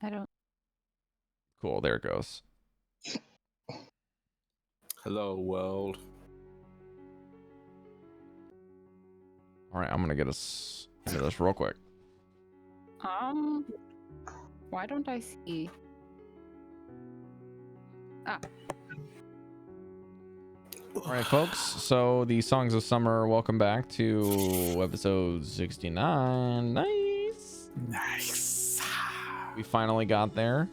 I don't. Cool, there it goes. Hello, world. All right, I'm gonna get us into this real quick. Why don't I see? Ah. All right, folks. So the Songs of Summer. Welcome back to episode 69. Nice. Nice. We finally got there.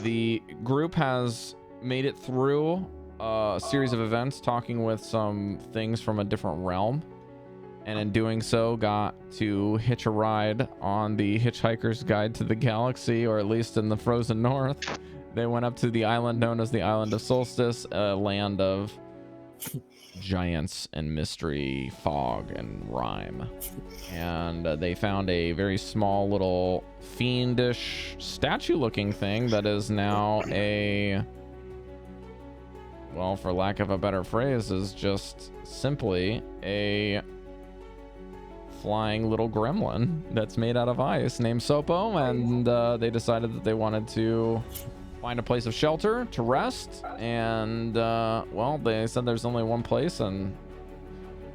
The group has made it through a series of events, talking with some things from a different realm, and in doing so got to hitch a ride on the Hitchhiker's Guide to the Galaxy, or at least in the frozen north. They went up to the island known as the Island of Solstice, a land of giants and mystery, fog and rhyme, and they found a very small little fiendish statue looking thing that is now a, well, for lack of a better phrase, is just simply a flying little gremlin that's made out of ice named Sopo, and they decided that they wanted to find a place of shelter to rest, and well, they said there's only one place and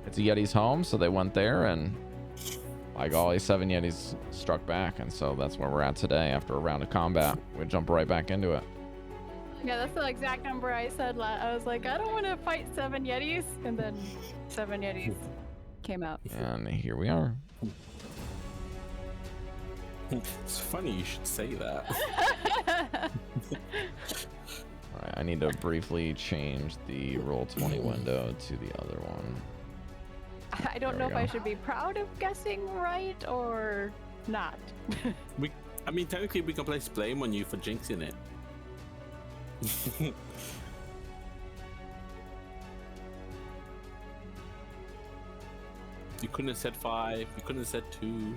it's a Yeti's home, so they went there, and by golly, 7 Yetis struck back, and so that's where we're at today. After a round of combat, we jump right back into it. Yeah, that's the exact number I said. I was like, I don't want to fight 7 Yetis, and then 7 Yetis came out. And here we are. It's funny you should say that. Alright, I need to briefly change the Roll20 window to the other one. I don't know if I should be proud of guessing right or not. I mean, technically, we can place blame on you for jinxing it. You couldn't have said 5. You couldn't have said 2.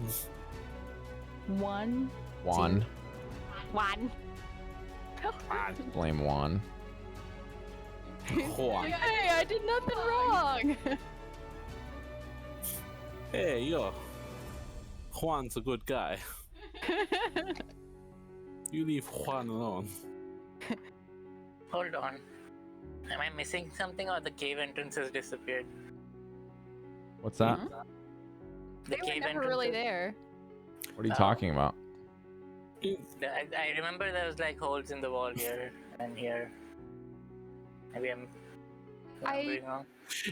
1. Juan. 1. Blame Juan. Juan. Hey, I did nothing wrong. Hey, yo. Juan's a good guy. You leave Juan alone. Hold on. Am I missing something, or the cave entrance has disappeared? What's that? They were never really there. What are you talking about? I remember there was like holes in the wall here and here. Maybe I'm remembering wrong.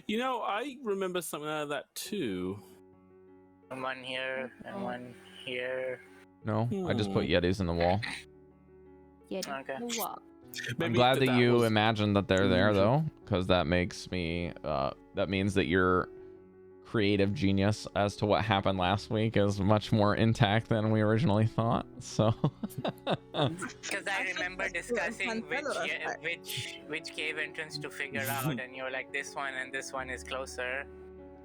You know, I remember something like that too. And one here and one here. No, I just put Yetis in the wall. Yeti. Okay. I'm glad that you imagined that they're there, though, because that makes me, that means that your creative genius as to what happened last week is much more intact than we originally thought. So because I remember discussing which cave entrance to figure out, and you're like, this one and this one is closer.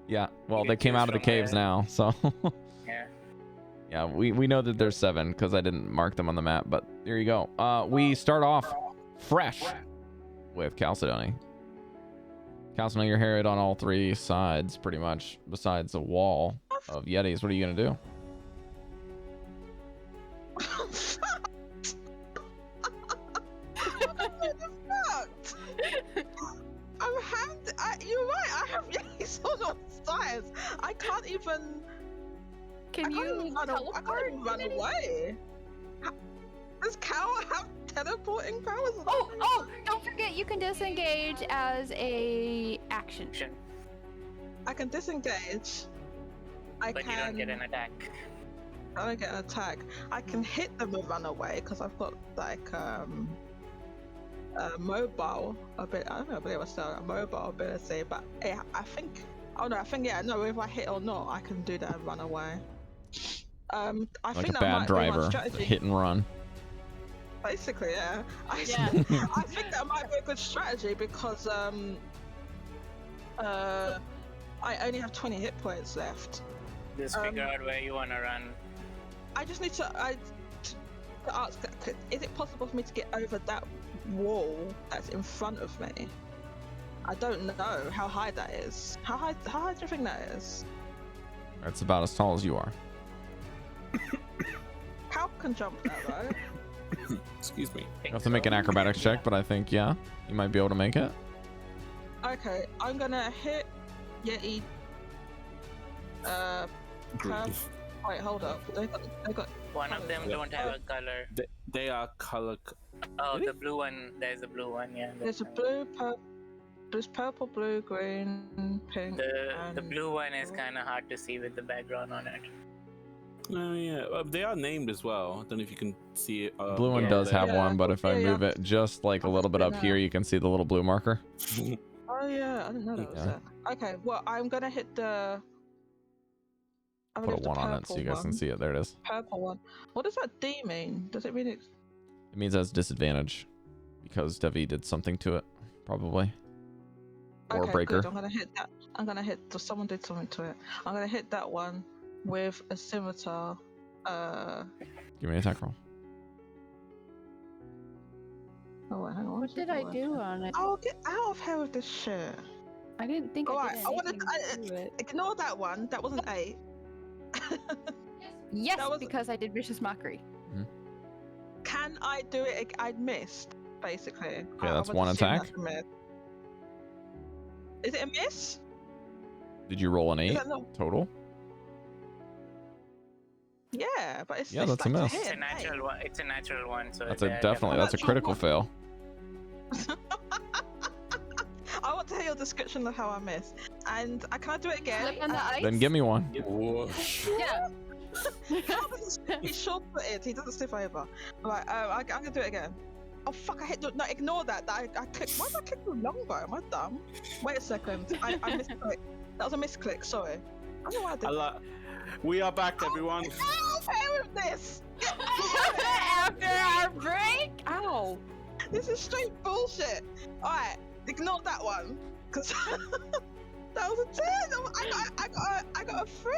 Yeah, well, they came out of the caves now, so yeah, we know that there's 7 because I didn't mark them on the map, but there you go. We start off fresh with Chalcedony. Chalcedony, you're harried on all 3 sides, pretty much, besides a wall of Yetis. What are you gonna do? You're right, I have Yetis on all sides. I can't even... Can you I can't even run away. Does Cal have teleporting powers? Oh, don't forget you can disengage as a action. I can disengage. But you don't get an attack. I don't get an attack. I can hit them and run away because I've got like mobile ability. I don't know, I believe it's a mobile ability, but yeah, I think if I hit or not, I can do that and run away. I Like think a that bad might driver, be my strategy. hit and run. Basically, yeah. I think that might be a good strategy because I only have 20 hit points left. Just figure out where you want to run. I just need to ask, is it possible for me to get over that wall that's in front of me? I don't know how high that is. How high do you think that is? It's about as tall as you are. How can jump that, right? Excuse me. You have to make an acrobatics check, but I think, yeah, you might be able to make it. Okay, I'm gonna hit Yeti. Green. Wait, hold up. They got. One of them don't have a color. They are color. Oh, Really? the blue one. There's a blue one. Yeah. There's a blue, there's purple, blue, green, pink. The and blue one is kind of hard to see with the background on it. Oh yeah, they are named as well. I don't know if you can see it. Blue one yeah, does have yeah, one, but if I yeah, move it just like a little bit up here, you can see the little blue marker. Oh yeah, I didn't know that was Yeah. there. Okay, well I'm gonna hit the. I'm Put gonna a hit the 1 on it so you guys can one. see it. There it is. Purple one. What does that D mean? Does it mean it's? It means it has disadvantage because Devii did something to it, probably. Or Okay, Breker. good. I'm gonna hit that. I'm gonna hit. Someone did something to it. I'm gonna hit that one with a scimitar. Give me an attack roll. Oh wait, hang on. What did I do on it? Oh, get out of here with this shit. I didn't think I Alright, did I wanna. anything to it. Ignore that one. That wasn't 8. Yes, that was- because I did vicious mockery. Can I do it? I missed, basically. Okay, I that's would one assume attack. that's a miss. Is it a miss? Did you roll an 8 Is that not? total? Yeah, but it's Yeah, it's that's a like miss. hit, It's a hey. natural one. It's a natural one. So That's they're a definitely that's a Natural critical one. fail. I want to hear your description of how I missed. And can I do it again? Flip on the ice. Then give me one. Yeah. He's short-footed. He doesn't slip over. Right, I'm gonna do it again. Oh fuck! I hit. No, ignore that. I clicked. Why did I click the longbow? Am I dumb? Wait a second. I misclicked. That was a misclick. Sorry. I don't know why I did. We are back, everyone. Ow! Pay with this. After our break. Ow. This is straight bullshit. All right, ignore that one, cause that was a 10. I got a 3.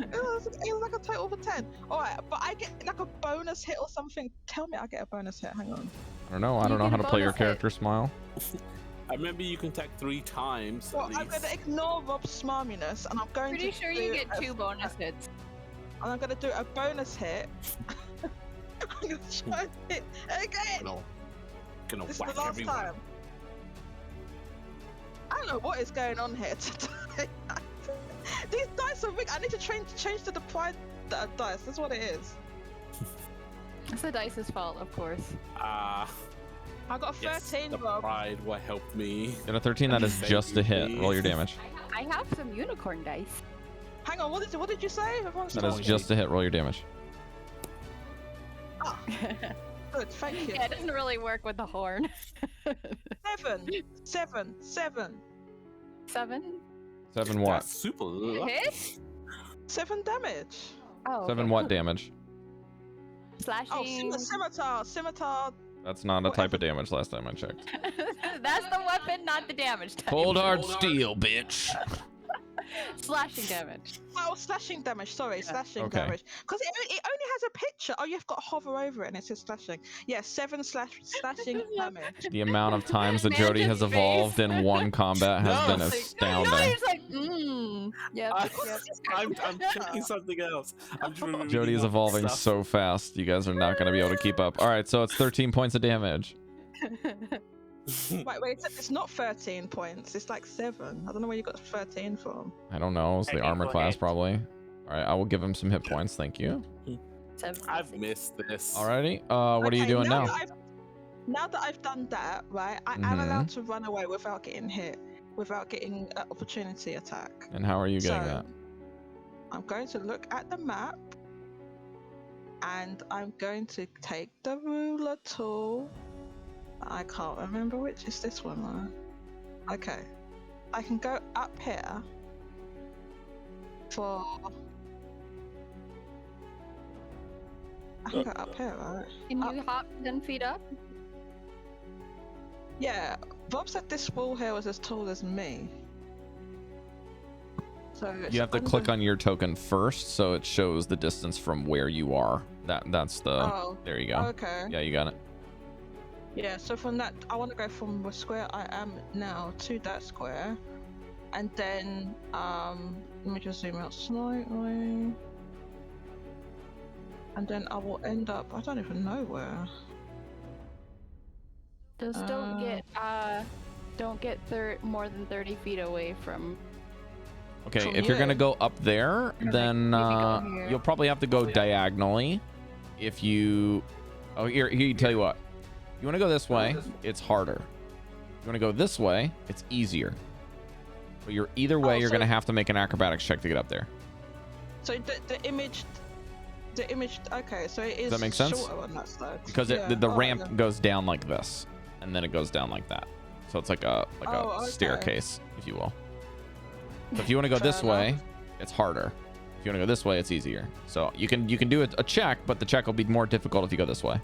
It was like a total of a 10. All right, but I get like a bonus hit or something. Tell me I get a bonus hit. Hang on. I don't know. I You don't know get how a to play your bonus hit. character smile. I remember you can attack 3 times. Well, at I'm least. gonna ignore Rob's smarminess, and I'm going Pretty to. sure do you get a- 2 bonus hits. And I'm gonna do a bonus hit. I'm gonna try and hit again. Gonna This is whack the last everyone. time. I don't know what is going on here today. These dice are rigged. I need to change to the pride dice. That's what it is. It's the dice's fault, of course. I got a 13, the Rob. pride will help me. Get a 13. That is Thank just you, a hit. please. Roll your damage. I have some unicorn dice. Hang on, what did you say? Everyone's That is talking. just a hit. Roll your damage. Ah, good, thank you. Yeah, it doesn't really work with the horn. 7. 7? 7 what? That's super lucky. Hit? 7 damage. Oh. 7 okay. what damage? Slashing. Oh, scimitar. That's not a type of damage last time I checked. That's the weapon, not the damage type. Cold hard steel, bitch. Slashing damage. Oh, slashing damage. Sorry, slashing Okay. damage. Because it only has a picture. Oh, you've got to hover over it and it says slashing. Yeah, 7 slashing damage. The amount of times that Man, Jodie just has evolved in one combat has No. been No, astounding. he's like, Yep, yep. I'm checking something else. I'm just removing Jodie is more evolving stuff. so fast. You guys are not going to be able to keep up. All right, so it's 13 points of damage. Wait, it's not 13 points. It's like 7. I don't know where you got 13 from. I don't know. It's the armor Technical class hit. probably. All right, I will give him some hit points. Thank you. 7, I've 6. missed this. Alrighty. What are you Okay, doing now? Now that I've done that, right, I am Mhm. allowed to run away without getting hit, without getting an opportunity attack. And how are you getting So, that? I'm going to look at the map, and I'm going to take the ruler tool. I can't remember which is this one, right? Okay. I can go up here for... I can go up here, right? Can you hop 10 feet up? Yeah, Bob said this wall here was as tall as me. So You have to click on your token first, so it shows the distance from where you are. That's the. Oh, There you go. okay. Yeah, you got it. Yeah, so from that, I want to go from the square I am now to that square, and then let me just zoom out slightly. And then I will end up, I don't even know where. Just don't get more than 30 feet away from. Okay, From if you're gonna you. go up there, Or, like, then maybe go here. you'll probably have to go diagonally. If you, oh here, tell you what, you want to go this way, it's harder. You want to go this way, it's easier. But either way, you're so- gonna have to make an acrobatics check to get up there. So the image, okay, so it is that make sense? shorter on that side. Because Yeah, the alright ramp then. goes down like this, and then it goes down like that. So it's like a Oh, okay. staircase, if you will. So if you want to go Fair this way, enough. it's harder. If you want to go this way, it's easier. So you can do a check, but the check will be more difficult if you go this way.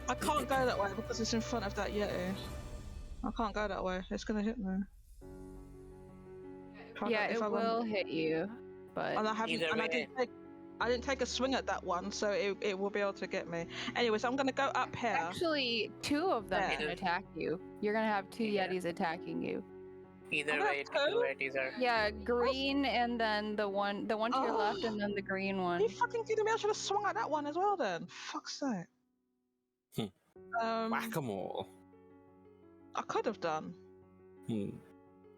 I can't go that way because it's in front of that Yeti. I can't go that way. It's gonna hit me. Yeah, it will hit you, but And I haven't. Either And way. I didn't take a swing at that one, so it will be able to get me. Anyway, so I'm gonna go up here. actually 2 of them Yeah. can attack you. You're gonna have 2 Yeah. Yetis attacking you. Either I'm way, gonna two Yetis are. Yeah, green and then the one to your left and then the green Are one. you fucking kidding me? I should have swung at that one as well then. Fuck's sake. Whack-a-mole. I could have done. Hmm.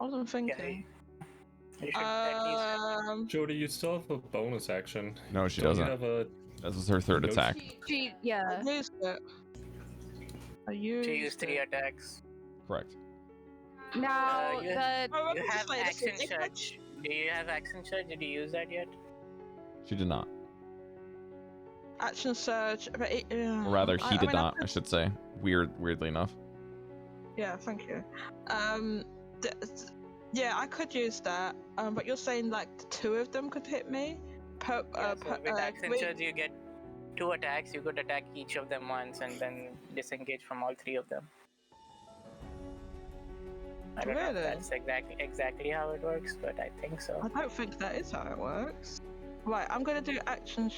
I wasn't thinking. You should at least. Jodie, you still have a bonus action. No, she Don't you doesn't. have a This is her third No, attack. Yeah. I used it. I used To use 3 it. attacks. Correct. Now you- the Oh, You just have wait, action listen, if I- search. Do you have action search? Did you use that yet? She did not. Action surge, but it, Or rather, he I did mean, not, I should say. Weirdly enough. Yeah, thank you. th- yeah, I could use that. But you're saying like 2 of them could hit me? Yeah, so with action green- surge, you get 2 attacks. You could attack each of them once and then disengage from all 3 of them. I don't know if Really? that's exactly how it works, but I think so. I don't think that is how it works. Right, I'm gonna do action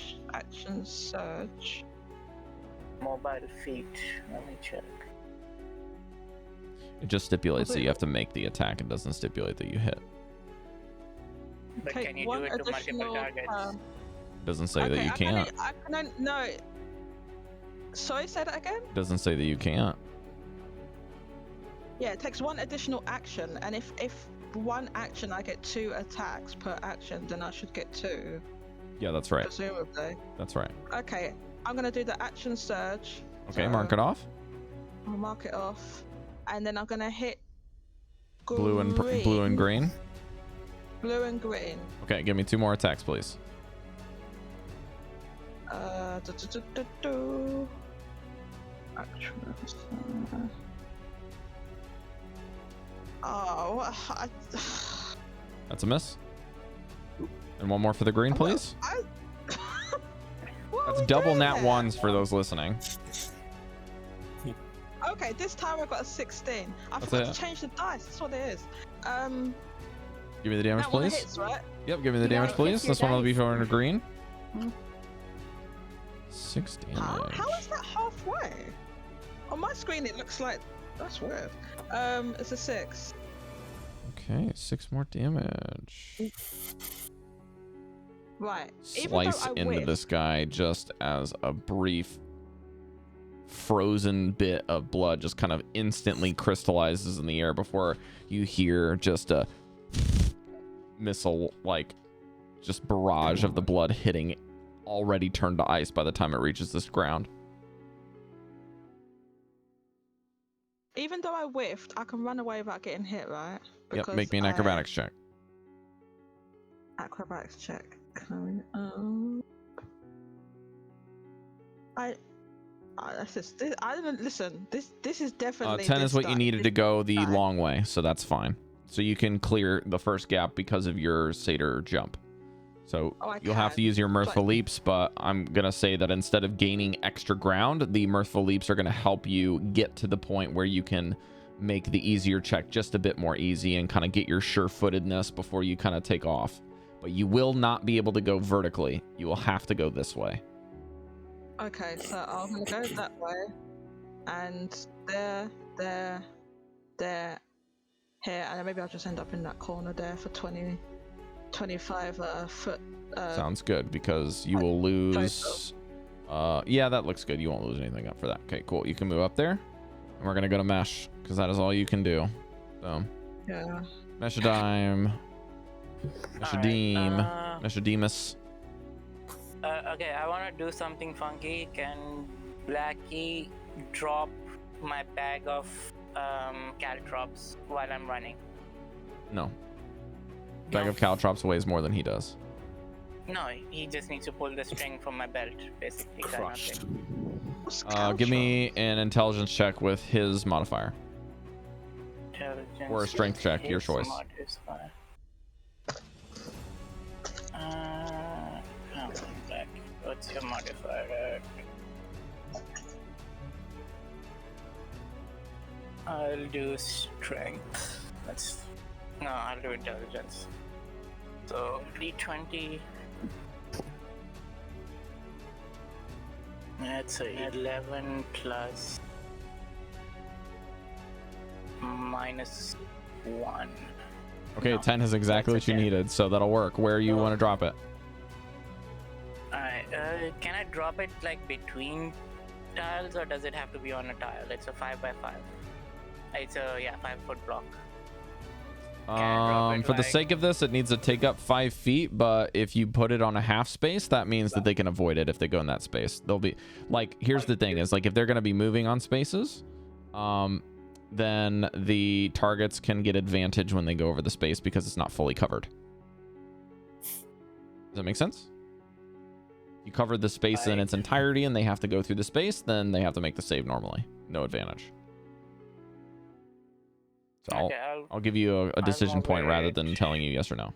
surge. Mobile feat. Let me check. It just stipulates that you have to make the attack. It doesn't stipulate that you hit. But Take can you one do it to multiple additional, targets? It doesn't say that you I can can't. no. Sorry, say that again? It doesn't say that you can't. Yeah, it takes 1 additional action, and if 1 action I get 2 attacks per action, then I should get 2, Yeah, that's right. presumably. That's right. Okay, I'm gonna do the action surge. Okay, mark it off. I'll mark it off, and then I'm gonna hit Blue and green. Blue and green. Okay, give me 2 more attacks, please. Action. Oh, That's a miss. And 1 more for the green, please. What are That's we double doing nat there? ones for those listening. Okay, this time I got a 16. I That's forgot it. to change the dice. That's what it is. Give me the damage, That one please. hits, right? Yep, give me the You damage, gotta hit please. your This one will be dice. for green. Mhm. 6 damage. How is that halfway? On my screen, it looks like that's weird. It's a 6. Okay, 6 more damage. Right. Even though Slice I into whiffed- this guy just as a brief frozen bit of blood just kind of instantly crystallizes in the air before you hear just a missile like just barrage of the blood hitting, already turned to ice by the time it reaches this ground. Even though I whiffed, I can run away without getting hit, right? Yep, Because make me an acrobatics check. Acrobatics check. That's just. I didn't listen. This is definitely. 10 is this what you die. needed to go the die. long way, so that's fine. So you can clear the first gap because of your satyr jump. So Oh, I you'll have to can. use your mirthful But- leaps, but I'm gonna say that instead of gaining extra ground, the mirthful leaps are gonna help you get to the point where you can make the easier check just a bit more easy and kind of get your sure-footedness before you kind of take off. But you will not be able to go vertically. You will have to go this way. Okay, so I'm gonna go that way, and there, here, and then maybe I'll just end up in that corner there for 20 25 foot. Sounds good, because you will lose. Yeah, that looks good. You won't lose anything up for that. Okay, cool. You can move up there, and we're gonna go to Mesh, because that is all you can do. So, Yeah. Meshadieme, Meshadieme, Alright, Meshadiemus. okay, I want to do something funky. Can Blackie drop my bag of caltrops while I'm running? No. Bag No. of caltrops weighs more than he does. No, he just needs to pull the string from my belt, basically. kind of Crushed. thing. What's Give Caltron? me an intelligence check with his modifier. Intelligence Or a strength with check, your his choice. modifier. Come on, Black. What's your modifier? I'll do strength. I'll do intelligence. So D20. That's a 11 plus minus 1. Okay, No, 10 is exactly that's what you okay. needed, so that'll work. Where you want to drop it? Alright, can I drop it like between tiles, or does it have to be on a tile? It's a 5x5. It's a 5-foot block. I drop it, For the like- sake of this, it needs to take up 5 feet, but if you put it on a half space, that means that they can avoid it if they go in that space. They'll be like, here's the thing is, like, if they're going to be moving on spaces, then the targets can get advantage when they go over the space because it's not fully covered. Does that make sense? You covered the space in its entirety and they have to go through the space, then they have to make the save normally. No advantage. So Okay, I'll give you a decision move point rather it. than telling you yes or no.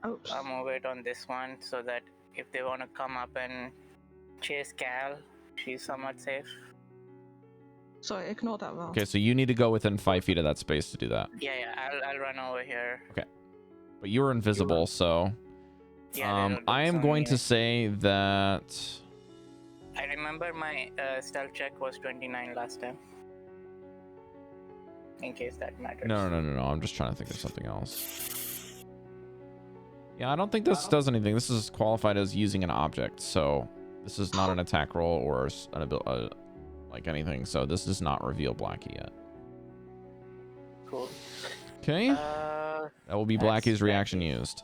Oops. I'll move it on this one so that if they want to come up and chase Cal, she's somewhat safe. Sorry, ignore that roll. Okay, so you need to go within 5 feet of that space to do that. Yeah, I'll run over here. But you were invisible, so Yeah, they I am don't going see to me. say that I remember my stealth check was 29 last time. In case that matters. no. I'm just trying to think of something else. Yeah, I don't think this does anything. This is qualified as using an object, so this is not an attack roll or an ability, like anything. So this does not reveal Blackie yet. Cool. Okay, Uh, that will be that's Blackie's reaction Blackie. used.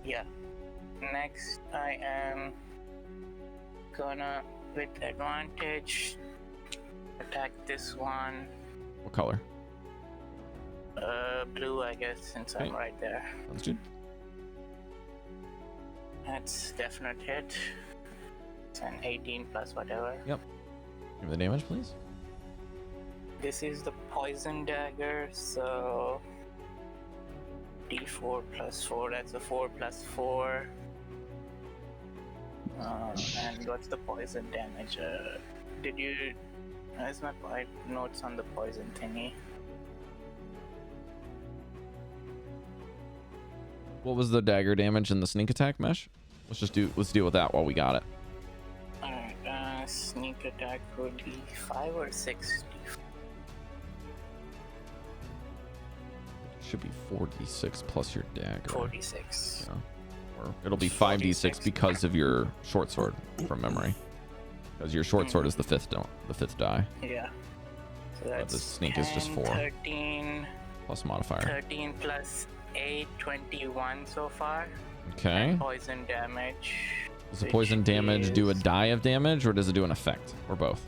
yeah. Next, I am gonna, with advantage, attack this one. What color? Blue, I guess, since I'm Okay. right there. Sounds good. That's definite hit. It's an 18 plus whatever. Give me the damage, please. This is the poison dagger, so D4 plus 4. That's a 4 plus 4. And what's the poison damage? Did you? Where's my notes on the poison thingy? What was the dagger damage and the sneak attack mesh? Let's deal with that while we got it. Alright, sneak attack would be 5 or 6. Should be 4d6 plus your dagger. 46. Yeah. Or it'll be 5d6 because of your short sword from memory. Because your short sword is the fifth die Yeah. So the that's sneak is just 4. 13, Plus modifier. 13 plus 8, 21 so far. Okay. And poison damage. Does the which poison damage do a is- die of damage or does it do an effect? Or both?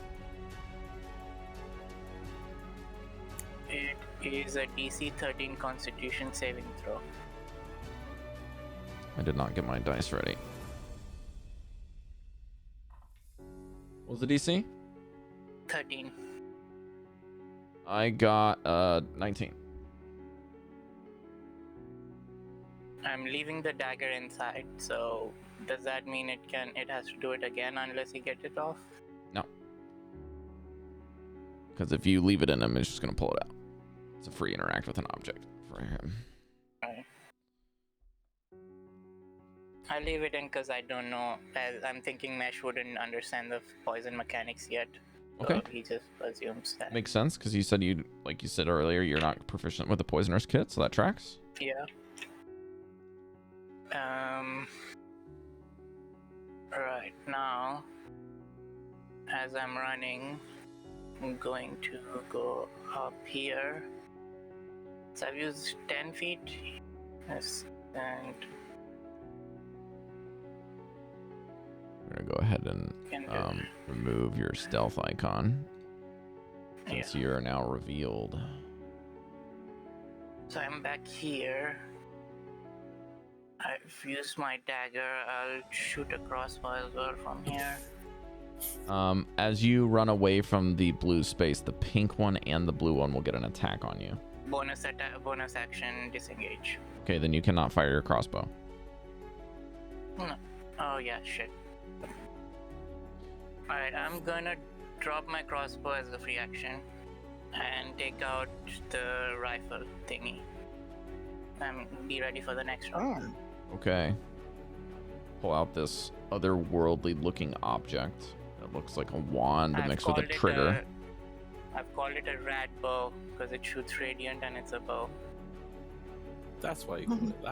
It is a DC 13 Constitution saving throw. I did not get my dice ready. What was the DC? 13. I got 19. I'm leaving the dagger inside, so does that mean it has to do it again unless he gets it off? Because if you leave it in him, it's just going to pull it out. It's a free interact with an object for him. Right. I leave it in because I don't know. I'm thinking Mesh wouldn't understand the poison mechanics yet. So Okay. he just assumes that. Makes sense because you said like you said earlier, you're not proficient with the poisoner's kit, so that tracks. Yeah. Right now, as I'm running, I'm going to go up here. So I've used 10 feet. Yes, and I'm gonna go ahead and can do remove your stealth icon since you're now revealed. So I'm back here. I've used my dagger. I'll shoot a crossbow as well from here. As you run away from the blue space, the pink one and the blue one will get an attack on you. Bonus action, disengage. Okay, then you cannot fire your crossbow. No. Oh yeah, shit. Alright, I'm gonna drop my crossbow as a free action and take out the rifle thingy. Be ready for the next round. Okay. Pull out this otherworldly looking object that looks like a wand mixed with a trigger. I've called it a rad bow because it shoots radiant and it's a bow. That's why you call it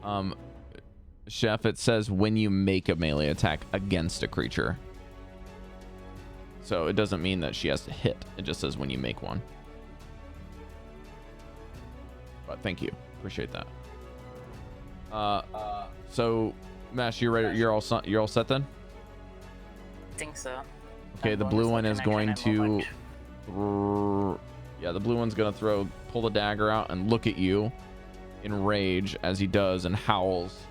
that. Chef, it says when you make a melee attack against a creature. So it doesn't mean that she has to hit. It just says when you make one. But thank you. Appreciate that. So Mesh, you're ready. You're all set then? I think so. Okay, the blue one is going to yeah, the blue one's gonna pull the dagger out and look at you in rage as he does and howls.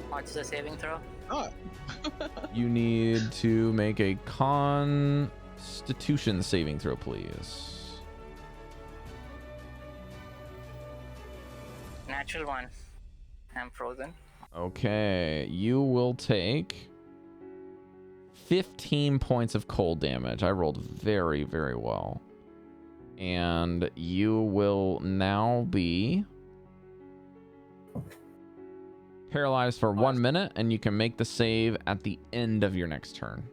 What's the saving throw? Oh. You need to make a Constitution saving throw, please. Natural one. I'm frozen. Okay, you will take 15 points of cold damage. I rolled very, very well. And you will now be paralyzed for 1 minute, and you can make the save at the end of your next turn.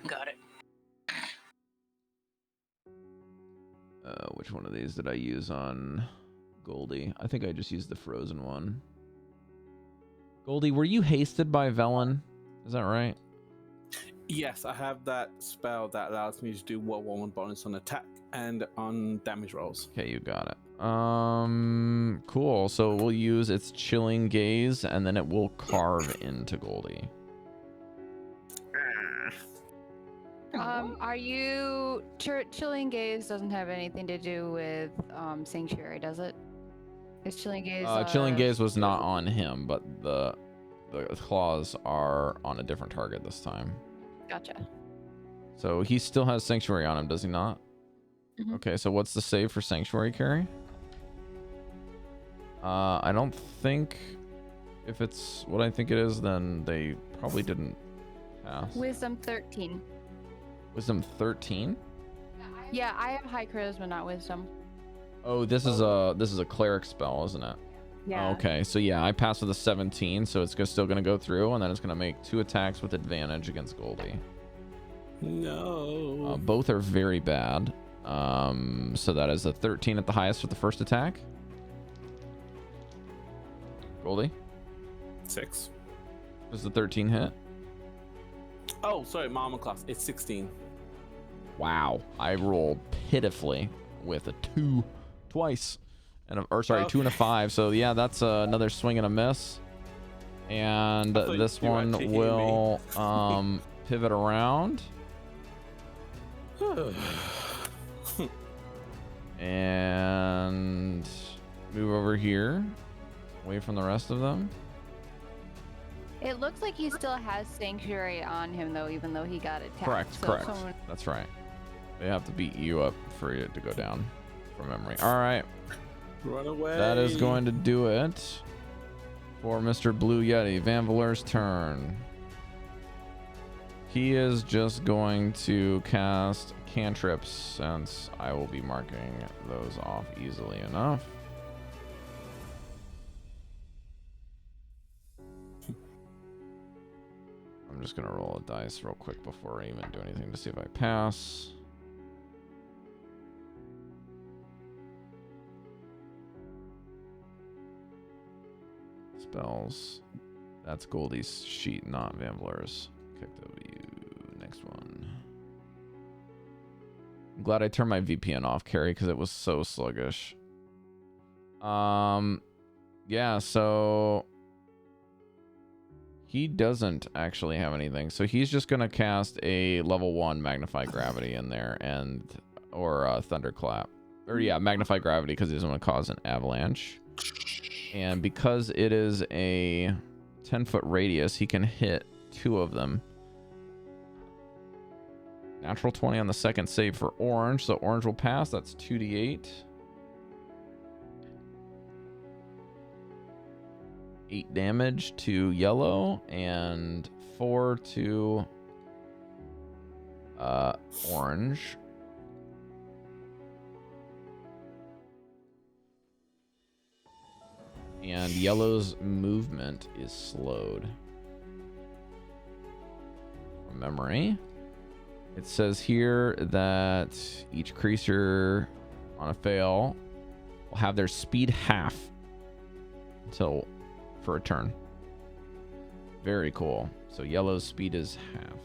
Got it. Which one of these did I use on Goldy? I think I just used the frozen one. Goldy, were you hasted by Velen? Is that right? Yes, I have that spell that allows me to do 1/1 bonus on attack and on damage rolls. Okay, you got it. Cool. So we'll use its chilling gaze, and then it will carve into Goldy. Are you chilling gaze doesn't have anything to do with sanctuary, does it? Is chilling gaze? Chilling gaze was not on him, but the claws are on a different target this time. Gotcha. So he still has sanctuary on him, does he not? Mhm. Okay, so what's the save for sanctuary, Cari? I don't think if it's what I think it is, then they probably didn't pass. Wisdom 13. Wisdom 13? Yeah, I have high charisma, not wisdom. Oh, this is a cleric spell, isn't it? Yeah. Okay, so yeah, I passed with a 17, so it's still gonna go through, and then it's gonna make 2 attacks with advantage against Goldy. No. Both are very bad. So that is a 13 at the highest for the first attack. Goldy, 6. does the 13 hit? Oh, sorry, my armor class. It's 16. Wow, I rolled pitifully with a 2 twice, and 2 and a 5. So yeah, that's another swing and a miss. And this one will pivot around and move over here, away from the rest of them. It looks like he still has sanctuary on him though, even though he got attacked. Correct, So correct. someone- That's right. They have to beat you up for it to go down from memory. All right. Run away. That is going to do it for Mr. Blue Yeti. Vanvalor's turn. He is just going to cast cantrips, since I will be marking those off easily enough. I'm just gonna roll a dice real quick before I even do anything to see if I pass. Spells. That's Goldy's sheet, not Vanvalor's. Kick W. Next one. I'm glad I turned my VPN off, Cari, because it was so sluggish. Yeah, so he doesn't actually have anything. So he's just gonna cast a level 1 Magnify Gravity in there, and or Thunderclap. Or yeah, Magnify Gravity, because he's gonna cause an avalanche. And because it is a 10-foot radius, he can hit 2 of them. Natural 20 on the second save for orange, so orange will pass. That's 2d8. 8 damage to yellow and 4 to orange. And yellow's movement is slowed. From memory. It says here that each creature on a fail will have their speed half until for a turn. Very cool. So yellow's speed is half.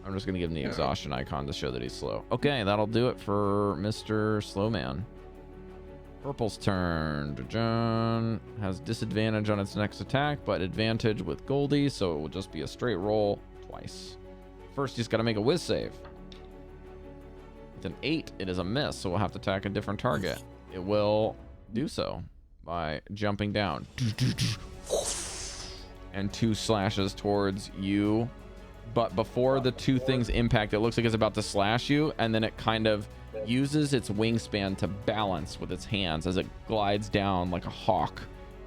I'm just going to give him the exhaustion icon to show that he's slow. Okay, that'll do it for Mr. Slowman. Purple's turn. John has disadvantage on its next attack, but advantage with Goldy, so it will just be a straight roll twice. First, he's got to make a whiz save. With an 8, it is a miss, so we'll have to attack a different target. It will do so by jumping down. And 2 slashes towards you. But before the 2 things impact, it looks like it's about to slash you, and then it kind of uses its wingspan to balance with its hands as it glides down like a hawk,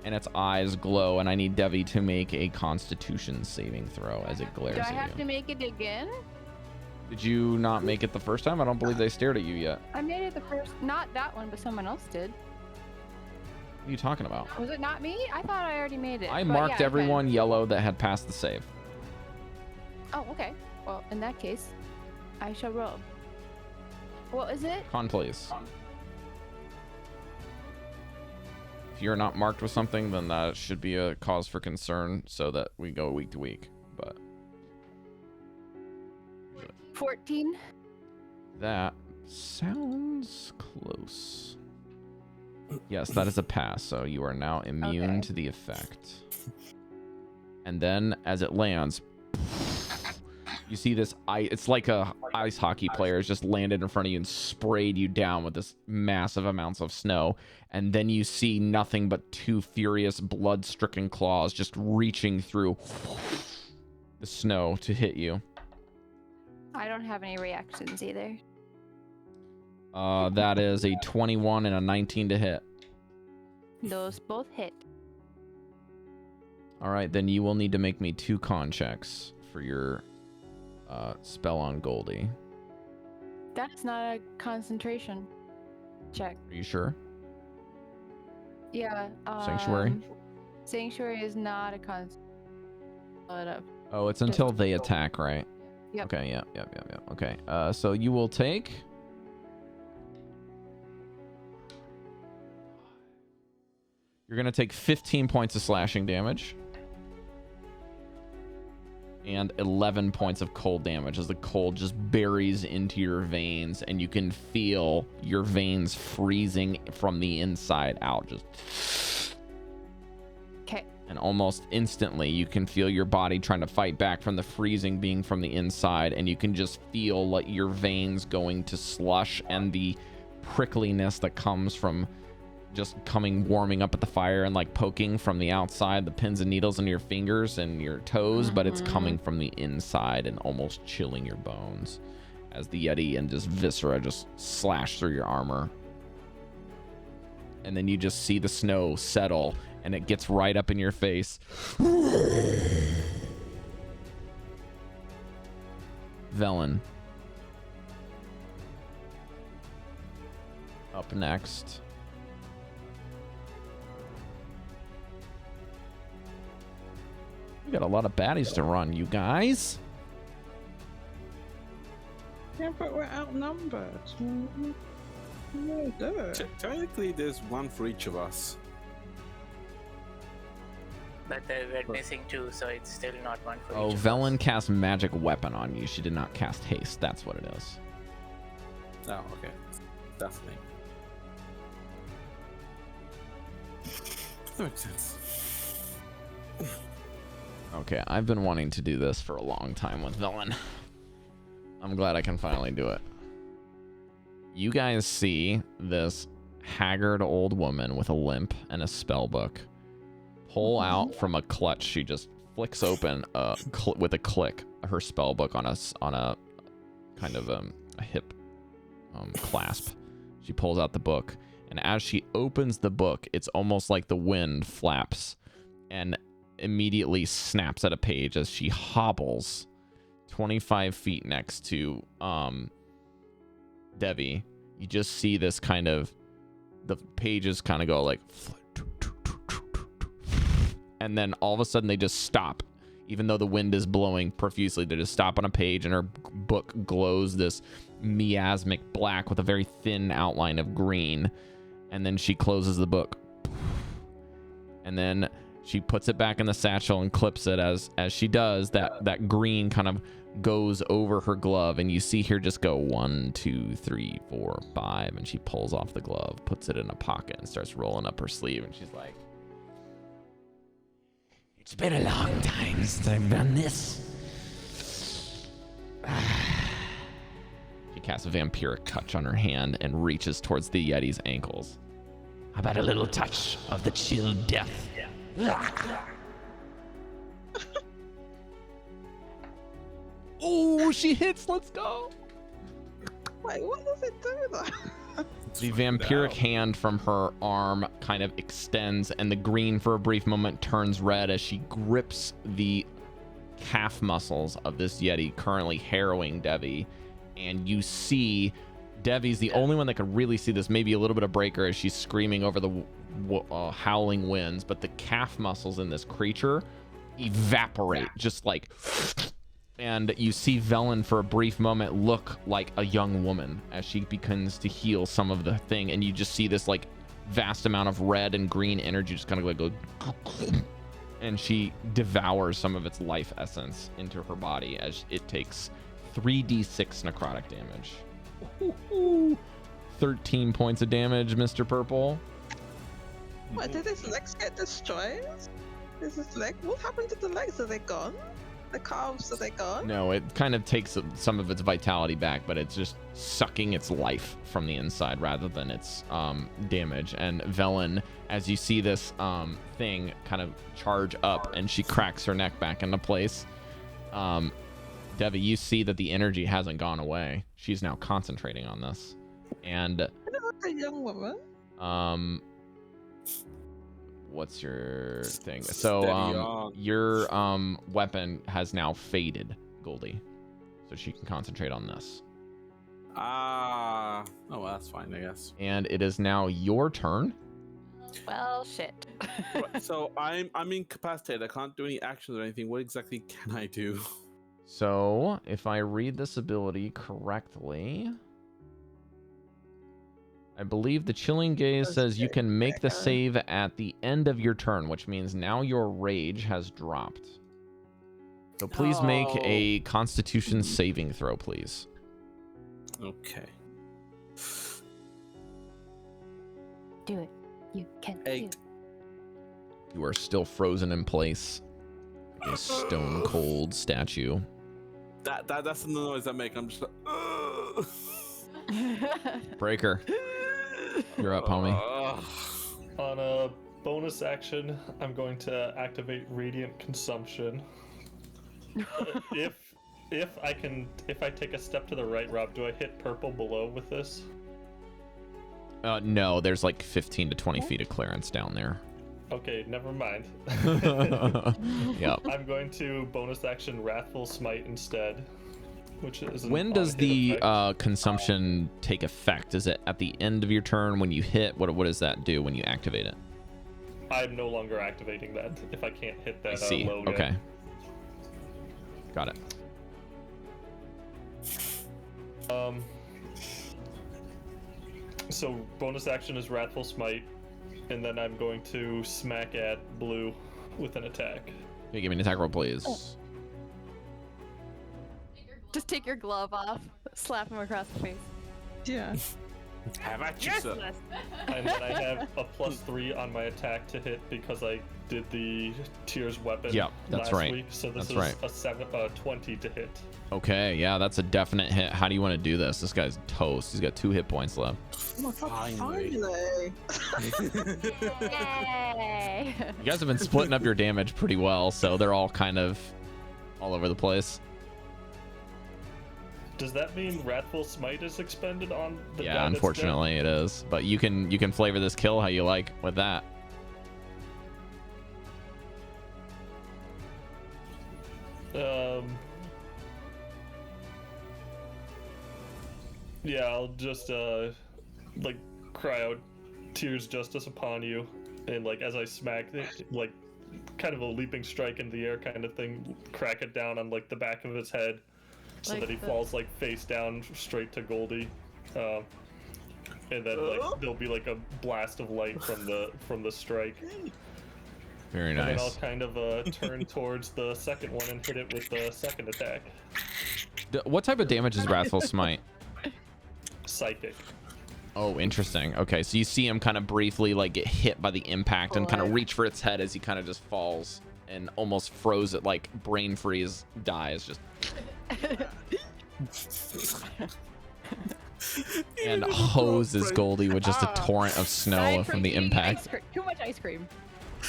and its eyes glow, and I need Devii to make a Constitution saving throw as it glares Do I at have you. to make it again? Did you not make it the first time? I don't believe they stared at you yet. I made it the first, not that one, but someone else did. What are you talking about? Was it not me? I thought I already made it. I but marked yeah, everyone yellow that had passed the save. Oh, okay. Well, in that case, I shall roll. What is it? Con, please. If you're not marked with something, then that should be a cause for concern so that we go week to week. But 14. that sounds close. Yes, that is a pass, so you are now immune to the effect. And then as it lands, you see this it's like a ice hockey player has just landed in front of you and sprayed you down with this massive amounts of snow, and then you see nothing but 2 furious blood-stricken claws just reaching through the snow to hit you. I don't have any reactions either. That is a 21 and a 19 to hit. Those both hit. All right, then you will need to make me 2 con checks for your spell on Goldy. That is not a concentration check. Are you sure? Yeah. Sanctuary? Sanctuary is not a concentration. Oh, it's until they attack, right? Yep. Okay, yep. Okay, so you will take... You're going to take 15 points of slashing damage. And 11 points of cold damage as the cold just buries into your veins, and you can feel your veins freezing from the inside out. Just... Okay. And almost instantly, you can feel your body trying to fight back from the freezing being from the inside, and you can just feel like your veins going to slush, and the prickliness that comes from just warming up at the fire and like poking from the outside, the pins and needles in your fingers and your toes, but it's coming from the inside and almost chilling your bones as the Yeti and just viscera just slash through your armor. And then you just see the snow settle and it gets right up in your face. Velen. Up next. We got a lot of baddies to run, you guys. Yeah, but we're outnumbered. No, do it. Technically, there's one for each of us. But we're missing 2, so it's still not one for Oh, each of Velen us. cast magic weapon on you. She did not cast haste. That's what it is. Oh, okay. Definitely. That makes sense. Okay, I've been wanting to do this for a long time with Velen. I'm glad I can finally do it. You guys see this haggard old woman with a limp and a spell book pull out from a clutch. She just flicks open with a click her spell book on a kind of a hip clasp. She pulls out the book, and as she opens the book, it's almost like the wind flaps and immediately snaps at a page as she hobbles 25 feet next to Devii. You just see this kind of, the pages kind of go like, and then all of a sudden they just stop. Even though the wind is blowing profusely, they just stop on a page, and her book glows this miasmic black with a very thin outline of green. And then she closes the book, and then she puts it back in the satchel and clips it. As she does, that green kind of goes over her glove, and you see her just go 1, 2, 3, 4, 5, and she pulls off the glove, puts it in a pocket, and starts rolling up her sleeve, and she's like, "It's been a long time since I've done this." She casts a vampiric touch on her hand and reaches towards the Yeti's ankles. "How about a little touch of the chill death?" Oh, she hits. Let's go. Wait, what does it do though? The vampiric hand from her arm kind of extends, and the green for a brief moment turns red as she grips the calf muscles of this Yeti, currently harrowing Devii. And you see Devi's the only one that could really see this, maybe a little bit of Breker as she's screaming over the howling winds, but the calf muscles in this creature evaporate, just like, and you see Velen for a brief moment look like a young woman as she begins to heal some of the thing, and you just see this like vast amount of red and green energy just kind of like go, and she devours some of its life essence into her body as it takes 3d6 necrotic damage. Ooh, 13 points of damage, Mr. Purple. What, did his legs get destroyed? Is his leg? What happened to the legs? Are they gone? The calves, are they gone? No, it kind of takes some of its vitality back, but it's just sucking its life from the inside rather than its damage. And Velen, as you see this thing kind of charge up, and she cracks her neck back into place, Devii, you see that the energy hasn't gone away. She's now concentrating on this. And I don't like a young woman. What's your thing? So your weapon has now faded, Goldy, so she can concentrate on this. Oh, well, that's fine, I guess. And it is now your turn. Well, shit. Right, so I'm incapacitated. I can't do any actions or anything. What exactly can I do? So if I read this ability correctly, I believe the Chilling Gaze says you can make the save at the end of your turn, which means now your rage has dropped. So please make a Constitution saving throw, please. Okay. Do it. You can do 8. it. You are still frozen in place, a stone cold statue. That's the noise I make. I'm just like, Breker, you're up, homie. On a bonus action, I'm going to activate Radiant Consumption. If I take a step to the right, Rob, do I hit purple below with this? No, there's like 15 to 20 feet of clearance down there. Okay, never mind. Yep. I'm going to bonus action Wrathful Smite instead, which is When does the consumption take effect? Is it at the end of your turn when you hit? What does that do when you activate it? I'm no longer activating that if I can't hit that I see. low Okay. Got it. So bonus action is Wrathful Smite, and then I'm going to smack at blue with an attack. Okay, give me an attack roll, please. Just take your glove off, slap him across the face. Yeah. Have at you, sir. And then I have a +3 on my attack to hit because I did the Tears weapon that's last right. week. So this That's is a 20 to hit. Okay, yeah, that's a definite hit. How do you want to do this? This guy's toast. He's got 2 hit points left. Oh my God, Finally. Yay! You guys have been splitting up your damage pretty well, so they're all kind of all over the place. Does that mean Wrathful Smite is expended on the guy Yeah, that's unfortunately it is. But you can flavor this kill how you like with that. dead? Yeah, I'll just like cry out Tears Justice upon you, and like as I smack it, like kind of a leaping strike in the air kind of thing, crack it down on like the back of his head, so Like that he the- falls like face down straight to Goldy, and then like there'll be like a blast of light from the strike. Very And then I'll nice. kind of turn towards the second one and hit it with the second attack. What type of damage is Wrathful Smite? Psychic. Oh, interesting. Okay, so you see him kind of briefly like get hit by the impact and kind of reach for its head as he kind of just falls and almost froze it, like brain freeze, dies just. And hoses Goldy with just a torrent of snow Aside from the eating impact. ice cream- Too much ice cream.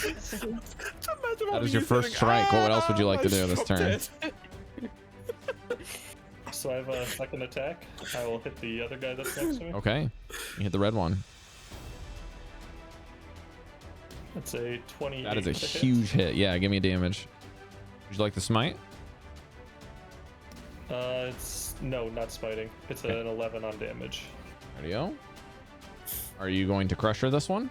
That is your first strike. What else would you like to do this turn? So I have a second attack. I will hit the other guy that's next to me. Okay, you hit the red one. That's a 28. That is a to hit. huge hit. Yeah, give me a damage. Would you like the smite? It's no, not smiting. It's Okay. an 11 on damage. There you go. Are you going to crush her this one?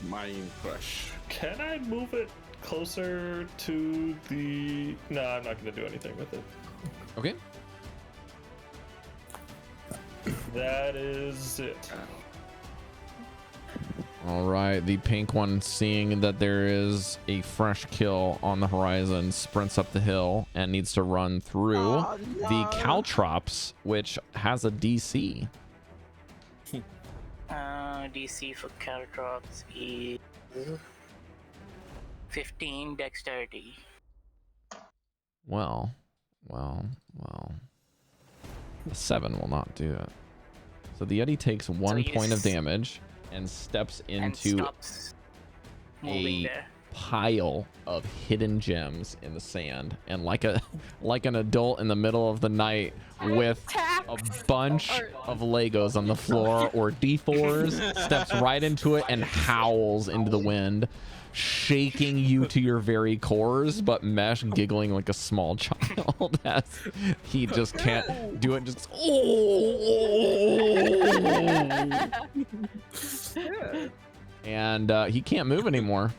Mind crush. Can I move it closer to the? No, I'm not going to do anything with it. Okay. That is it. All right, the pink one, seeing that there is a fresh kill on the horizon, sprints up the hill and needs to run through Oh, the no. Caltrops, which has a DC. DC for Caltrops is 15 dexterity. Well. A 7 will not do it. So the Yeti takes 1 you point of s- damage and steps And into stops moving a there. pile of hidden gems in the sand, and like an adult in the middle of the night with a bunch of Legos on the floor or D4s, steps right into it and howls into the wind, shaking you to your very cores, but Mesh giggling like a small child as he just can't do it. Just and he can't move anymore.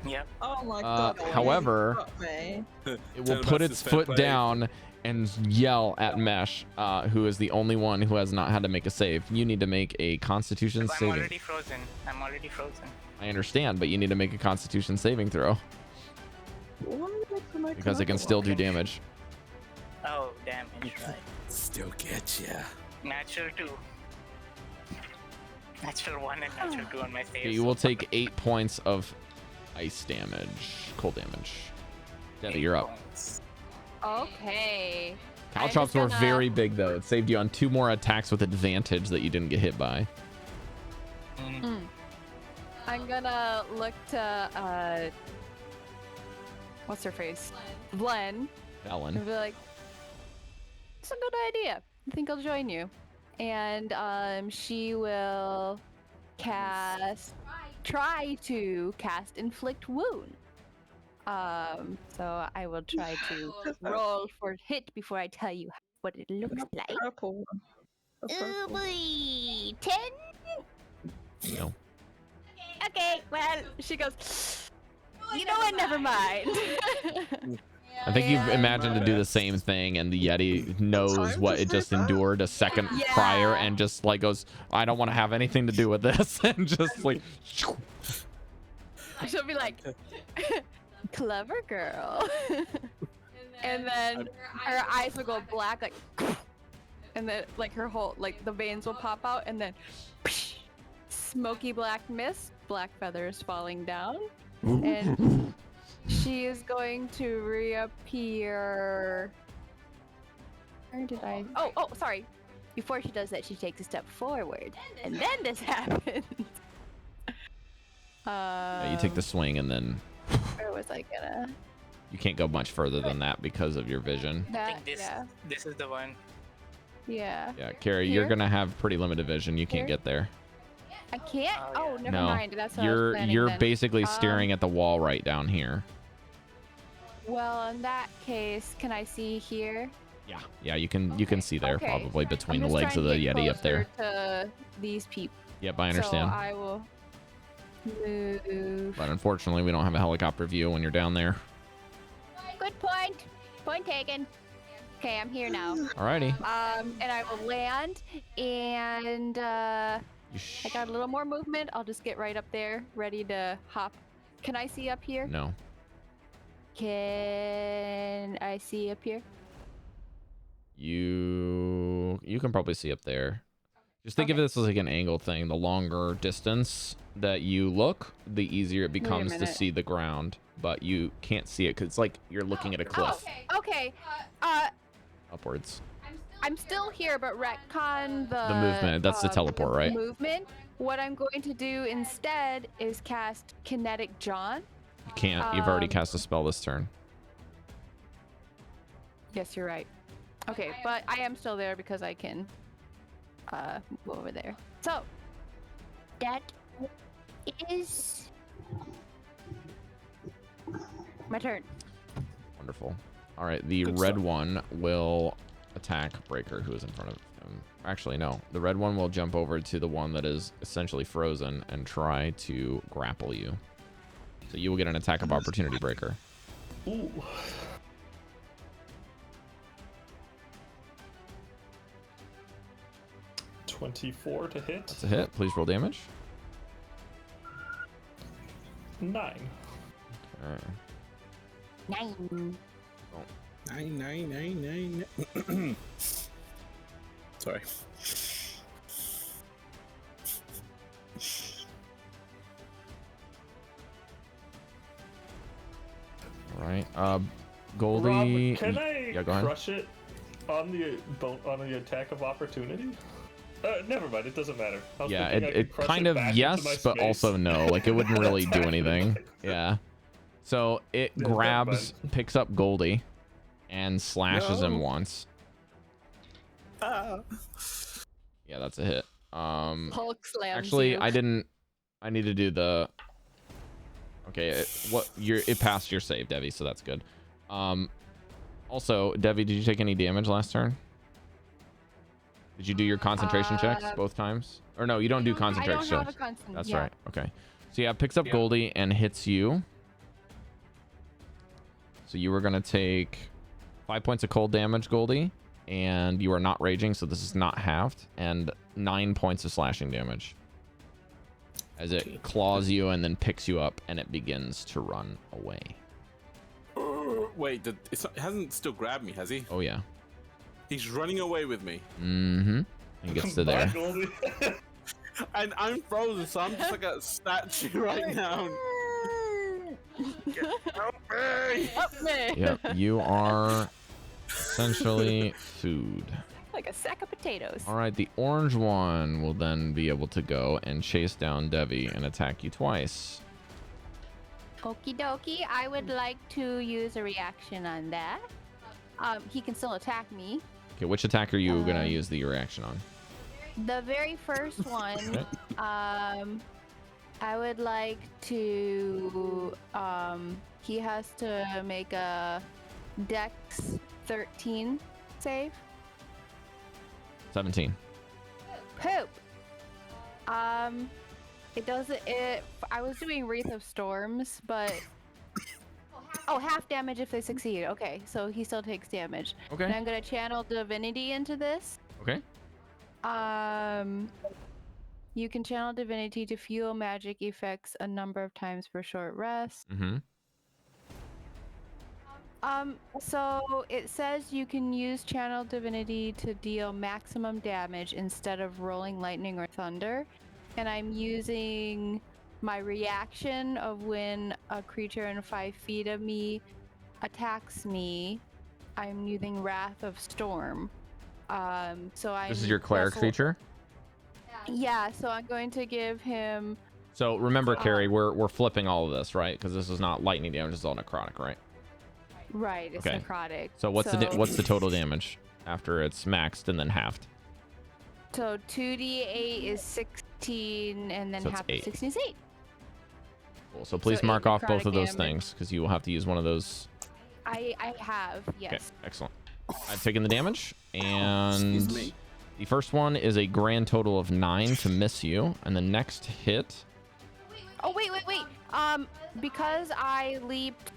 Yep. Oh my God. However, Got me. It will Tell put us its it's fair foot play. down and yell at Mesh, who is the only one who has not had to make a save. You need to make a Constitution I'm saving. already frozen. I'm already frozen. I understand, but you need to make a Constitution saving throw Why would I make because it can another still one? do damage. Oh, damage, right. Still get ya. Natural 2. Natural 1 and natural 2 on my saves. Okay, you will take 8 points of ice damage, cold damage. Devii, you're up. Okay. I'm Caltrops just were gonna- very big though. It saved you on 2 more attacks with advantage that you didn't get hit by. I'm gonna look to what's her face? Glenn. Dallan. And be like, it's a good idea. I think I'll join you. And she will try to cast inflict wound. So I will try to roll for hit before I tell you what it looks like. Purple one. A Oh purple. boy, 10. No. Okay, well, she goes, You know what? Never mind. I think you've Yeah. imagined to do the same thing, and the Yeti knows what it just endured a second prior, and just like goes, "I don't want to have anything to do with this," and just like. She'll be like, "Clever girl," and then her eyes will go black, like, and then like her whole like the veins will pop out, and then smoky black mist, black feathers falling down, and she is going to reappear. Where did I? Oh, sorry. Before she does that, she takes a step forward, and then this happens. You take the swing, and then Where was I gonna? you can't go much further than that because of your vision. I That, think this is the one. yeah. Yeah, Cari, you're Here? gonna have pretty limited vision. You can't Here? get there. I can't. Oh, Oh, never No, mind. That's what I was planning you're then. basically staring at the wall right down here. Well, in that case, can I see here? Yeah, you can see there Okay. probably between I'm the just legs of trying the to Yeti get up there. closer to these people. Yep, I understand. So I will move. But unfortunately, we don't have a helicopter view when you're down there. Good point. Point taken. Okay, I'm here now. Alrighty. And I will land, and I got a little more movement. I'll just get right up there, ready to hop. Can I see up here? No. Can I see up here? You can probably see up there. Just think of this as like an angle thing. The longer distance that you look, the easier it becomes to minute. see the ground. But you can't see it because it's like you're looking at a cliff Okay. upwards. I'm still here, but retcon The movement, that's the teleport, right? Movement. What I'm going to do instead is cast Kinetic John. You can't. You've already Um, cast a spell this turn. Yes, you're right. Okay, but I am still there because I can move over there. So that is my turn. Wonderful. All right, the Good red stuff. one will attack Breker, who is in front of him. Actually, no. The red one will jump over to the one that is essentially frozen and try to grapple you. So you will get an attack of opportunity, Breker. Ooh. $24 to hit. That's a hit. Please roll damage. 9. Okay. 9. Nine. Sorry. All right. Goldy. Rob, can I Yeah, go ahead. crush it on the attack of opportunity? Never mind. It doesn't matter. I was Yeah, thinking I could it crush kind of back into my yes, but space. also no. Like it wouldn't really do Attack anything. me. Yeah. So it Yeah, never grabs, mind. picks up Goldy, and slashes him No. once. Ah. Yeah, that's a hit. Hulk slams Actually, you. I need to do the. Okay, it passed your save, Devii, so that's good. Also, Devii, did you take any damage last turn? Did you do your concentration checks both times? Or no, you don't do I concentration don't have a checks. constant. That's yeah. right. Okay. So yeah, picks up Yeah. Goldy and hits you. So you were gonna take 5 points of cold damage, Goldy, and you are not raging, so this is not halved, and 9 points of slashing damage. As it claws you and then picks you up, and it begins to run away. Wait, it hasn't still grabbed me, has he? Oh yeah. He's running away with me. Mm-hmm. And gets to Bye, there. Goldy. And I'm frozen, so I'm just like a statue right now. Help me! Up me. Yep. You are essentially food. Like a sack of potatoes. All right, the orange one will then be able to go and chase down Devii and attack you twice. Okie dokie. I would like to use a reaction on that. He can still attack me. Okay, which attack are you gonna use the reaction on? The very first one, Okay. I would like to, he has to make a Dex 13 save. 17. Poop. It doesn't, I was doing Wreath of Storms, but Oh, half damage if they succeed. Okay, so he still takes damage. And Okay. I'm gonna channel divinity into this. Okay. You can channel divinity to fuel magic effects a number of times for short rest. Mm-hmm. So it says you can use channel divinity to deal maximum damage instead of rolling lightning or thunder. And I'm using my reaction of when a creature in 5 feet of me attacks me. I'm using Wrath of Storm. So I. This is your cleric feature. Yeah, so I'm going to give him. So remember, Cari, we're flipping all of this, right? Because this is not lightning damage; it's all necrotic, right? Right, it's Okay. necrotic. So what's the total damage after it's maxed and then halved? So 2d8 is 16, and then So it's half 8. of 16 is 8. Cool. So please So mark 8 off both necrotic of those damage. things because you will have to use one of those. I have, yes. Okay, excellent. I've taken the damage, Excuse and me. the first one is a grand total of 9 to miss you, and the next hit. Oh, wait. Because I leaped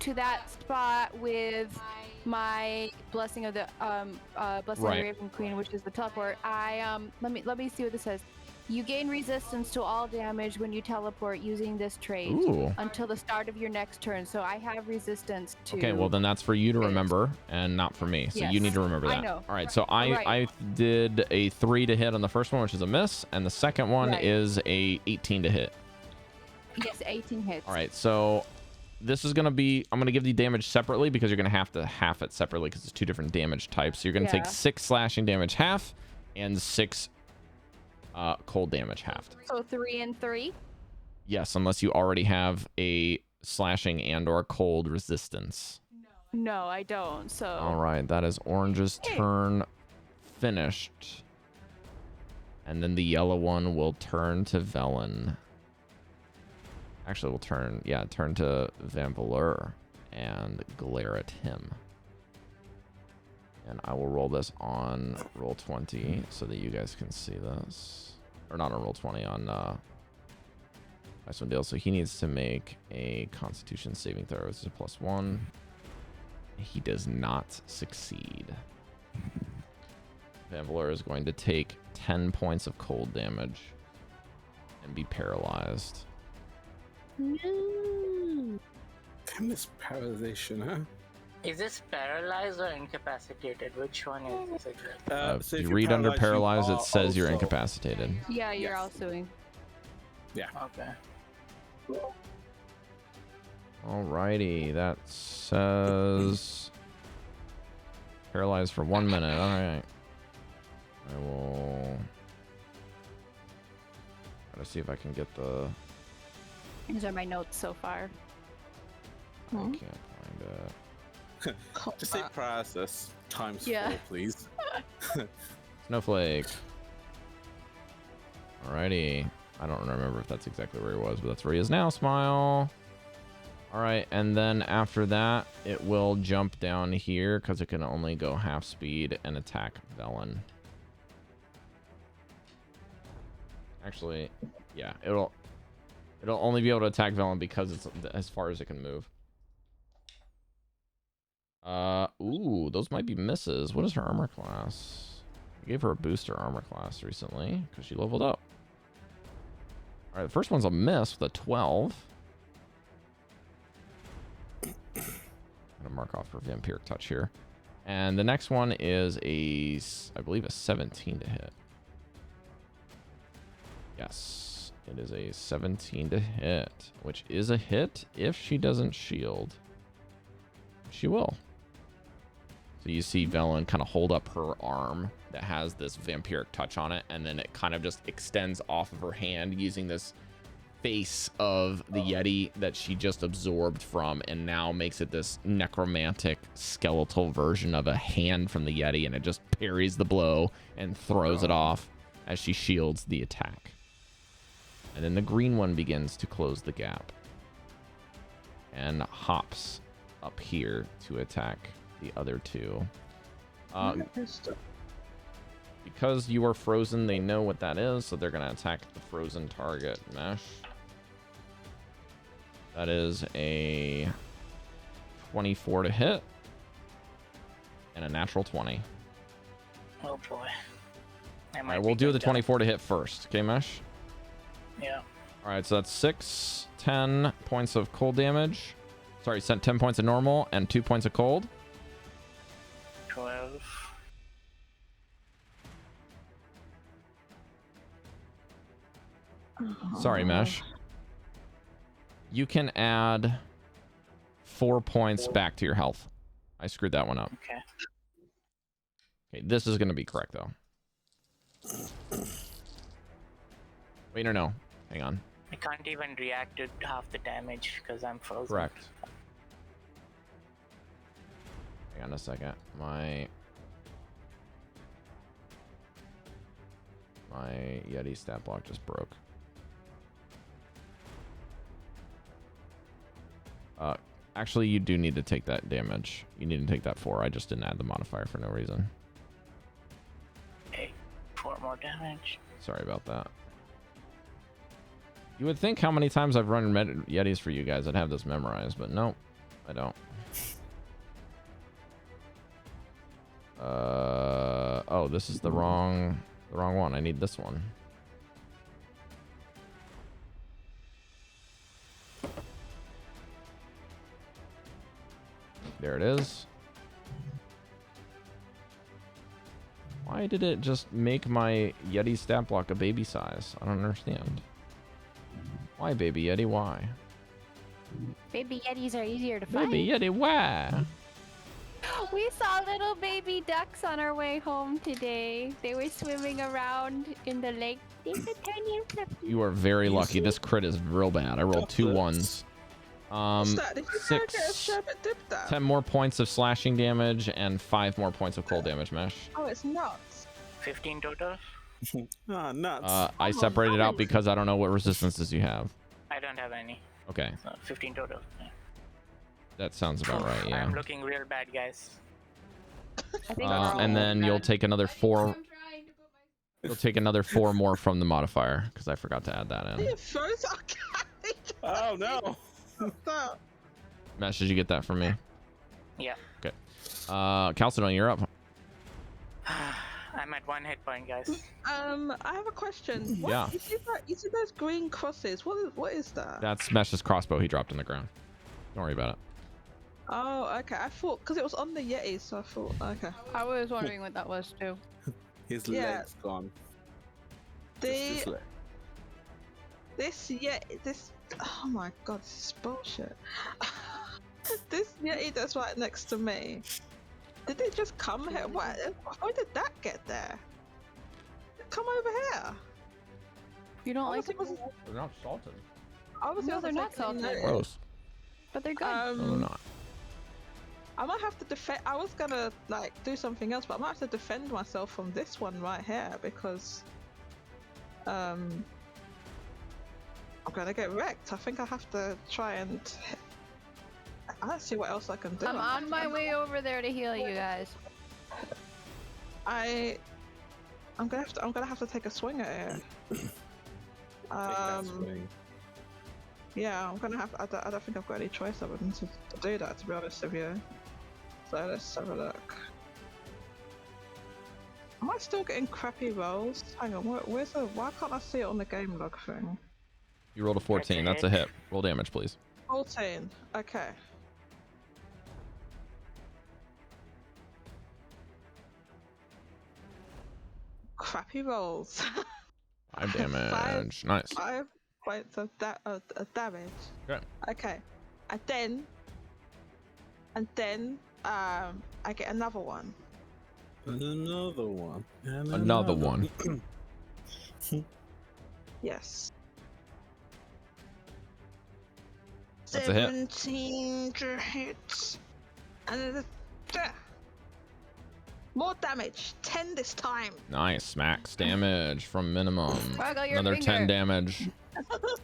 to that spot with my blessing of the blessing of Right. the Raven Queen, which is the teleport. Let me see what this says. You gain resistance to all damage when you teleport using this trait Ooh. until the start of your next turn. So I have resistance to. Okay, well then that's for you to it. remember and not for me. So you Yes. need to remember I that. know. All right, so I Right. did a 3 to hit on the first one, which is a miss, and the second one Right. is a 18 to hit. Yes, 18 hits. All right, so this is gonna be, I'm gonna give the damage separately because you're gonna have to half it separately because it's 2 different damage types. So you're gonna take Yeah. 6 slashing damage half and 6 cold damage halved. So 3 and 3. Yes, unless you already have a slashing and or cold resistance. No, I don't. So. All right, that is Orange's Hey. turn finished. And then the yellow one will turn to Velen. Actually, we'll turn to Vanvalor and glare at him. And I will roll this on roll 20 so that you guys can see this. Or not on roll 20, on Icewind Dale. So he needs to make a Constitution saving throw. This is a +1. He does not succeed. Vanvalor is going to take 10 points of cold damage and be paralyzed. No. Damn this paralyzation, huh? Is this paralyzed or incapacitated? Which one is this exactly? If So you you're read under you paralyzed, it are says you're also- incapacitated. Yeah, you're Yes. also. Okay. Alrighty, that says paralyzed for 1 minute. Alright. I will try to see if I can get the... These are my notes so far. I can't find it. Just say paralysis times Yeah. 4, please. Snowflake. Alrighty. I don't remember if that's exactly where he was, but that's where he is now. Smile. Alright, and then after that, it will jump down here because it can only go half speed and attack Velen. Actually, yeah, it'll only be able to attack Velen because it's as far as it can move. Ooh, those might be misses. What is her armor class? I gave her a booster armor class recently because she leveled up. All right, the first one's a miss with a 12. I'm gonna mark off her vampiric touch here, and the next one is I believe a 17 to hit. Yes, it is a 17 to hit, which is a hit if she doesn't shield. She will. So you see Velen kind of hold up her arm that has this vampiric touch on it, and then it kind of just extends off of her hand using this face of the Yeti that she just absorbed from, and now makes it this necromantic skeletal version of a hand from the Yeti, and it just parries the blow and throws it off as she shields the attack. And then the green one begins to close the gap and hops up here to attack the other two. Because you are frozen, they know what that is, so they're going to attack the frozen target. Mesh. That is a 24 to hit. And a natural 20. Oh boy. All right, we'll do the 24 to hit first. Okay, Mesh? Yeah. All right, so that's 6, 10 points of cold damage. Sorry, 10 points of normal and 2 points of cold. 12. Sorry, Mesh. You can add 4 points back to your health. I screwed that one up. Okay. Okay, this is going to be correct, though. Wait, no. Hang on. I can't even react to half the damage because I'm frozen. Correct. Hang on a second. My Yeti stat block just broke. Actually, you do need to take that damage. You need to take that 4. I just didn't add the modifier for no reason. Okay, 4 more damage. Sorry about that. You would think how many times I've run Yetis for you guys, I'd have this memorized, but nope, I don't. Oh, this is the wrong one. I need this one. There it is. Why did it just make my Yeti stat block a baby size? I don't understand. Why, baby Yeti? Why? Baby Yetis are easier to find. Baby Yeti, why? We saw little baby ducks on our way home today. They were swimming around in the lake. They could turn you flippy. You are very lucky. This crit is real bad. I rolled 2 1s. What's that? Did you get a 6, sherbet dip that? 10 more points of slashing damage and 5 more points of cold damage, Mesh. Oh, it's nuts. 15 total. Ah, nuts. I separated out because I don't know what resistances you have. I don't have any. Okay, So 15 total. Yeah. that sounds about right, yeah. I'm looking real bad, guys. I think And then you'll take another 4. You'll take another 4 more from the modifier because I forgot to add that in. It froze. Okay. Oh no. Stop. Mesh, did you get that from me? Yeah. Okay. Chalcedony, you're up. I'm at 1 hit point, guys. I have a question. What, Yeah. You see those green crosses? What is that? That's Mesh's crossbow he dropped on the ground. Don't worry about it. Oh, okay. I thought because it was on the Yeti, so I thought okay. I was wondering what that was too. His Yeah. leg's gone. The leg. this. Oh my god, this is bullshit. This Yeti that's right next to me. Did it just come here? What? Where did that get there? Come over here. You don't like Obviously them? They're not salted. Obviously No, I they're wasn't not taking salted. notice. Gross. But they're good. No, they're not. I might have to defend. I was gonna like do something else, but I might have to defend myself from this one right here because I'm gonna get wrecked. I think I have to try and. I don't see what else I can do. I'm on my way over there to heal you guys. I'm gonna have to take a swing at it. Yeah, I'm gonna have. I don't think I've got any choice other than to do that. To be honest with you. So let's have a look. Am I still getting crappy rolls? Hang on, where's the? Why can't I see it on the game log thing? You rolled a 14. That's a hit. Roll damage, please. 14. Okay. Crappy rolls. 5 damage. Nice. 5 points of damage. Okay. Okay. And then I get another one. And another one. And Another one. Yes. That's a hit. 17 to hit. And more damage. 10 this time. Nice. Max damage from minimum. Waggle your Another 10 finger. damage.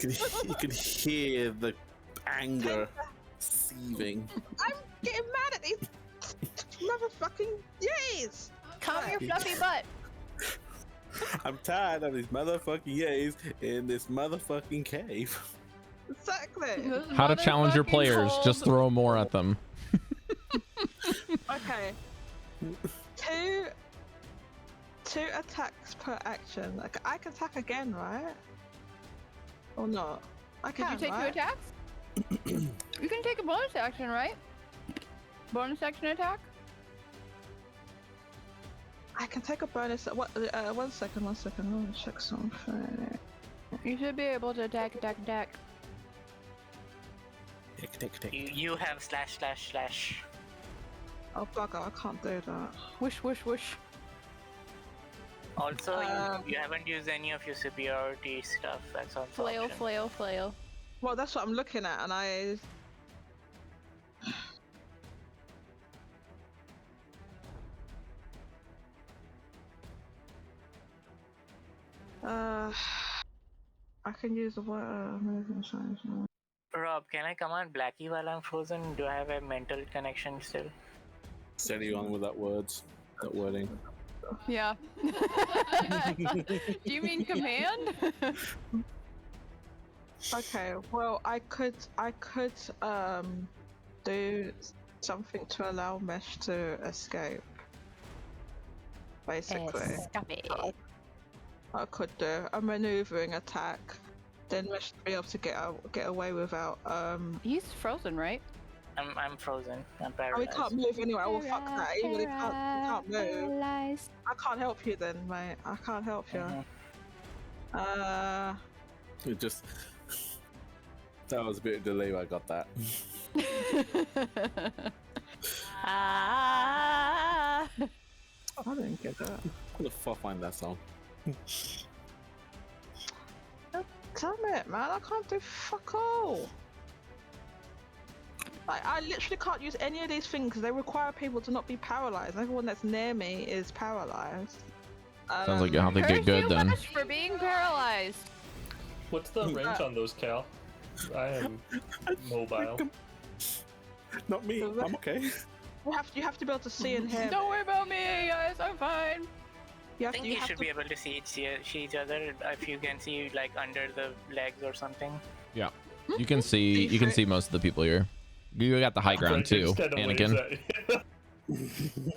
You can hear the anger seething. I'm getting mad at these motherfucking yays. Calm your fluffy butt. I'm tired of these motherfucking yays in this motherfucking cave. Exactly. How to challenge your players. Just throw more at them. Okay. Two attacks per action. Like I can attack again, right? Or not? I Did can. you take right? 2 attacks? You can take a bonus action, right? Bonus action attack? I can take a bonus. What? 1 second. 1 second. I want to check something. You should be able to attack. You have ///. Oh bugger! I can't do that. Whoosh, whoosh, whoosh. Also, you haven't used any of your superiority stuff. That's on Flail, flail, flail. Well, that's what I'm looking at, and I. I can use the Rob, can I command Blackie while I'm frozen? Do I have a mental connection still? Steady on with that wording. Yeah. Do you mean command? Okay, well, I could do something to allow Mesh to escape. Basically, I could do a maneuvering attack. Then Mesh should be able to get away without. He's frozen, right? I'm frozen. I'm Oh, paralyzed. we can't move anywhere. Well, fuck that. Even if he can't move. Paralyzed. I can't help you then, mate. I can't help you. It just that was a bit of delay. I got that. Ah. I didn't get that. Where the fuck find that song? Damn it, man! I can't do fuck all. Like, I literally can't use any of these things because they require people to not be paralyzed. Everyone that's near me is paralyzed. Sounds like you have to Curse get good you, then. Mesh, for being paralyzed. What's the range on those, Cal? I am mobile. Not me. I'm okay. You have to be able to see and hear. Don't worry about me, guys. I'm fine. You I have think to. you should be able to see each other if you can see like under the legs or something. Yeah, you can see most of the people here. You got the high ground too, Anakin.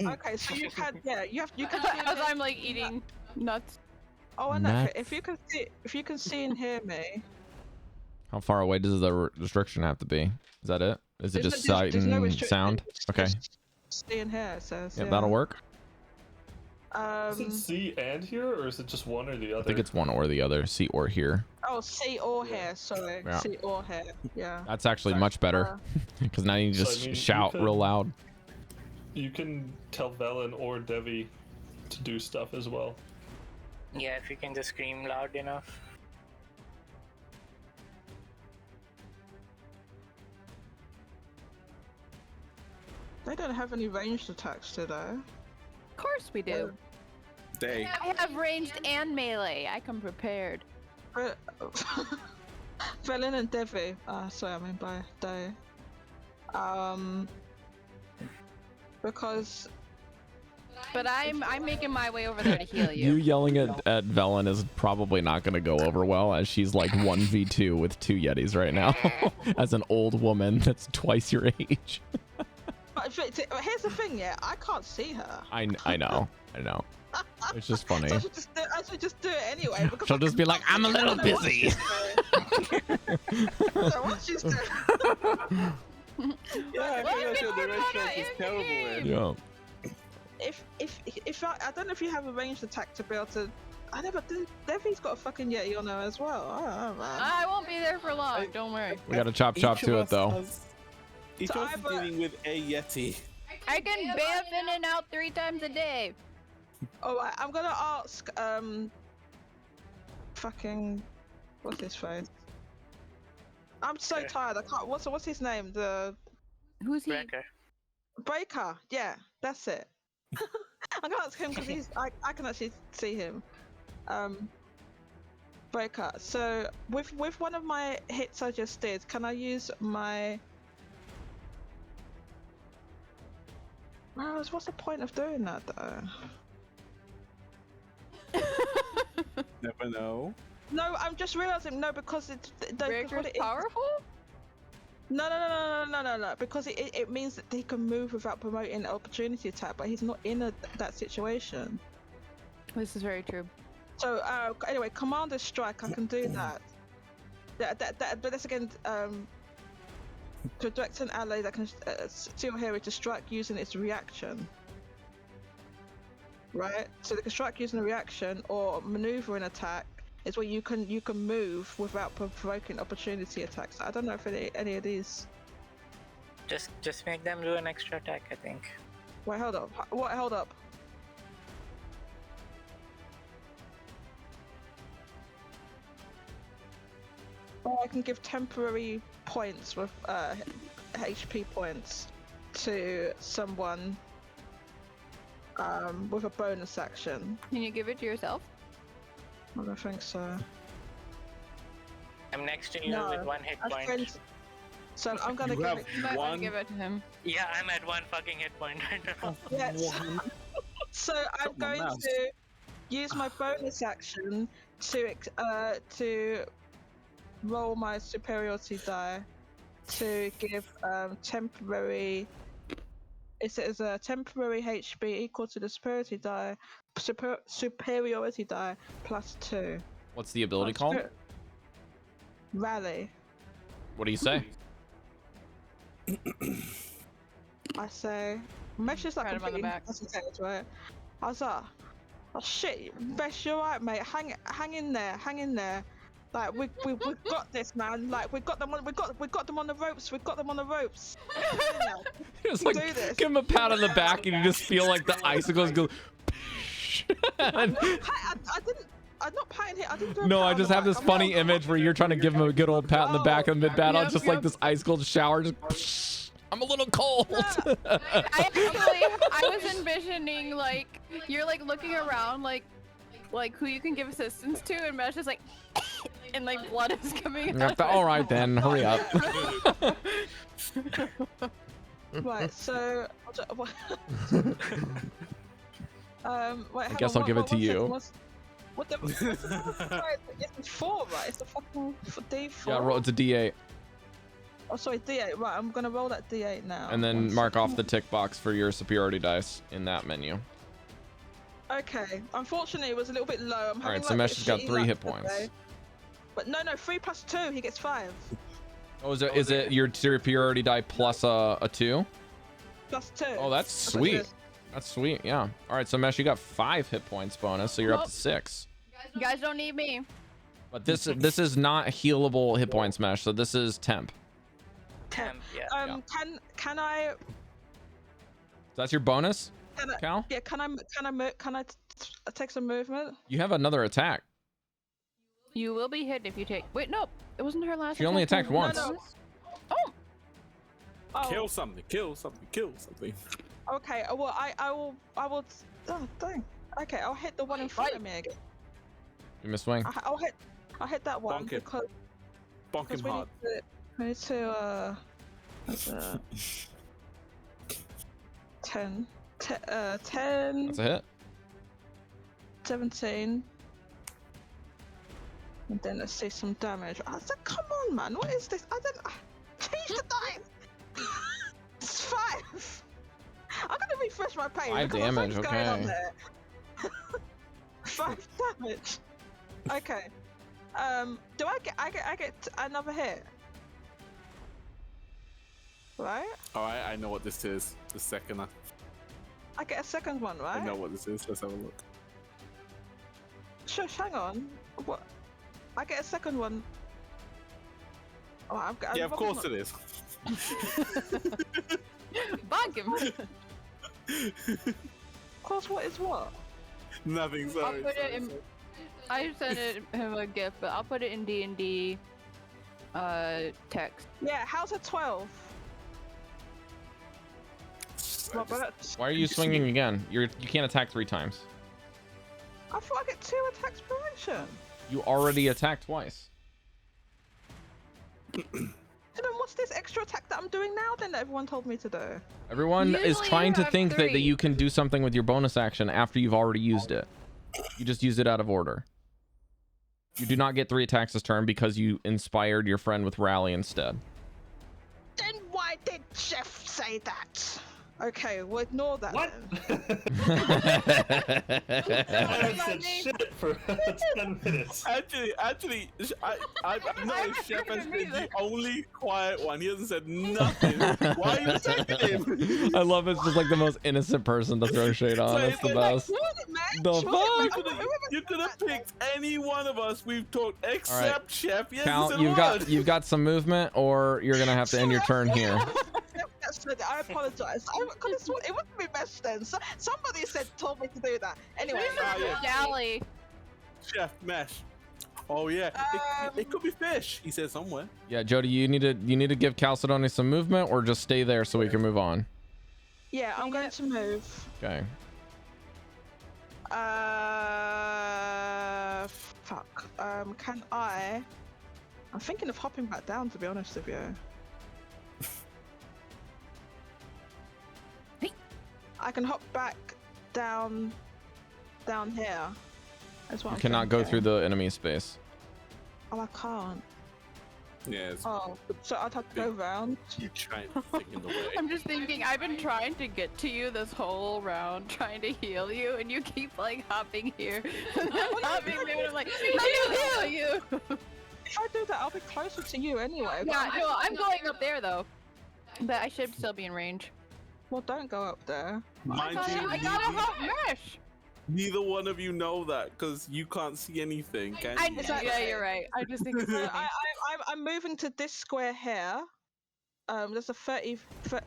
Okay, so you can you can. As I'm like eating nuts. Oh, and Nuts. if you can see and hear me. How far away does the restriction have to be? Is that it? Is it There's just no- sight there's no and restriction, sound? it's Okay. just See and hear, it says. Yeah, that'll work. Is it see and hear, or is it just one or the other? I think it's one or the other, see or hear. Oh, see or hear. Sorry, Yeah. see or hear. Yeah. That's actually much better because now you So, I just mean, you shout could- real loud. You can tell Dallan or Devii to do stuff as well. Yeah, if you can just scream loud enough. They don't have any ranged attacks, do they? Of course we do. Day. I have ranged and melee. I come prepared. But Velin and Devii. Sorry, I mean by day. Because But I'm making my way over there to heal You you. yelling at Velen is probably not going to go over well as she's like 1v2 with 2 Yetis right now as an old woman that's twice your age. but here's the thing, yeah, I can't see her. I know. It's just funny. So I should just do it anyway. Because She'll just be like, I'm a little busy. So what she's doing. Yeah, I feel like the restaurant is terrible. Man. Yeah. If I don't know if you have a ranged attack to be able to. I never did. Devi's got a fucking Yeti on her as well. I don't know, man. I won't be there for long. Don't worry. We got to chop Each of to it us though. Each So of us is I've, dealing with a Yeti. I can bamf in and out 3 times a day. Alright, I'm gonna ask fucking what's his face? I'm so Okay. tired. I can't. What's his name? The Who's he? Breker. Breker. Yeah, that's it. I'm gonna ask him because I can actually see him. Breker. So with one of my hits I just did, can I use my? What's the point of doing that though? Never know. No, I'm just realizing no because it's Breaker's powerful? No. Because it means that he can move without promoting an opportunity attack, but he's not in that situation. This is very true. So anyway, Commander Strike, I can do that. But that's again to direct an ally that can see your hero to strike using its reaction. Right. So they can strike using a reaction or maneuver an attack. Is where you can move without provoking opportunity attacks. I don't know if any of these. Just make them do an extra attack, I think. Wait, hold up. What? Hold up. Or I can give temporary points with HP points to someone with a bonus action. Can you give it to yourself? I don't think so. I'm next to you No, with 1 hit I point. think- So I'm gonna You give have it. You might want one. to give it to him. Yeah, I'm at 1 fucking hit point right now. Yes. So I'm Got my going mouse. to use my bonus action to roll my superiority die to give temporary. It is a temporary HB equal to the superiority die, superiority die plus 2. What's the ability called? Rally. What do you say? I say, Mesh is like Pat him on the completely back. incapacitated, right? I was like, oh shit, Mesh, you're right, mate. Hang in there. Like we got this, man. Like we got them on the ropes. We got them on the ropes. Just We like do this. give him a pat on the back, and you just feel like the icicles go. I didn't. I'm not patting him. I didn't do a No, pat I on just the have back. this I'm funny not- image where you're trying to give him a good old pat in the back in mid battle, Yep, just like yep. this ice cold shower. Just, I'm a little cold. I was envisioning like you're like looking around like who you can give assistance to, and Mesh is like, and like blood is coming out. All right then, hurry up. Right. So. Wait, I guess I'll give it to you. What the? It's 4, right? It's a fucking D4. Yeah, roll. It's a D8, Oh, sorry, D8. Right, I'm gonna roll that D8 now. and then One mark second. off the tick box for your superiority dice in that menu. Okay. Unfortunately, it was a little bit low. I'm All right, having, so like, Mesh has got shitty 3 luck hit today. points. But no, 3 plus 2. He gets 5 Oh, is it your superiority die plus a 2? plus 2. Oh, that's what it sweet. is. That's sweet. Yeah. All right, so Mesh, you got 5 hit points bonus, so you're up Nope. to 6. You guys don't need me. But this is not healable hit points, Mesh. So this is temp. Temp, yeah. Can I? So that's your bonus, Can I? Cal. Yeah. Can I take some movement? You have another attack. You will be hit if you take. Wait, no, it wasn't her last. She only attack, attacked was it? once. No. Oh, Oh. Kill something. Kill something. Kill something. Okay. Well, I will. Oh, dang. Okay, I'll hit the one in front of me again. You miss swing. I'll hit that one Bonk him. because Bonk him we hard. need to that's, 10, 10, That's a hit. 17, and then let's see some damage. I said, come on, man, what is this? I didn't change the dice. It's 5. I'm gonna refresh my page. 5 because damage, something's going on okay. there. 5 damage. Okay. Do I get another hit? Right? Alright, I know what this is. The second I get a second one, right? I know what this is. Let's have a look. Shush, hang on. What? I get a second one. Oh, Yeah, of course it is. bonk him. Of course, what is what? Nothing, I'll sorry. put it in. I sent him a gift, but I'll put it in D&D text. Yeah, how's a 12? Robert, Why are you swinging again? You can't attack 3 times. I thought I get 2 attacks per action. You already attacked twice. So then what's this extra attack that I'm doing now then that everyone told me to do? Everyone is Usually trying you to have think that 3. you can do something with your bonus action after you've already used it. You just use it out of order. You do not get 3 attacks this turn because you inspired your friend with rally instead. say that. Okay, we'll ignore that. What? Then. I haven't said shit for 10 minutes. Actually, I know Chef has been the only quiet one. He hasn't said nothing. Why are you attacking him? I love it's just like the most innocent person to throw shade on. That's the best. The fuck? You could have picked any one of us we've talked except Chef. Yes, Count, you've got some movement, or you're gonna have to end your turn here. I apologize. It wouldn't be best then. So, somebody told me to do that. Anyway. Dally. Chef Mesh. Oh yeah, it could be fish. He said somewhere. Yeah, Jodie, you need to give Chalcedony some movement, or just stay there so we can move on. Yeah, I'm going to move. Okay. Fuck. Can I? I'm thinking of hopping back down, to be honest with you. I can hop back down here. That's what You I'm cannot go thinking. through the enemy space. Oh, I can't. Yeah. Oh, so I'd have to go round. You trying to think in the way. I'm just thinking, I've been trying to get to you this whole round, trying to heal you, and you keep like hopping here. Hopping there, and I'm like, let me heal you. If I do that, I'll be closer to you anyway. Yeah, no, I'm going up there though. But I should still be in range. Well, don't go up there. Mind I you, gotta help Mesh. neither one of you know that because you can't see anything, can you? Yeah, you're right. I just think it's So I'm moving to this square here. There's a 30.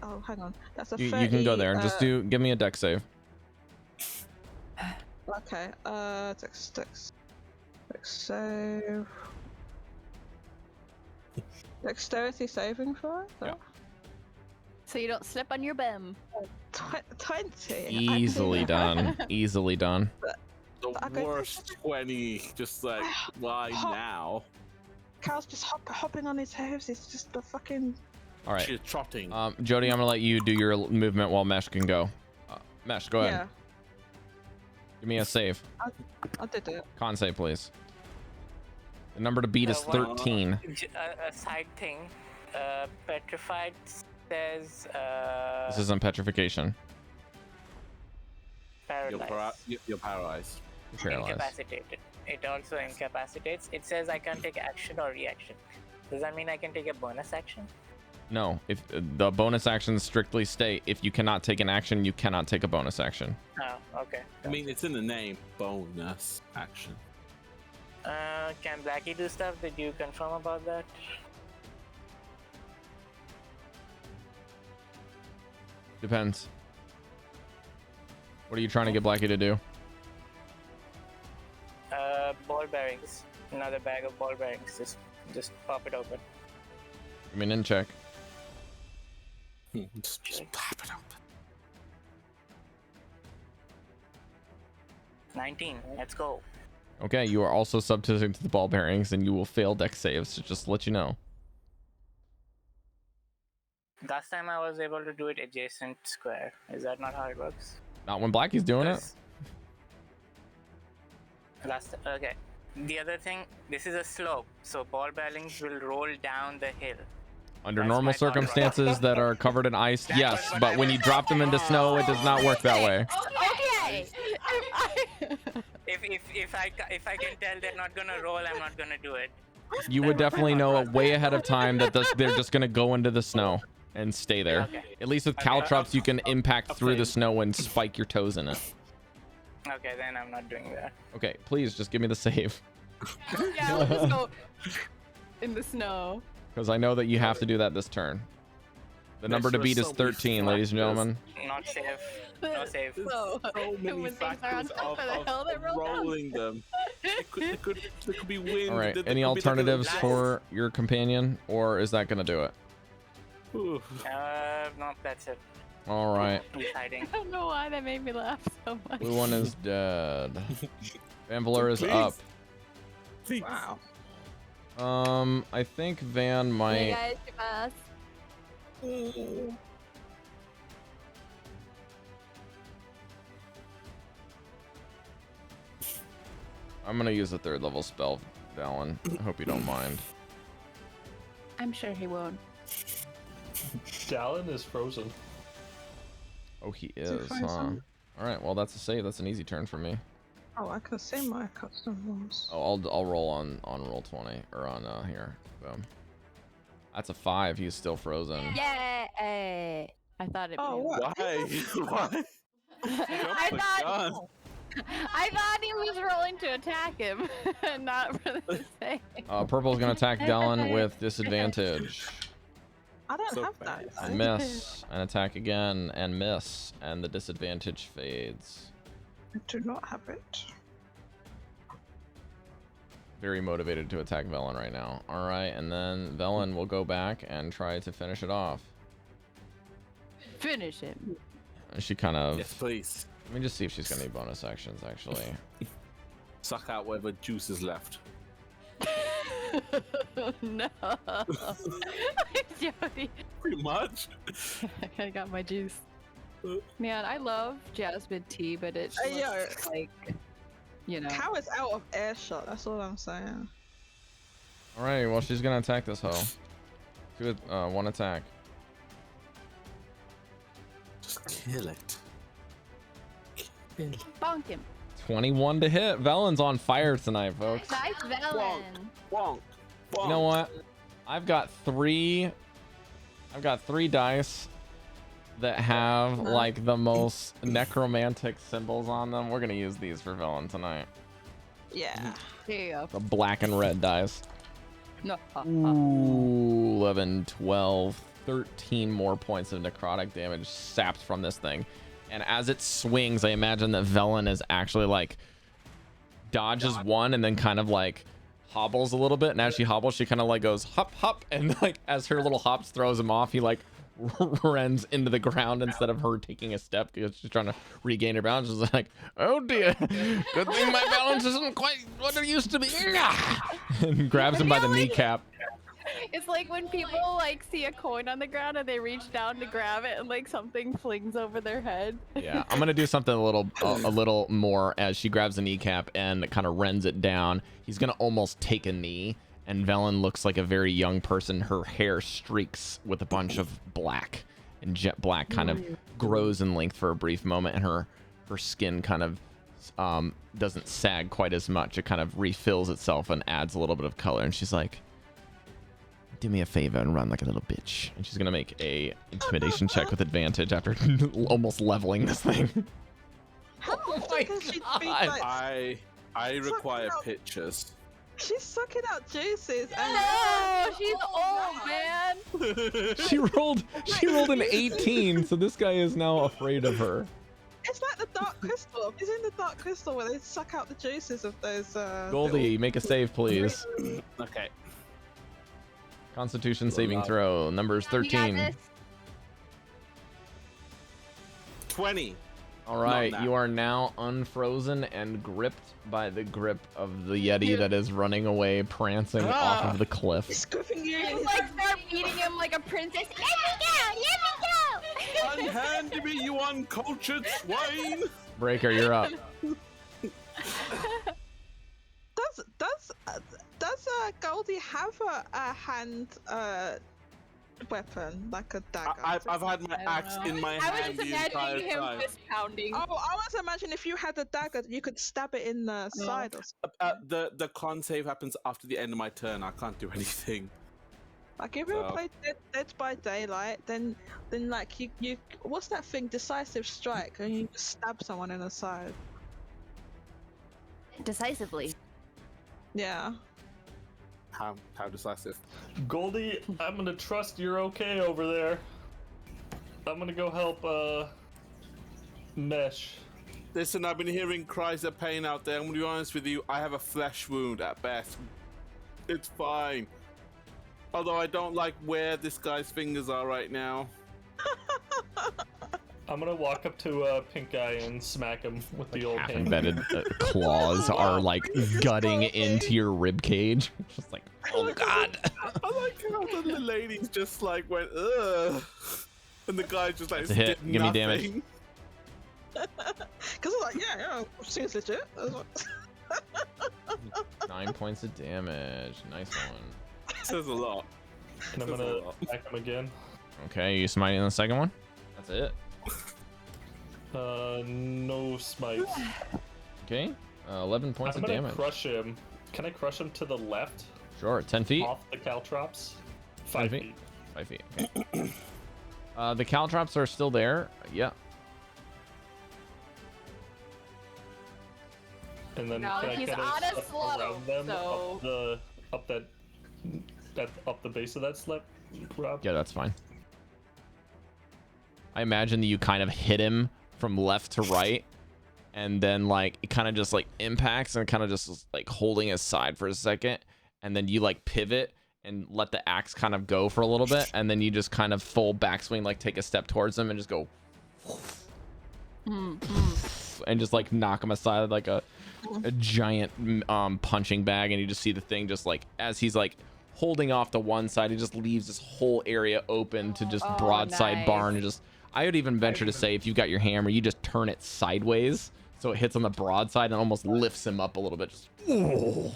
Oh, hang on. That's a 30. You can go there. Just give me a deck save. Okay. Dex save. Dexterity saving throw. Yeah. So you don't slip on your bum. 20. Easily done. Easily done. The worst 20. Just like, why now? Cal's just hopping on his hooves. It's just the fucking. All right. She's trotting. Jodie, I'm gonna let you do your movement while Mesh can go. Mesh, go ahead. Yeah. Give me a save. I did it. Con save, please. The number to beat is 13. A side thing. Petrified says. This isn't petrification. Paralyzed. You're paralyzed. You're paralyzed. Incapacitated. It also incapacitates. It says I can't take action or reaction. Does that mean I can take a bonus action? No, if the bonus actions strictly state if you cannot take an action, you cannot take a bonus action. Oh, okay. I mean, it's in the name. Bonus action. Can Blackie do stuff? Did you confirm about that? Depends. What are you trying to get Blackie to do? Ball bearings. Another bag of ball bearings. Just pop it open. Give me an in check. Just pop it up. 19. Let's go. Okay, you are also subject to the ball bearings, and you will fail deck saves. So just to let you know. Last time I was able to do it adjacent square. Is that not how it works? Not when Blackie's doing it. Okay. The other thing, this is a slope, so ball bearings will roll down the hill. Under That's normal my thought circumstances that are covered in ice, yes, but when you drop them into snow, it does not work that way. Okay. If I can tell they're not gonna roll, I'm not gonna do it. You would definitely know way ahead of time that they're just gonna go into the snow and stay there. Okay. At least with caltrops, you can impact through the snow and spike your toes in it. Okay, then I'm not doing that. Okay, please just give me the save. Yeah, we'll just go in the snow. Because I know that you have to do that this turn. The number to beat is 13, ladies and gentlemen. Not safe. No save. So many when things are on factors top of the hill, they roll down. rolling them. It could be wind. All right, there any could be like a alternatives little- for your companion, or is that gonna do it? Ooh. No, that's it. All right, He's hiding. I don't know why that made me laugh so much. blue one is dead. Vanvalor is Please. up. Please. Wow. I think Van might. Hey guys, your boss. I'm gonna use a 3rd level spell, Dallan. I hope you don't mind. I'm sure he won't. Dallan is frozen. Oh, he is, huh? All right, well, that's a save. That's an easy turn for me. Oh, I can see my custom rules. Oh, I'll roll on roll 20 or on here. Boom. That's a 5. He's still frozen. Yay! I thought it. Oh, what? Why? Why? I thought he was rolling to attack him, not for the save. Purple's gonna attack Dallan with disadvantage. I don't So have bad. that. And miss, and attack again, and miss, and the disadvantage fades. I do not have it. Very motivated to attack Velen right now. All right, and then Velen will go back and try to finish it off. Finish him. She kind of. Yes, please. Let me just see if she's gonna need bonus actions. Actually, Suck out whatever juice is left. No. Jodie. Pretty much. I got my juice. Man, I love jasmine tea, but it's Yo. like, you know. Cow is out of airshot. That's all I'm saying. all right. Well, she's gonna attack this hoe. Good. One attack. Just kill it. Kill it. Bonk him. 21 to hit. Velen's on fire tonight, folks. Nice Velen. Bonk. Bonk. You know what? I've got three dice that have like the most necromantic symbols on them. We're gonna use these for Velen tonight. Yeah. There you go. The black and red dice. No. Ooh, 11, 12, 13 more points of necrotic damage sapped from this thing. And as it swings, I imagine that Velen is actually like dodges one and then kind of like hobbles a little bit. And as she hobbles, she kind of like goes hop, hop. And like as her little hops throws him off, he like runs into the ground instead of her taking a step because she's trying to regain her balance. She's like, oh dear, good thing my balance isn't quite what it used to be. And grabs him by the kneecap. It's like when people like see a coin on the ground and they reach down to grab it and like something flings over their head. Yeah, I'm gonna do something a little more as she grabs the kneecap and kind of rends it down. He's gonna almost take a knee, and Velen looks like a very young person. Her hair streaks with a bunch of black, and jet black kind of grows in length for a brief moment, and her skin kind of doesn't sag quite as much. It kind of refills itself and adds a little bit of color. And she's like, do me a favor and run like a little bitch. And she's gonna make a intimidation check with advantage after almost leveling this thing. How often can she be like? I require pictures. She's sucking out juices. And No, she's old, man. She rolled an 18, so this guy is now afraid of her. it's like the dark crystal. It's in the dark crystal where they suck out the juices of those. Goldie, make a save, please. Okay. Constitution saving throw, numbers You got 13. this. 20. All right, Not you that. are now unfrozen and gripped by the grip of the Yeti that is running away, prancing off of the cliff. It's gripping you. You like start beating him like a princess. Let me go! Let me go! Unhand me, you uncultured swine! Breker, you're up. Does Goldy have a hand weapon like a dagger? I've had my axe in my I was hand just the entire imagining him time. fist pounding. Oh, I was imagining if you had a dagger, you could stab it in the side or something. The con save happens after the end of my turn. I can't do anything. Like if you ever played Dead by Daylight, then like you what's that thing? Decisive strike, and you stab someone in the side. Decisively. Yeah. How decisive? Goldie, I'm gonna trust you're okay over there. I'm gonna go help Mesh. Listen, I've been hearing cries of pain out there. I'm gonna be honest with you. I have a flesh wound at best. It's fine. Although I don't like where this guy's fingers are right now. I'm gonna walk up to Pink Guy and smack him with the old Half hand. embedded claws are like gutting into your rib cage. Just like, oh god. I like how the lady's just like went, ugh. And the guy just like That's a hit. did Give me nothing. damage. Because I'm like, yeah, seems legit. 9 points of damage. Nice one. Says a lot. And I'm gonna smack him again. Okay, you smiting on the second one? That's it. No smite. Okay. 11 points I'm of gonna damage. crush him. Can I crush him to the left? Sure. 10 feet. Off the caltrops? 5 feet. feet. 5 feet. Okay. The caltrops are still there. Yeah. And then No, can I he's kind on a of slope, around them so- up the base of that slip, Rob? Yeah, that's fine. I imagine that you kind of hit him from left to right, and then like it kind of just like impacts and kind of just like holding his side for a second, and then you like pivot and let the axe kind of go for a little bit, and then you just kind of full backswing, like take a step towards him and just go and just like knock him aside like a giant punching bag, and you just see the thing just like as he's like holding off to one side, he just leaves this whole area open to just broadside nice. barn. And just, I would even venture to say, if you've got your hammer, you just turn it sideways so it hits on the broadside and almost lifts him up a little bit. Just Ooh.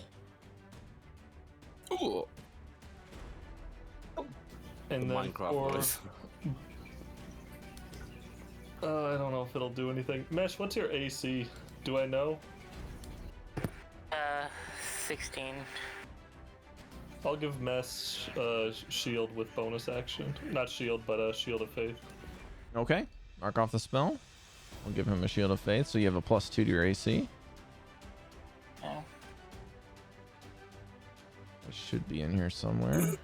And then Minecraft for... voice. I don't know if it'll do anything. Mesh, what's your AC? Do I know? 16. I'll give Mesh shield with bonus action. Not shield, but shield of faith. okay. Mark off the spell. We'll give him a shield of faith, so you have a +2 to your AC. Yeah. It should be in here somewhere.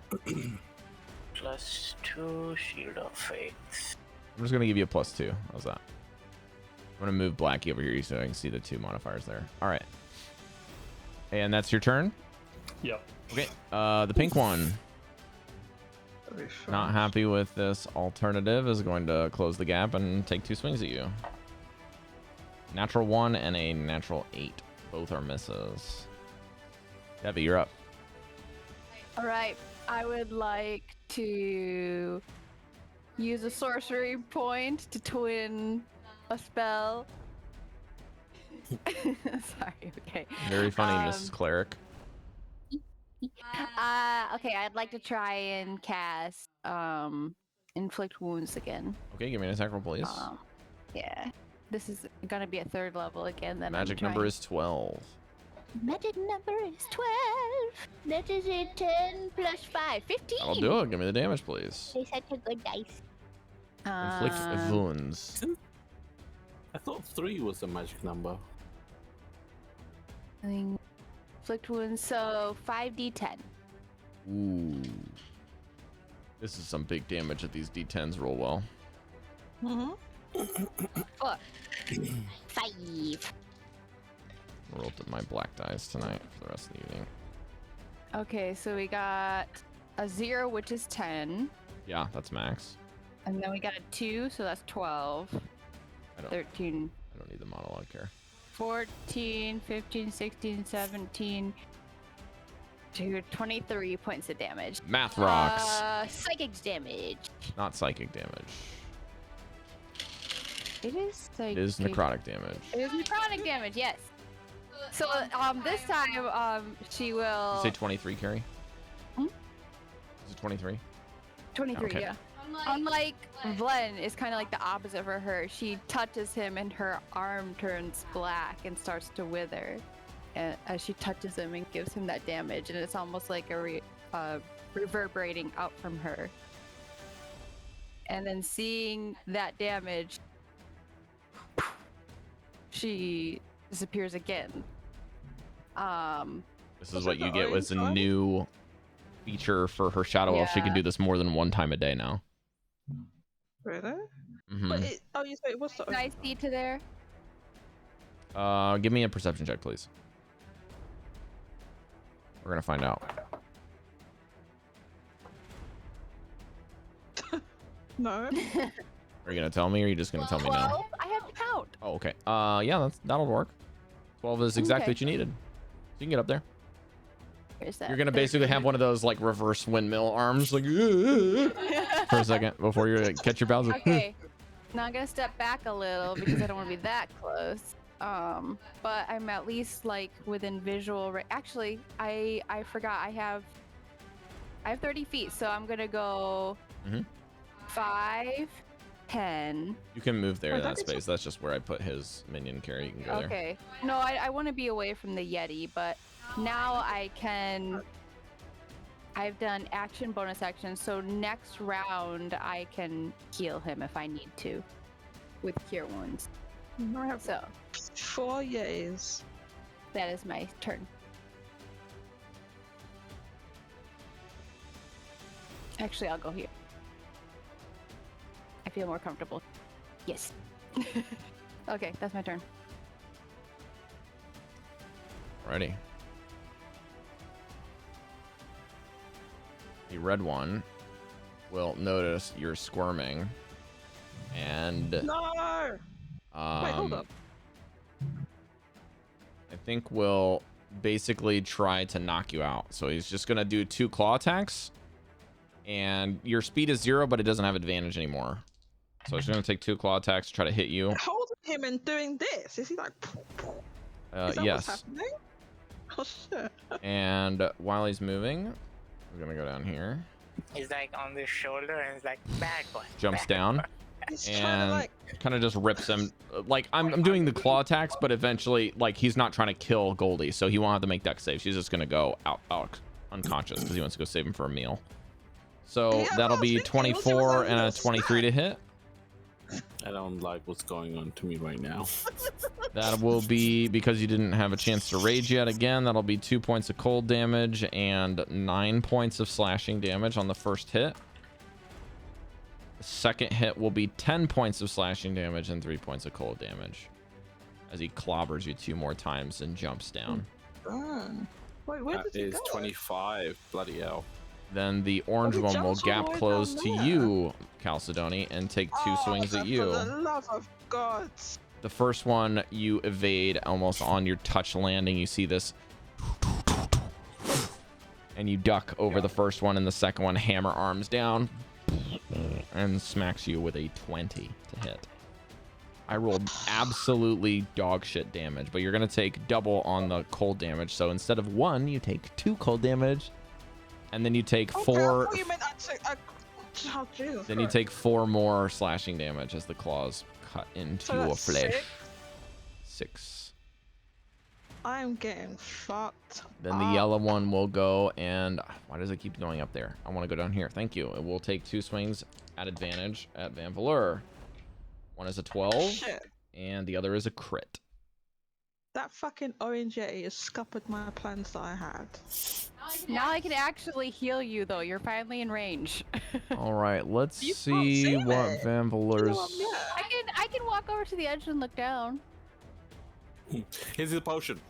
+2 shield of faith. I'm just gonna give you a +2. How's that? I'm gonna move Blackie over here so I can see the 2 modifiers there. All right. And that's your turn. Yep. Okay. The pink one, not happy with this alternative, is going to close the gap and take 2 swings at you. Natural 1 and a natural 8. Both are misses. Devii, you're up. All right. I would like to use a sorcery point to twin a spell. Sorry. Okay. Very funny, Mrs. Cleric. Okay, I'd like to try and cast inflict wounds again. Okay, give me an attack roll, please. Yeah. This is gonna be a 3rd level again. Then Magic number is 12. Magic number is 12. That is a 10 plus 5, 15. I'll do it. Give me the damage, please. They such a good dice. Inflict wounds. I thought 3 was the magic number. Inflict wounds, so 5d10. Ooh. This is some big damage that these d10s roll well. Fuck. 5. Rolled my black dice tonight for the rest of the evening. Okay, so we got a 0, which is 10. Yeah, that's max. And then we got a 2, so that's 12. 13. I don't need the monologue here. 14, 15, 16, 17, 23 points of damage. Math rocks. Psychic damage. Not psychic damage. It is psychic. It is necrotic damage. It is necrotic damage, yes. So this time she will. Did you say 23, Cari? Hmm? Is it 23? 23, Okay. yeah. Unlike Vlen, is kind of like the opposite for her. She touches him and her arm turns black and starts to wither as she touches him and gives him that damage, and it's almost like a reverberating out from her. And then seeing that damage, she disappears again. This is what you get with a new feature for her Shadow Elf. She can do this more than 1 time a day now. Really? Mm-hmm. But you said it was the Can I see to there? Give me a perception check, please. We're gonna find out. No. Are you gonna tell me, or are you just gonna tell me now? 12? I have to count. Oh, okay. Yeah, that'll work. 12 is exactly Okay. what you needed. So you can get up there. Where's that? You're gonna basically have one of those like reverse windmill arms, like for a second before you catch your balance. Okay. Now I'm gonna step back a little because I don't want to be that close. But I'm at least like within visual. Actually, I forgot. I have 30 feet, so I'm gonna go 5, 10. You can move there, Oh, that that is- space. That's just where I put his minion carry. You can go there. Okay. No, I want to be away from the Yeti, but now I can. I've done action, bonus action, so next round I can heal him if I need to with Cure Wounds. I have So 4 years. that is my turn. Actually, I'll go here. I feel more comfortable. Yes. Okay, that's my turn. Ready. The red one will notice you're squirming, and No! Wait, hold up. I think will basically try to knock you out. So he's just gonna do 2 claw attacks, and your speed is 0, but it doesn't have advantage anymore. So he's gonna take 2 claw attacks to try to hit you. Holding him and doing this? Is he like? Is that Yes. what's happening? Oh shit! And while he's moving, we're gonna go down here. He's like on the shoulder and he's like, bad boy. Jumps bad down. boy." He's trying to And like. kind of just rips him. Like I'm doing the claw attacks, but eventually, like, he's not trying to kill Goldy, so he won't have to make dex saves. He's just gonna go out unconscious because he wants to go save him for a meal. So Yeah, that'll I was be thinking, wasn't it 24 like a and a little 23 to hit. I don't like what's going on to me right now. That will be, because you didn't have a chance to rage yet, again, that'll be 2 points of cold damage and 9 points of slashing damage on the first hit. The second hit will be 10 points of slashing damage and 3 points of cold damage as he clobbers you 2 more times and jumps down. Wait, where That did he is go? 25. Bloody hell. Then the orange he one will jumps all gap the way close down to there. you, Chalcedony, and take 2 swings at you. For the love of God! The first one you evade almost on your touch landing. You see this, and you duck over the first one, and the second one hammer arms down and smacks you with a 20 to hit. I rolled absolutely dog shit damage, but you're gonna take double on the cold damage. So instead of 1, you take 2 cold damage, and then you take Okay, I 4. thought you meant oh, Jesus Then you Christ. take 4 more slashing damage as the claws cut into So your that's flesh. 6? 6. I'm getting fucked. Then the up. yellow one will go, and why does it keep going up there? I want to go down here. Thank you. It will take 2 swings at advantage at Vanvalor. One is a 12, Shit. and the other is a crit. That fucking orange yeti has scuppered my plans that I had. Now I can actually heal you, though. You're finally in range. All right, let's You can't see see what me. You know, Vanvalor's. yeah. I can walk over to the edge and look down. Here's the potion.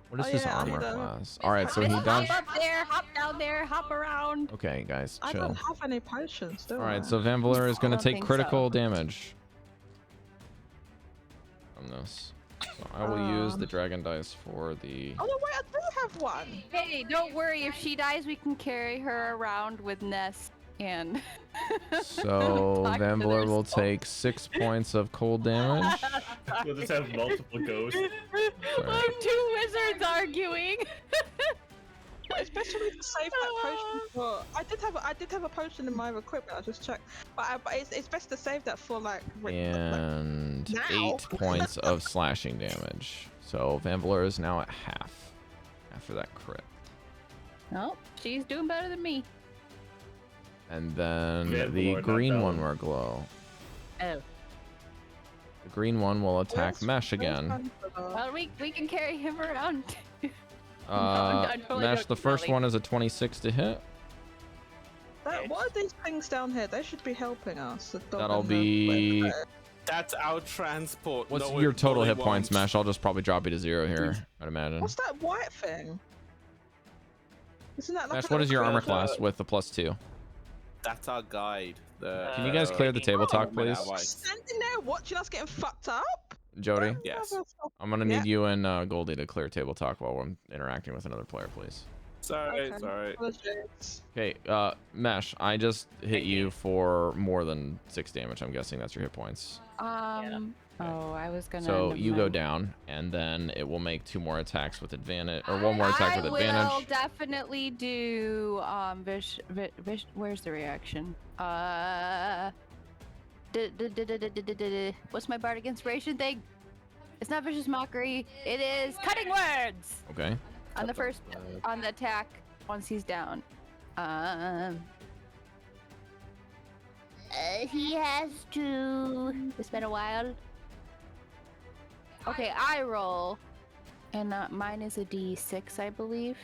What is Oh, his yeah, I armor need a- class? All right, so he Just does. hop up there, hop down there, hop around. Okay, guys, I chill. don't have any potions, do All I? right, so Vanvalor is going I to don't take think critical so. damage from this. So I will use the dragon dice for the. Oh no, wait, I do have one. Hey, don't worry. If she dies, we can carry her around with Ness and. So talk to their Vanvalor will soul. take 6 points of cold damage. We'll just have multiple ghosts. I'm 2 wizards arguing. Especially to save that potion for. I did have a potion in my equipment. I just checked, but it's best to save that for like. And Now. 8 points of slashing damage. So Vanvalor is now at half after that crit. Oh, she's doing better than me. And then Vanvalor, the not green one Dallan. will glow. Oh. The green one will attack Where's- Mesh again. Well, we can carry him around. I totally Mesh, don't the first really. one is a 26 to hit. What are these things down here? They should be helping us. the dog That'll and the- be. That's our transport. What's No, your it total really hit points, won't. Mesh? I'll just probably drop you to 0 here, I'd imagine. What's that white thing? Isn't that like Mesh, a what is your little armor critter? class with the +2? That's our guide. Can you guys clear the table talk, please? Standing there watching us getting fucked up? Jodie, Yes. I'm gonna Yeah. need you and Goldy to clear table talk while I'm interacting with another player, please. Sorry, Okay. sorry. Apologies. Okay, Mesh, I just hit you for more than 6 damage. I'm guessing that's your hit points. Oh, I was gonna. So never you go mind. down, and then it will make 2 more attacks with advantage, or 1 more attack with I will advantage. definitely do where's the reaction? What's my bardic inspiration thing? It's not vicious mockery. It is cutting words. Okay. On the first, on the attack once he's down. He has to. It's been a while. Okay, I roll, and mine is a D6, I believe.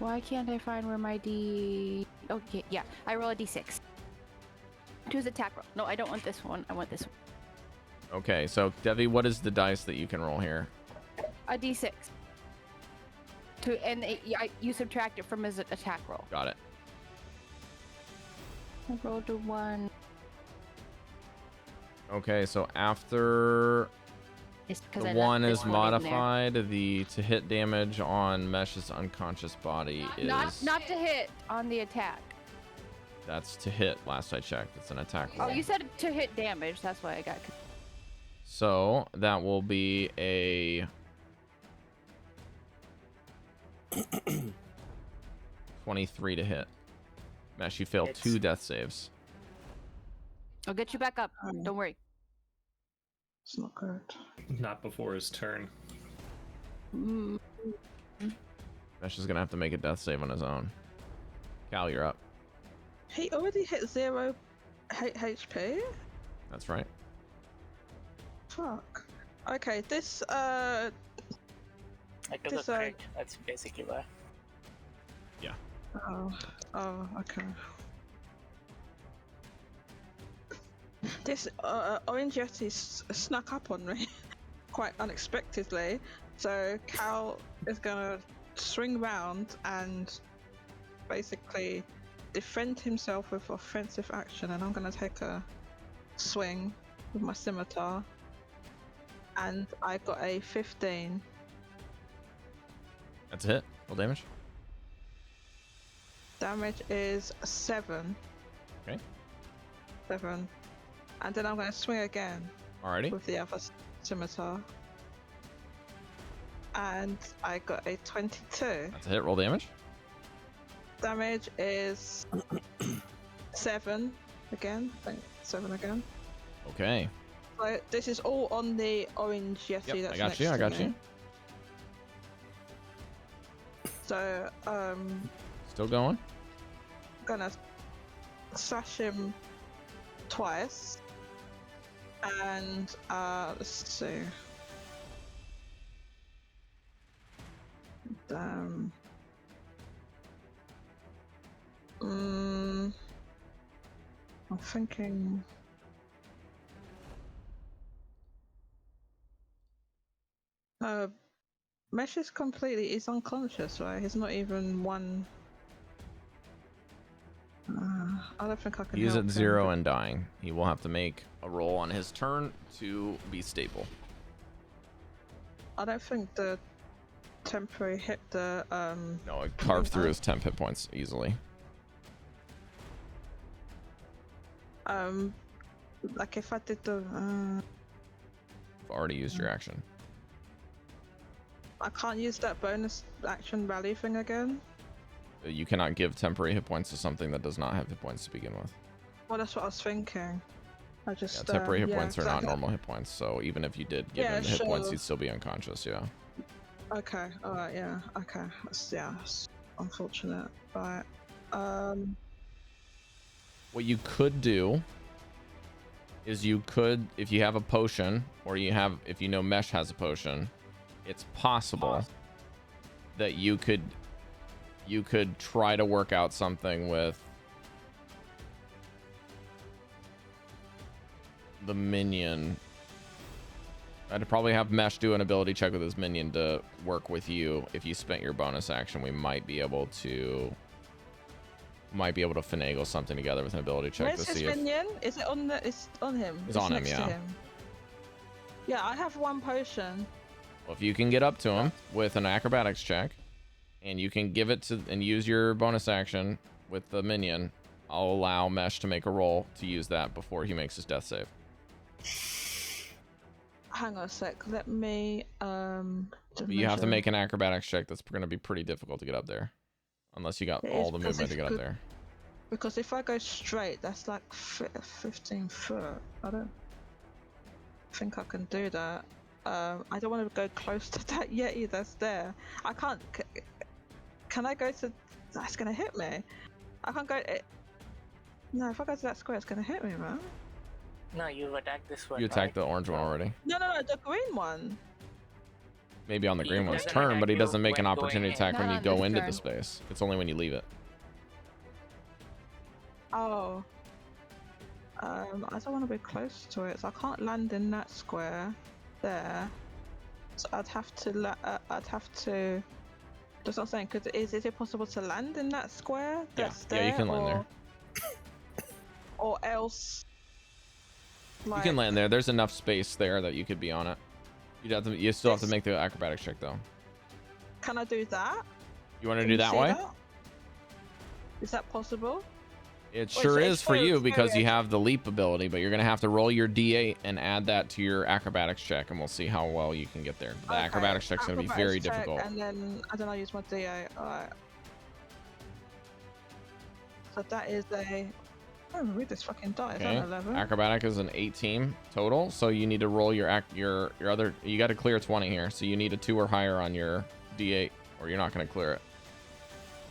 Why can't I find where my D? Okay, yeah, I roll a D6. Choose attack roll. No, I don't want this one. I want this one. Okay, so Devii, what is the dice that you can roll here? A D6. You subtract it from his attack roll. Got it. I rolled a 1. Okay, so after It's because the I 1 left is this one in there. modified, the to hit damage on Mesh's unconscious body is Not to hit on the attack. that's to hit. Last I checked, it's an attack Oh, roll. you said to hit damage. That's why I got. So that will be a 23 to hit. Mesh, you failed 2 death saves. I'll get you back up. Don't worry. It's not good. Not before his turn. Mm. Mesh is gonna have to make a death save on his own. Cal, you're up. He already hit 0 HP? That's right. Fuck. Okay, this, I took This, a crit. That's basically why. Oh, okay. This, Orange Yeti snuck up on me quite unexpectedly, so Cal is gonna swing round and basically defend himself with offensive action, and I'm gonna take a swing with my scimitar, and I got a 15. That's a hit. Roll damage. Damage is 7. Okay. 7. And then I'm gonna swing again Alrighty. with the other scimitar. And I got a 22. That's a hit. Roll damage. Damage is 7 again. I think 7 again. Okay. So this is all on the orange Yeti Yep, that's I got next you. I to got me. you. So Still going. I'm gonna slash him twice. And let's see. I'm thinking. Mesh is completely, he's unconscious, right? He's not even one. I don't think I can. He's help at him. 0 and dying. He will have to make a roll on his turn to be stable. I don't think the temporary hit the No, it carved through his 10 hit points easily. like if I did the You've already used your action. I can't use that bonus action rally thing again. You cannot give temporary hit points to something that does not have hit points to begin with. Well, that's what I was thinking. I just Temporary hit points are so I not can- normal hit points, so even if you did give him the hit points, he'd still be unconscious. Yeah. Okay. All right. Yeah. Okay. That's unfortunate. Right. What you could do is you could, if you have a potion, or if you know Mesh has a potion, it's possible that you could try to work out something with the minion. I'd probably have Mesh do an ability check with his minion to work with you. If you spent your bonus action, we might be able to finagle something together with an ability check Where's to his see if minion? Is it on the? It's on him. It's on him, next to yeah. him. Yeah, I have one potion. Well, if you can get up to him with an acrobatics check, and you can give it to and use your bonus action with the minion, I'll allow Mesh to make a roll to use that before he makes his death save. Hang on a sec. Let me But you have to make an acrobatics check. That's going to be pretty difficult to get up there, unless you got all the movement to get up there. Because if I go straight, that's like 15 foot. I don't think I can do that. I don't want to go close to that Yeti that's there. I can't. Can I go to? That's gonna hit me. I can't go. No, if I go to that square, it's gonna hit me, man. No, you've attacked this one. You attacked right? the orange one already. No, the green one. Maybe on the He green one's doesn't turn, attack but he you doesn't make an when going opportunity in. attack when Not you on go this into turn. the space. It's only when you leave it. Oh. I don't want to be close to it, so I can't land in that square there. So I'd have to. That's what I'm saying. Is it possible to land in that square? That's Yeah, you can land there. Or else. You can land there. There's enough space there that you could be on it. You still have to make the acrobatics check though. Can I do that? You want to Can do you that see way? that? Is that possible? It Or sure it's is for you because you experience. have the leap ability, but you're gonna have to roll your D8 and add that to your acrobatics check, and we'll see how well you can get there. The Okay, acrobatics check's gonna be very acrobatics check, difficult. And then I don't know, use my D8. Alright. So that is a. I don't read this fucking die. Is Okay. that 11? Acrobatic is an 18 total, so you need to roll your other. You got to clear 20 here, so you need a 2 or higher on your D8, or you're not gonna clear it.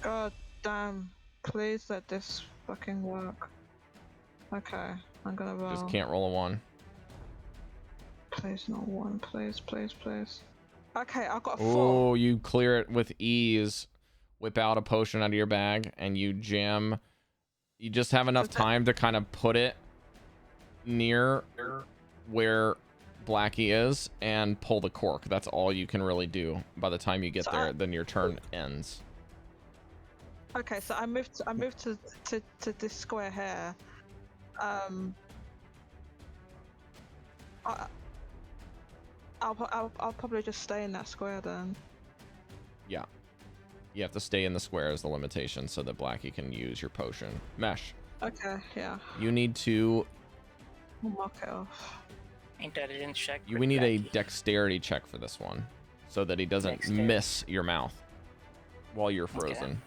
God damn. Please let this fucking work. Okay, I'm gonna roll. Just can't roll a 1. Please, not 1. Please. Okay, I got a 4. Oh, you clear it with ease. Whip out a potion out of your bag, and you jam. You just have enough time to kind of put it near where Blackie is and pull the cork. That's all you can really do. By the time you get there, then your turn ends. Okay, so I moved to this square here. I'll probably just stay in that square then. Yeah. You have to stay in the square as the limitation so that Blackie can use your potion. Mesh, Okay, yeah. you need to. We'll mark it off. Intelligence check. We with need a Blackie. dexterity check for this one, so that he doesn't Dexterity. miss your mouth while you're frozen.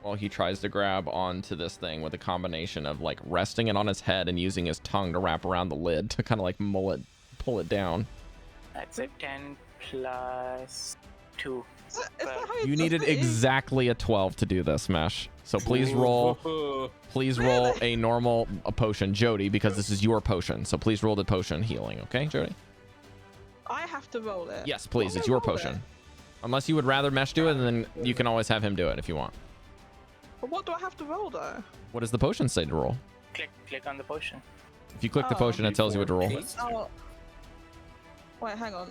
While he tries to grab onto this thing with a combination of like resting it on his head and using his tongue to wrap around the lid to kind of like pull it down. That's a 10 plus 2. Is that how You does needed it? exactly a 12 to do this, Mesh. So please roll. Please roll a normal potion, Jodie, because this is your potion. So please roll the potion healing, okay, Jodie? I have to roll it. Yes, please. I'm It's gonna your roll potion. it. Unless you would rather Mesh do it, and then you can always have him do it if you want. But what do I have to roll though? What does the potion say to roll? Click on the potion. If you click the Oh. potion, it tells you what to roll. Oh. Wait, hang on.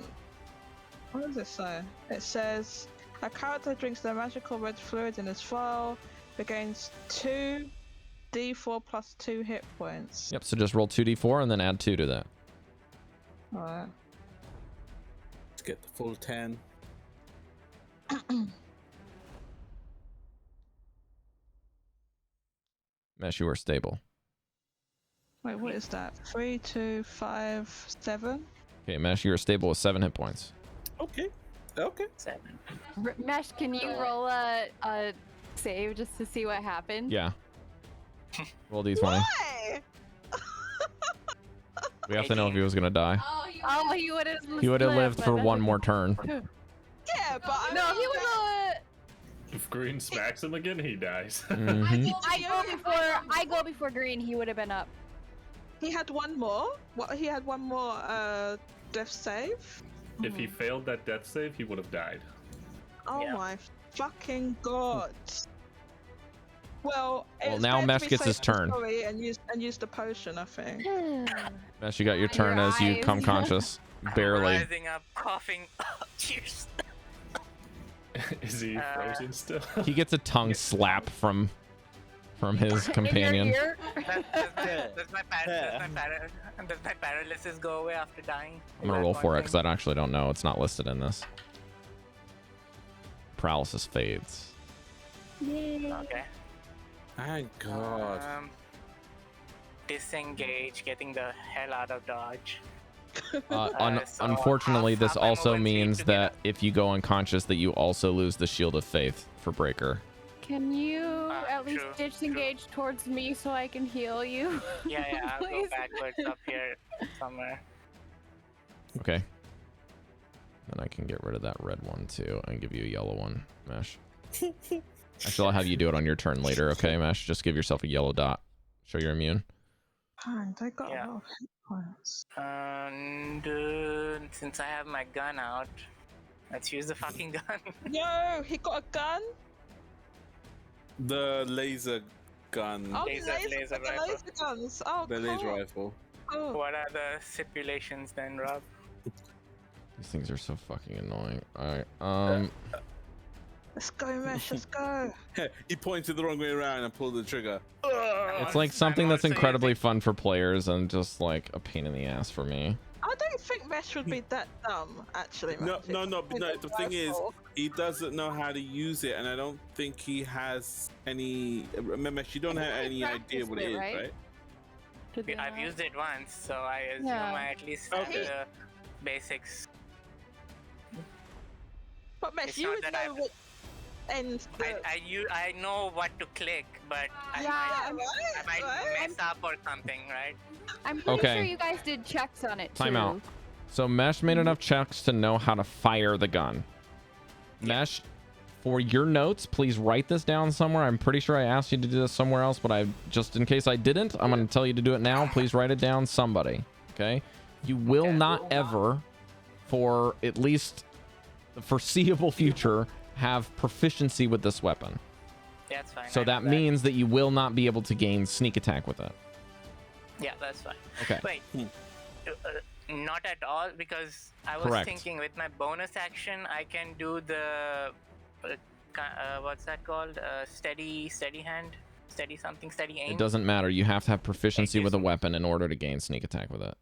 What does it say? It says a character drinks the magical red fluid in his vial, regains 2d4 plus 2 hit points. Yep, so just roll 2d4 and then add 2 to that. Alright. Let's get the full 10. Mesh, you are stable. Wait, what is that? 3, 2, 5, 7? Okay, Mesh, you are stable with 7 hit points. Okay. 7. Mesh, can you roll a save just to see what happened? Yeah. Roll d20. Why? We have to know if he was gonna die. Oh, he would have. He would have lived for one more turn. Yeah, but I No, mean, he would. If Green smacks him again, he dies. Mhm. I go before green. He would have been up. He had one more. What? He had one more death save. If he failed that death save, he would have died. Oh Yeah. my fucking god. Well, it's now better to Mesh be gets his safe than turn. sorry and use the potion, I think. Mesh, you got your turn as you come conscious. Barely. Rising up, coughing. Cheers. Is he frozen still? He gets a tongue slap from his companion. In your ear? Does my paralysis go away after dying? I'm gonna roll for it because I actually don't know. It's not listed in this. Paralysis fades. Okay. Thank God. Disengage, getting the hell out of dodge. So Unfortunately, half this my also movement speed means to get that up. if you go unconscious, that you also lose the Shield of Faith for Breker. Can you at least True. disengage towards me so I can heal you? Yeah, I'll go Please? backwards up here somewhere. Okay. Then I can get rid of that red one too and give you a yellow one, Mesh. Actually, I'll have you do it on your turn later, okay, Mesh? Just give yourself a yellow dot. Show you're immune. And I got Yeah. a lot of hit points. And since I have my gun out, let's use the fucking gun. Yo, he got a gun. The laser gun. Oh, Laser the rifle. laser guns. Oh, The laser cool. rifle. Cool. What are the stipulations then, Rob? These things are so fucking annoying. Alright, Let's go, Mesh. Let's go. He pointed the wrong way around and pulled the trigger. it's like something that's incredibly fun for players and just like a pain in the ass for me. I don't think Mesh would be that dumb, actually. No, Mesh. no, no, but no. With The a thing is, rifle. he doesn't know how to use it, and I don't think he has any. Remember, you don't have any idea what it is, right? Did they I've not? used it once, so I assume Yeah. I at least have Okay. the basics. But Mesh, It's you not would that know what ends the... I know what to click, but Yeah, I might right? mess up or something, right? I'm pretty Okay. sure you guys did checks on it too. Time out. So Mesh made enough checks to know how to fire the gun. Mesh, for your notes, please write this down somewhere. I'm pretty sure I asked you to do this somewhere else, but I just in case I didn't, I'm going to tell you to do it now. Please write it down, somebody. Okay? You will not ever, for at least the foreseeable future, have proficiency with this weapon. That's fine. So I know that means that you will not be able to gain sneak attack with it. Yeah, that's fine. Okay. Wait. Not at all, because I was Correct. thinking with my bonus action, I can do the what's that called? Steady hand, steady something, steady aim. It doesn't matter. You have to have proficiency Thank with you. a weapon in order to gain sneak attack with it.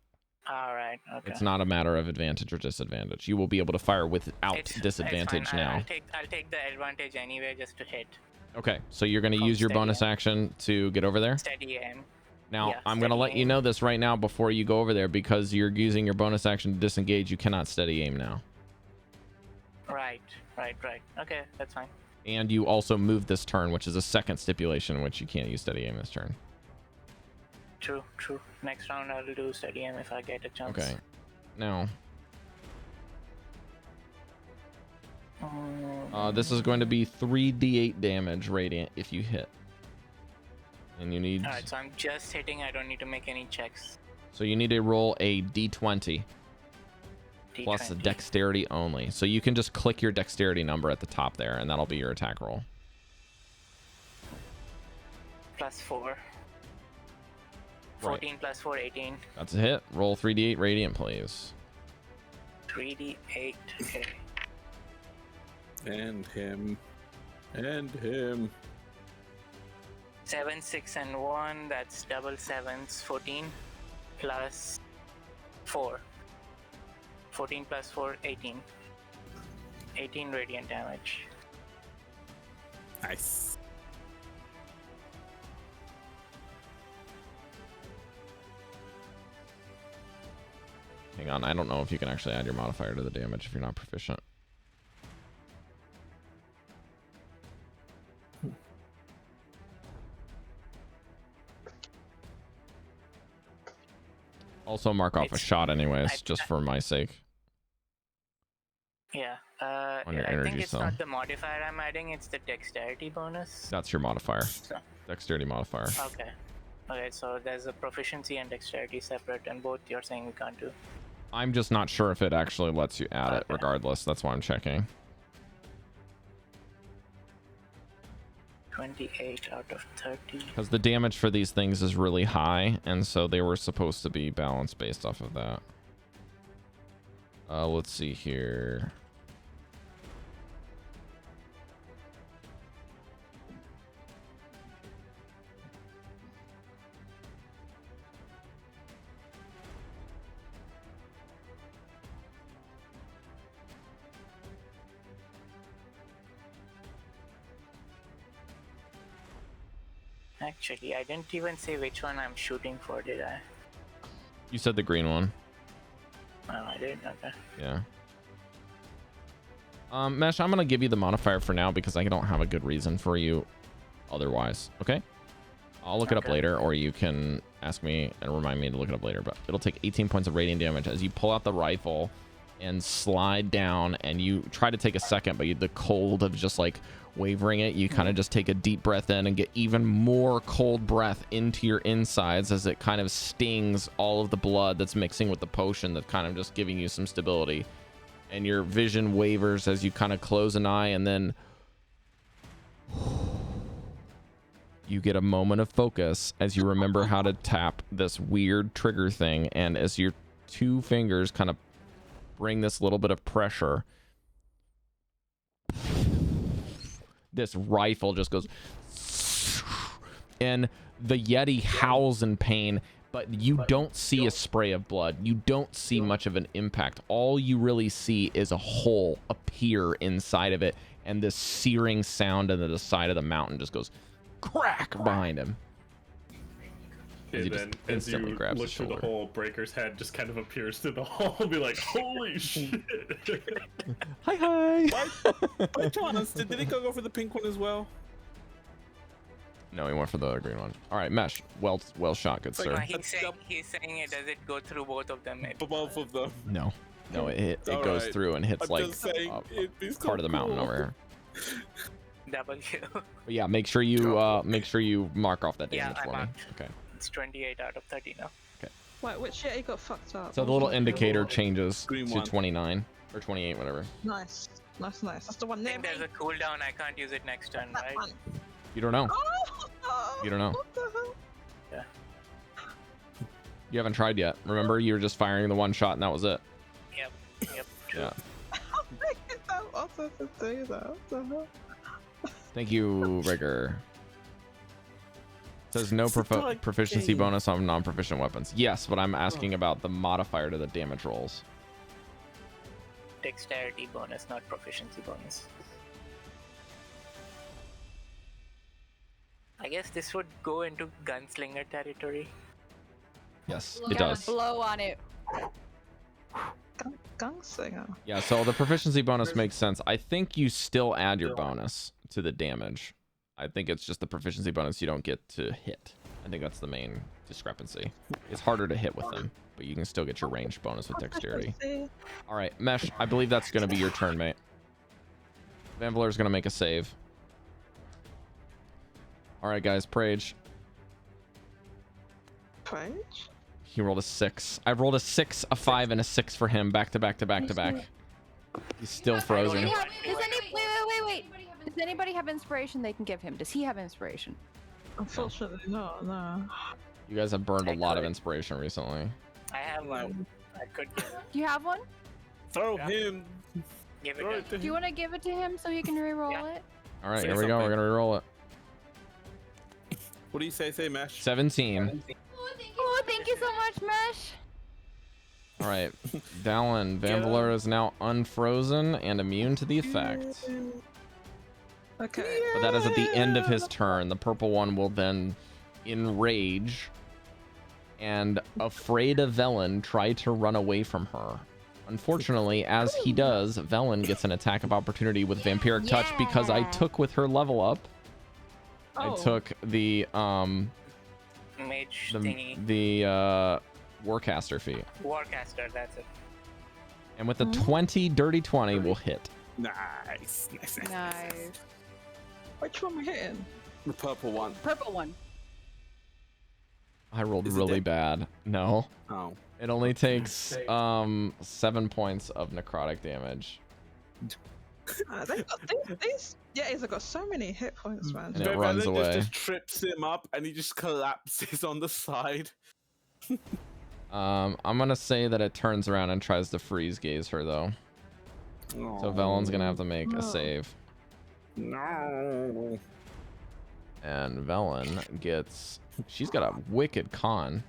All right. Okay. It's not a matter of advantage or disadvantage. You will be able to fire without It's disadvantage fine. now. I'll take the advantage anyway, just to hit. Okay, so you're going to Called use your steady bonus aim. action to get over there? Steady aim. Now, Yeah, I'm going to steady let you aim. know this right now before you go over there, because you're using your bonus action to disengage. You cannot steady aim now. Right. Okay, that's fine. And you also move this turn, which is a second stipulation, which you can't use steady aim this turn. True. Next round I'll do steady aim if I get a chance. Okay. Now, this is going to be 3d8 damage radiant if you hit. And you need... Alright, so I'm just hitting. I don't need to make any checks. So you need to roll a d20 plus a D20. dexterity only. So you can just click your dexterity number at the top there, and that'll be your attack roll. Plus 4. 14 plus 4, 18. That's a hit. Roll 3d8 radiant, please. 3d8. Okay. And him. And him. 7, 6, and 1. That's double sevens. 14 plus 4. 14 plus 4, 18. 18 radiant damage. Nice. Hang on, I don't know if you can actually add your modifier to the damage if you're not proficient. Also mark off a shot anyways, just for my sake. Yeah. On your I energy think it's cell. not the modifier I'm adding, it's the dexterity bonus. That's your modifier. So, Dexterity modifier. okay. Okay, so there's a proficiency and dexterity separate, and both you're saying we can't do. I'm just not sure if it actually lets you add it Okay. regardless. That's why I'm checking. 28 out of 30. Because the damage for these things is really high, and so they were supposed to be balanced based off of that. Let's see here. Actually, I didn't even say which one I'm shooting for, did I? You said the green one. Oh, I did? Okay. Yeah. Mesh, I'm gonna give you the modifier for now because I don't have a good reason for you otherwise. Okay? I'll look it up later, or you can ask me and remind me to look it up later, but it'll take 18 points of radiant damage as you pull out the rifle and slide down, and you try to take a second, but the cold of just like wavering it, you kind of just take a deep breath in and get even more cold breath into your insides as it kind of stings all of the blood that's mixing with the potion that's kind of just giving you some stability. And your vision wavers as you kind of close an eye, and then you get a moment of focus as you remember how to tap this weird trigger thing, and as your two fingers kind of bring this little bit of pressure, this rifle just goes, and the Yeti howls in pain, but you don't see a spray of blood. You don't see much of an impact. All you really see is a hole appear inside of it, and this searing sound on the side of the mountain just goes crack behind him. And then as you look through the hole, Breker's head just kind of appears through the hole and be like, holy shit. Hi. By chance, did it go for the pink one as well? No, he went for the green one. All right, Mesh. Well shot, good sir. He's saying it, does it go through both of them? For both of them. No, it goes through and hits like a part of the mountain over here. W. But yeah, make sure you mark off that damage for me. Okay. It's 28 out of 30 now. Okay. Wait, which Yeti got fucked up? So the little indicator changes Green to one. 29 or 28, whatever. Nice. That's the one I near think me. there's a cooldown. I can't use it next turn, That right? one. You don't know. Oh, You don't know. What the hell? Yeah. You haven't tried yet. Remember, you were just firing the one shot and that was it. Yep. True. Yeah. I'm also to do that. What the hell? Thank you, Breker. Says no proficiency bonus on non-proficient weapons. Yes, but I'm asking about the modifier to the damage rolls. Dexterity bonus, not proficiency bonus. I guess this would go into gunslinger territory. Yes, You it gotta does. blow on it. Gunslinger. Yeah, so the proficiency bonus makes sense. I think you still add your bonus to the damage. I think it's just the proficiency bonus you don't get to hit. I think that's the main discrepancy. It's harder to hit with them, but you can still get your range bonus with dexterity. All right, Mesh, I believe that's going to be your turn, mate. Vanvalor is going to make a save. All right, guys, Prage. Prage? He rolled a 6. I've rolled a 6, a 5, and a 6 for him back to back to back to back. He's still frozen. Wait. Does anybody have inspiration they can give him? Does he have inspiration? Unfortunately, not. No. You guys have burned a lot of inspiration recently. I have one. I could Do you have one? Throw him. give Throw it it to Do you him. want to give it to him so he can re-roll Yeah. it? All right, Say here we go. We're something. going to reroll it. What do you say, Mesh? 17. Oh, thank you so much, Mesh. All right, Dallan. Vanvalor is now unfrozen and immune to the effect. Okay. But that is at the end of his turn. The purple one will then enrage and, afraid of Velen, try to run away from her. Unfortunately, as he does, Velen gets an attack of opportunity with Vampiric Touch because I took with her level up. I took the mage thingy. the Warcaster feat. Warcaster, that's it. And with a 20, dirty 20 will hit. Nice. Nice. Which one we hitting? The purple one. Purple one. I rolled Is it really dead? bad. No. Oh. It only takes 7 points of necrotic damage. These Yetis have got so many hit points, man. And it runs away. Just trips him up and he just collapses on the side. I'm gonna say that it turns around and tries to freeze gaze her though. So Velen's gonna have to make a save. No. And Velen gets, she's got a wicked con.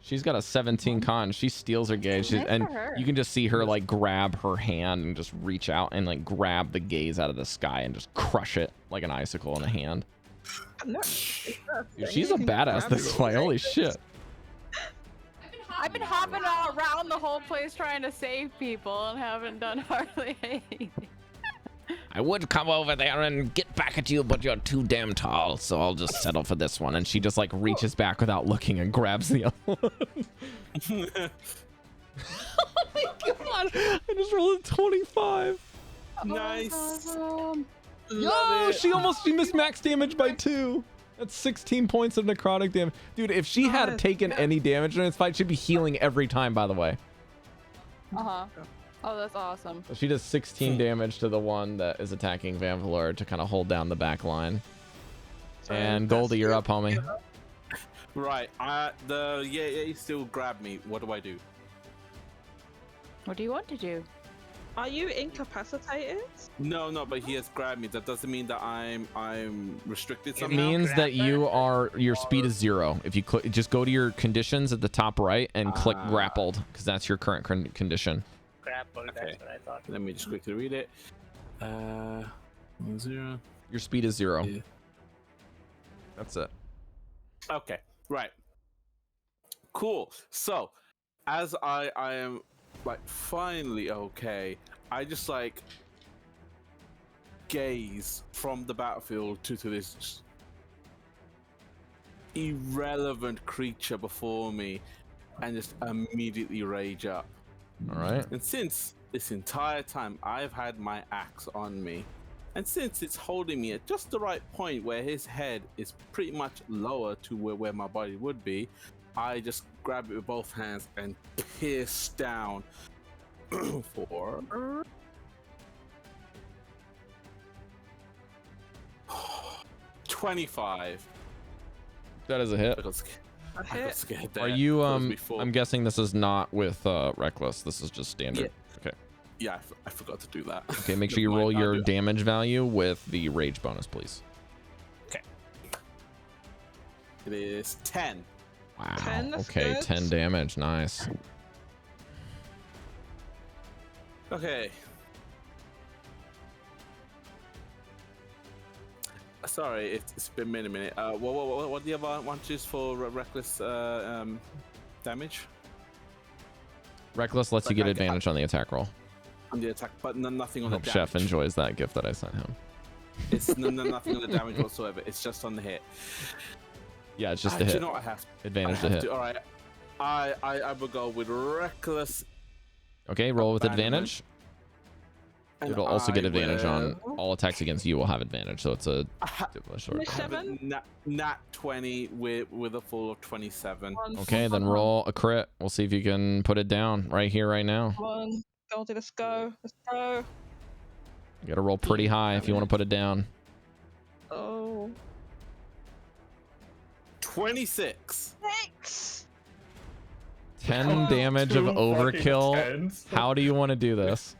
She's got a 17 con. She steals her gaze. Nice And for her. you can just see her like grab her hand and just reach out and like grab the gaze out of the sky and just crush it like an icicle in the hand. No, Dude, she's a badass this fight. Holy shit. I've been hopping all around the whole place trying to save people and haven't done hardly anything. I would come over there and get back at you, but you're too damn tall, so I'll just settle for this one. And she just like reaches back without looking and grabs the other one. Oh my god! I just rolled a 25. Nice. Awesome. Yo, she missed max damage by 2. That's 16 points of necrotic damage. Dude, if she had taken any damage in this fight, she'd be healing every time, by the way. Uh-huh. Oh, that's awesome. So she does 16 damage to the one that is attacking Vanvalor to kind of hold down the back line. And Goldy, you're up, homie. Right. You still grab me. What do I do? What do you want to do? Are you incapacitated? No, but he has grabbed me. That doesn't mean that I'm restricted It somehow. means that your speed is 0. If you just go to your conditions at the top right and click grappled, because that's your current condition. Grapple, Okay. that's what I thought. Let me just quickly read it. 0. Your speed is 0. Yeah. That's it. Okay, right. Cool. So, as I am like finally okay, I just like gaze from the battlefield to this irrelevant creature before me and just immediately rage up. All right. And since this entire time I've had my axe on me, and since it's holding me at just the right point where his head is pretty much lower to where my body would be, I just grab it with both hands and pierce down for 25. That is a hit. I got scared there. Are you before. I'm guessing this is not with reckless. This is just standard. Okay. Yeah, I forgot to do that. Okay, make sure you roll your damage value with the rage bonus, please. Okay. It is 10. Wow. 10, that's Okay, good. 10 damage. Nice. Okay. Sorry, it's been a minute. What do you want to use for reckless damage? Reckless lets you get advantage on the attack roll. On the attack, but nothing I on the hope damage. Chef enjoys that gift that I sent him. It's nothing on the damage whatsoever. It's just on the hit. Yeah, it's just a Do hit. you know what I have? Advantage I to have hit. All right. I will go with reckless. Okay, roll with Abandonment. advantage. And It'll also get advantage on will- all attacks against you will have advantage, so it's a sort Miss of. have a 7? nat 20 with a full of 27. Okay, then roll a crit. We'll see if you can put it down right here, right now. Come on, Goldy, let's go. Let's go. You gotta roll pretty high if you want to put it down. Oh. 26. 6! 10 damage of Two fucking overkill. 10s? How do you want to do this?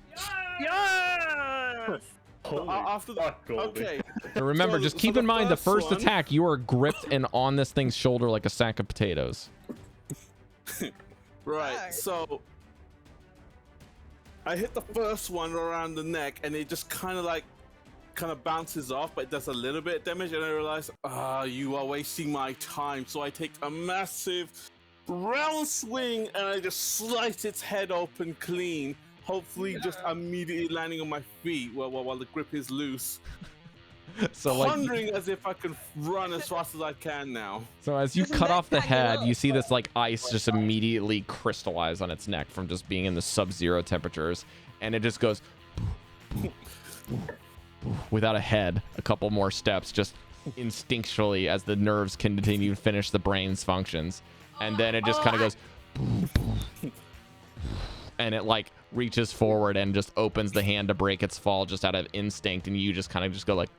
Yes! Holy After the fuck, Goldy. okay. And remember, So- just so keep the in mind the first first one- attack, you are gripped and on this thing's shoulder like a sack of potatoes. Right, Nice. so I hit the first one around the neck and it just kind of bounces off, but it does a little bit of damage, and I realize, you are wasting my time. So I take a massive round swing and I just slice its head open clean, hopefully just immediately landing on my feet while the grip is loose. So like, Pondering as if I can run as fast as I can now. so as you Doesn't cut that off the hang you head, up? you see this like ice just immediately crystallize on its neck from just being in the sub-zero temperatures, and it just goes without a head. A couple more steps, just instinctually as the nerves continue to finish the brain's functions, and then it just kind of goes, and it like reaches forward and just opens the hand to break its fall just out of instinct, and you just kind of just go like,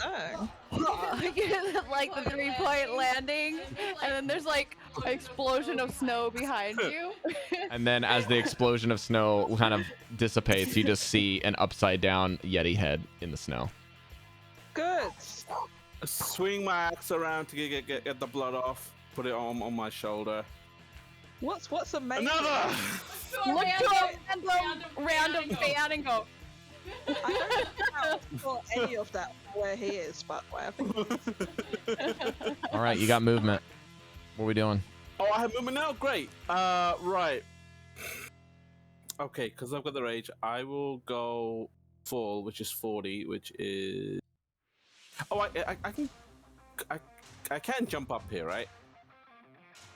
Oh. Like the 3-point landing, and then there's like an explosion of snow behind you. and then as the explosion of snow kind of dissipates, you just see an upside down Yeti head in the snow. Good. Swing my axe around to get the blood off. Put it on my shoulder. What's amazing? Another. Look to a random fan and go, I don't know any of that where he is, but whatever. All right, you got movement. What are we doing? Oh, I have movement now. Great. Right. Okay, because I've got the rage, I will go full, which is 40, which is. Oh, I can jump up here, right?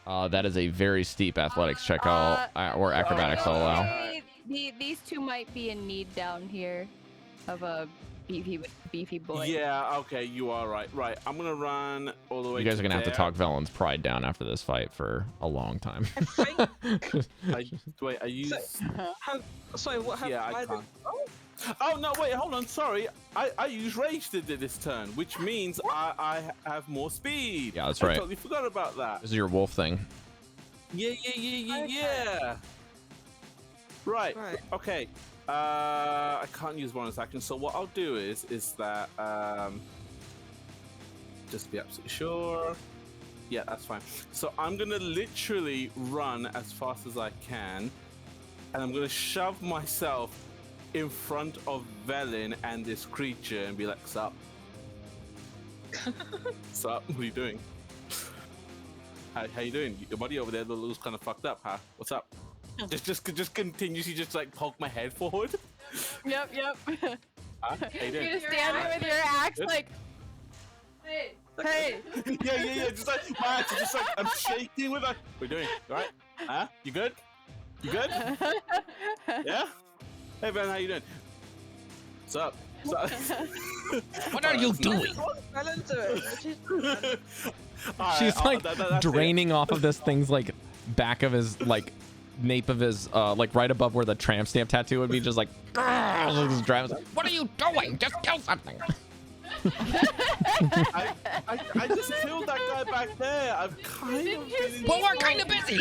That is a very steep athletics check. Or acrobatics I'll allow. These two might be in need down here of a beefy boy. Yeah, okay, you are right. Right, I'm gonna run all the way. You guys are gonna have to there. talk Velen's pride down after this fight for a long time. Wait, are you? Sorry, what happened? Yeah, I can't. Oh no! Wait, hold on. Sorry, I use rage this turn, which means I have more speed. Yeah, that's I right. totally forgot about that. This is your wolf thing. Yeah. Right. Okay. I can't use bonus action, so what I'll do is that just be absolutely sure. Yeah, that's fine. So I'm gonna literally run as fast as I can, and I'm gonna shove myself in front of Velen and this creature and be like, "Sup? Sup? What are you doing? How you doing? Your body over there looks kind of fucked up, huh? What's up?" Just continuously just like poke my head forward. Yep. Huh? How you doing? You just stand there with your axe Good. like, hey. yeah. Just like my axe is just like I'm shaking with like. What are you doing? You alright? Huh? You good? You good? Yeah. Hey Ben, how you doing? What's up? What are you doing? She's like draining off of this thing's like back of his like nape of his like right above where the tramp stamp tattoo would be, just like just drives. What are you doing? Just kill something. I just killed that guy back there. I'm kind of busy. Well, we're kind of busy.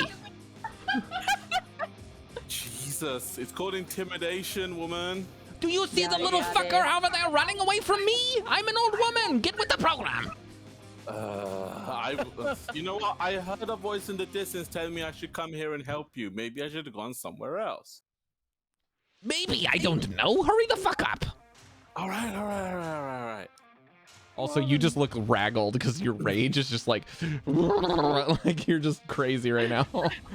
Jesus, it's called intimidation, woman. Do you see the little fucker over there running away from me? I'm an old woman. Get with the program. You know what? I heard a voice in the distance telling me I should come here and help you. Maybe I should have gone somewhere else. Maybe, I don't know. Hurry the fuck up. All right. Also, you just look raggled because your rage is just like you're just crazy right now.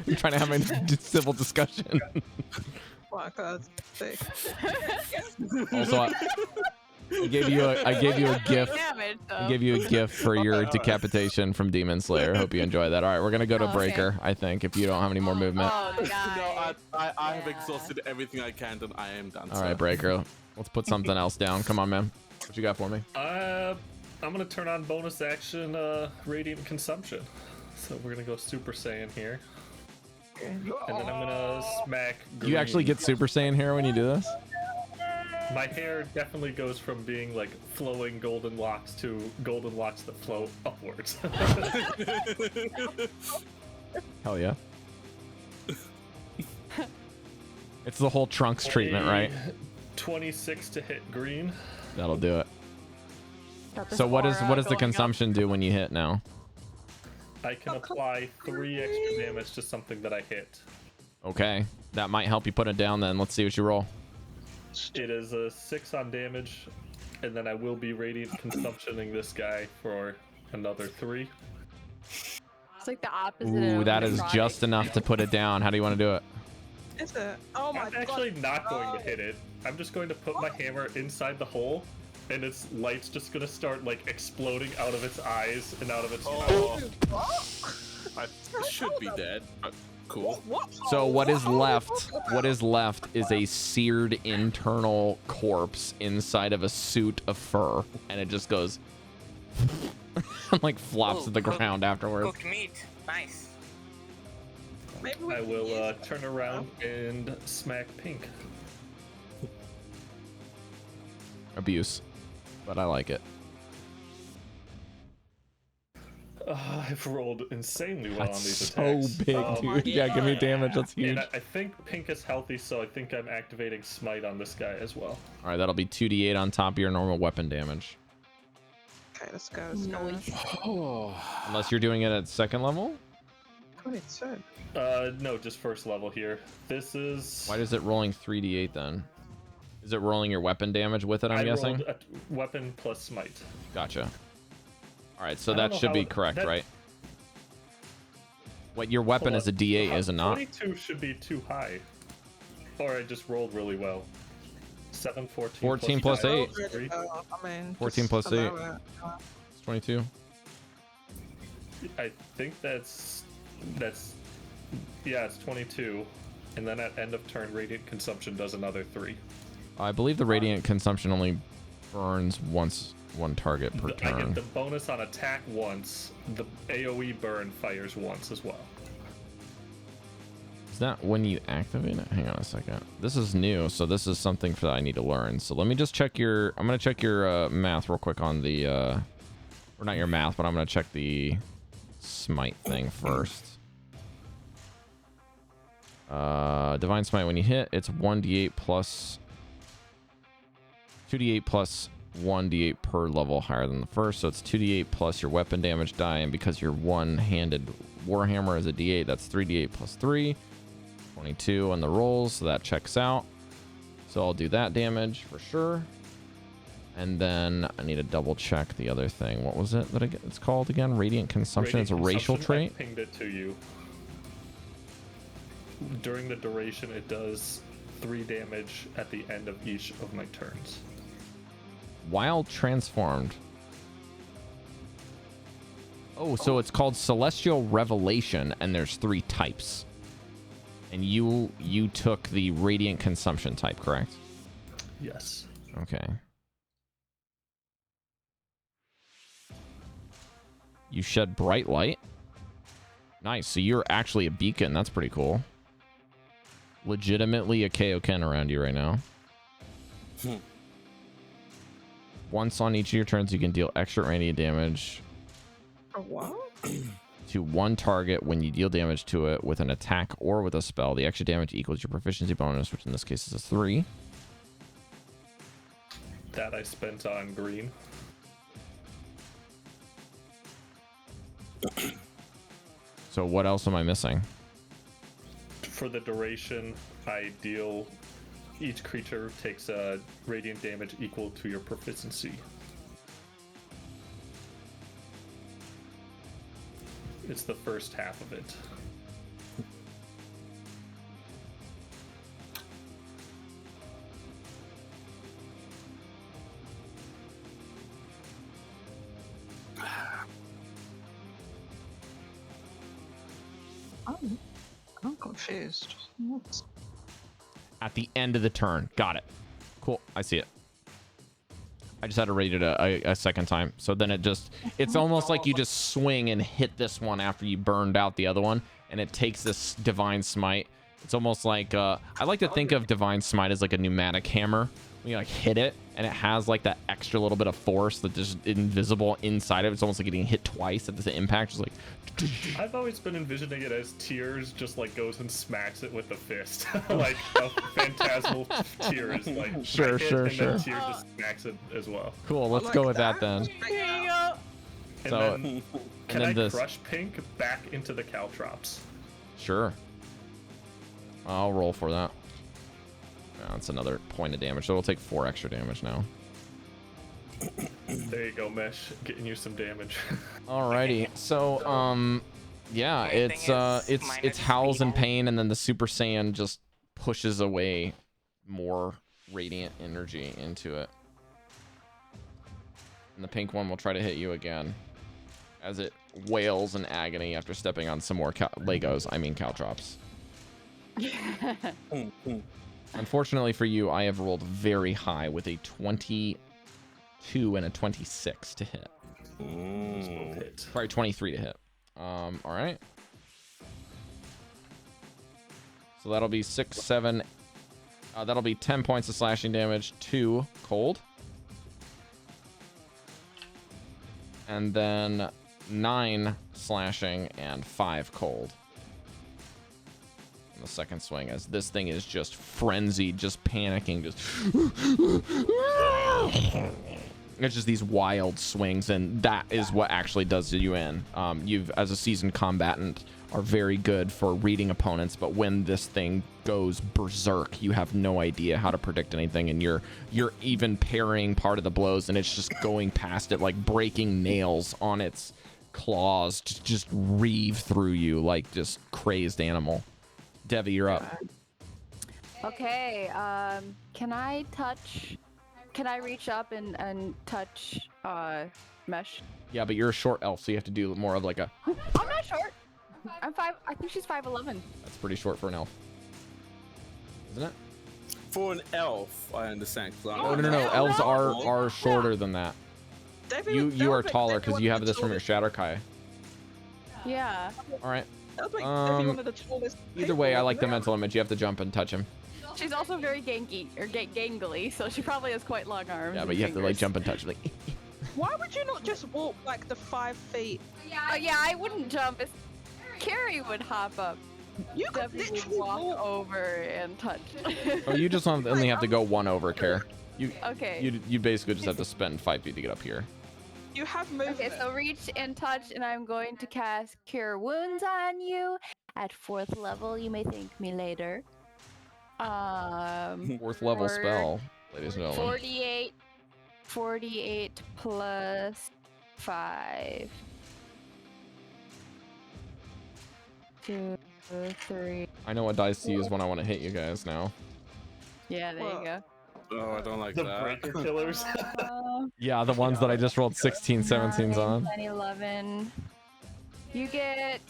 You're trying to have a civil discussion. My God. Also, I gave you a gift. I gave you a gift for your decapitation from Demon Slayer. Hope you enjoy that. All right, we're gonna go to Breker. I think if you don't have any more movement. No, I have exhausted everything I can, and I am done. All right, Breker. Let's put something else down. Come on, man. What you got for me? I'm gonna turn on bonus action radiant consumption. So we're gonna go Super Saiyan here. And then I'm gonna smack green. You actually get Super Saiyan here when you do this? My hair definitely goes from being like flowing golden locks to golden locks that flow upwards. Hell yeah. It's the whole Trunks treatment, right? 26 to hit green. That'll do it. So what does the consumption do when you hit now? I can apply 3 extra damage to something that I hit. Okay, that might help you put it down then. Let's see what you roll. It is a 6 on damage, and then I will be radiant consumptioning this guy for another 3. It's like the opposite. Ooh, of that is necrotic. just enough to put it down. How do you want to do it? Is it? Oh my I'm God. actually not going to hit it. I'm just going to put my hammer inside the hole, and its light's just going to start like exploding out of its eyes and out of its mouth. I should be dead. But cool. So what is left? What is left is a seared internal corpse inside of a suit of fur, and it just goes and like flops to the ground afterwards. Cooked meat. Nice. I will turn around and smack Pink. Abuse, but I like it. I've rolled insanely well That's on these so attacks. big, dude. Yeah, give me damage. That's huge. And I think Pink is healthy, so I think I'm activating Smite on this guy as well. All right, that'll be 2d8 on top of your normal weapon damage. Okay, let's go. Unless you're doing it at second level? 22. No, just first level here. This is... Why is it rolling 3d8 then? Is it rolling your weapon damage with it, I'm guessing? Rolled a weapon plus smite. Gotcha. All right, so I don't that know should how be it- correct, that- right? What, your weapon Hold is a on. D8, is it not? 22 should be too high. Or I just rolled really well. 7, 14, 14 plus nine, 8. plus 3. I mean, 14 just plus 8. allow it. It's 22. I think that's yeah, it's 22. And then at end of turn, radiant consumption does another 3. I believe the radiant consumption only burns one target per I turn. get the bonus on attack once. The AoE burn fires once as well. Is that when you activate it? Hang on a second. This is new, so this is something that I need to learn. So let me just check your... I'm going to check your math real quick on the... or not your math, but I'm going to check the smite thing first. Divine Smite, when you hit, it's 1d8 plus... 2d8 plus 1d8 per level higher than the first, so it's 2d8 plus your weapon damage die, and because your one-handed warhammer is a d8, that's 3d8 plus 3. 22 on the rolls, so that checks out. So I'll do that damage for sure. And then I need to double check the other thing. What was it that it's called again? Radiant Consumption. It's a racial trait. I pinged it to you. During the duration, it does 3 damage at the end of each of my turns. While transformed. Oh, so it's called Celestial Revelation, and there's 3 types. And you took the Radiant Consumption type, correct? Yes. Okay. You shed bright light. Nice. So you're actually a beacon. That's pretty cool. Legitimately a Kaioken around you right now. Once on each of your turns, you can deal extra radiant damage A what? to one target when you deal damage to it with an attack or with a spell. The extra damage equals your proficiency bonus, which in this case is a 3. That I spent on green. So what else am I missing? For the duration, I deal... Each creature takes a radiant damage equal to your proficiency. It's the first half of it. I'm confused. What? At the end of the turn. Got it. Cool. I see it. I just had to rate it a second time. So then it's almost like you just swing and hit this one after you burned out the other one, and it takes this Divine Smite. It's almost like, I like to think of Divine Smite as like a pneumatic hammer. When you like hit it, and it has like that extra little bit of force that's just invisible inside of it. It's almost like getting hit twice at the impact. Just like... I've always been envisioning it as Tears just like goes and smacks it with the fist. Like a phantasmal Tears. Like Sure. And then Tears just smacks it as well. Cool. Let's go with that then. Here you go. And So, then can then I this- crush Pink back into the Caltrops? Sure. I'll roll for that. That's another point of damage. So we'll take 4 extra damage now. There you go, Mesh. Getting you some damage. Alrighty. So, yeah, My it's thing is it's minus howls in 3. pain, and then the Super Saiyan just pushes away more radiant energy into it. And the pink one will try to hit you again as it wails in agony after stepping on some more Legos. I mean, Caltrops. Unfortunately for you, I have rolled very high with a 22 and a 26 to hit. Those both hit. Probably 23 to hit. All right. So that'll be 6, 7. That'll be 10 points of slashing damage, 2 cold. And then 9 slashing and 5 cold. On the second swing, as this thing is just frenzied, just panicking, just... It's just these wild swings, and that is what actually does you in. You've, as a seasoned combatant, are very good for reading opponents, but when this thing goes berserk, you have no idea how to predict anything, and you're even parrying part of the blows, and it's just going past it, like breaking nails on its claws to just reeve through you like just crazed animal. Devii, you're up. Okay, can I reach up and touch Mesh? Yeah, but you're a short elf, so you have to do more of like a... I'm not short. I'm 5. I think she's 5'11". That's pretty short for an elf, isn't it? For an elf, I understand. Oh, no. Elves are shorter than that. You are taller because you have this from your Shatter Kai. Yeah. All right. That was like Devii one of the tallest Either way, I people. like the mental image. You have to jump and touch him. She's also very gangly, so she probably has quite long arms. Yeah, and but you have to like fingers. jump and touch. Like, Why would you not just walk like the 5 feet? Yeah, I wouldn't jump. Cari would hop up. You could Devii would literally walk walk. over and touch. oh, you just only have to go one over, Care. Okay. You basically just have to spend 5 feet to get up here. You have movement. Okay, so reach and touch, and I'm going to cast Cure Wounds on you. At 4th level, you may thank me later. 4th level for spell, ladies and gentlemen. 48 plus 5. 2, 3. I know what dice to use when I want to hit you guys now. Yeah, there you go. Oh, I don't like The that. Breker killers. Yeah, the ones that I just rolled 16, 17s on. 10, 11. You get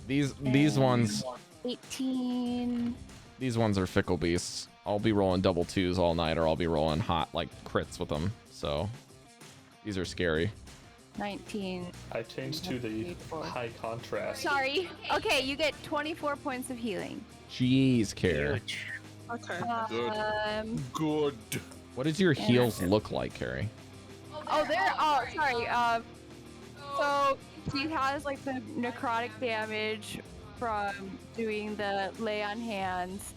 These ones 18. These ones are fickle beasts. I'll be rolling double 2s all night, or I'll be rolling hot like crits with them. So these are scary. 19. I changed to the high contrast. Sorry. Okay, you get 24 points of healing. Jeez, Care. Huge. Okay. Good. What does your heals look like, Cari? Oh, there. Oh, sorry. So she has like the necrotic damage from doing the lay on hands.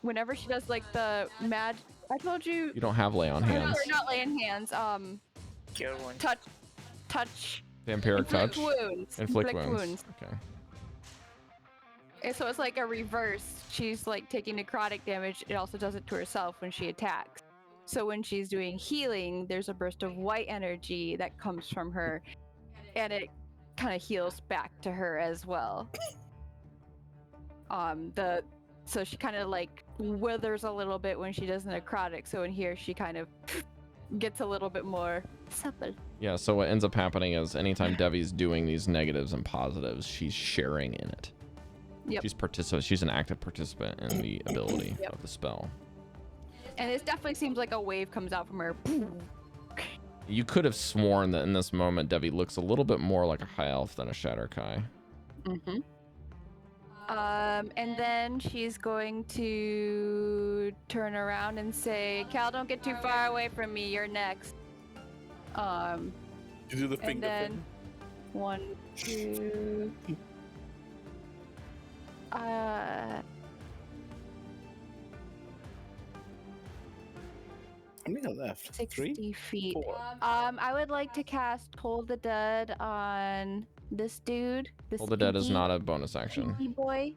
Whenever she does like the mad, I told you. You don't have lay on hands. Or not lay on hands. Cure one. Touch. Vampiric touch. Wounds. Inflict wounds. Okay. And so it's like a reverse. She's like taking necrotic damage. It also does it to herself when she attacks. So when she's doing healing, there's a burst of white energy that comes from her, and it kind of heals back to her as well. So she kind of like withers a little bit when she does the necrotic. So in here, she kind of gets a little bit more supple. Yeah, so what ends up happening is anytime Devi's doing these negatives and positives, she's sharing in it. Yep. She's an active participant in the ability of the spell. And it definitely seems like a wave comes out from her. You could have sworn that in this moment, Devii looks a little bit more like a high elf than a Shatter Kai. Mm-hmm. And then she's going to turn around and say, "Cal, don't get too far away from me. You're next." You do the And finger then thing. 1, 2. How many are left? 60 3? feet. 4. I would like to cast Toll the Dead on this dude. This Hold the Dead is pinky- not a bonus action. pinky boy.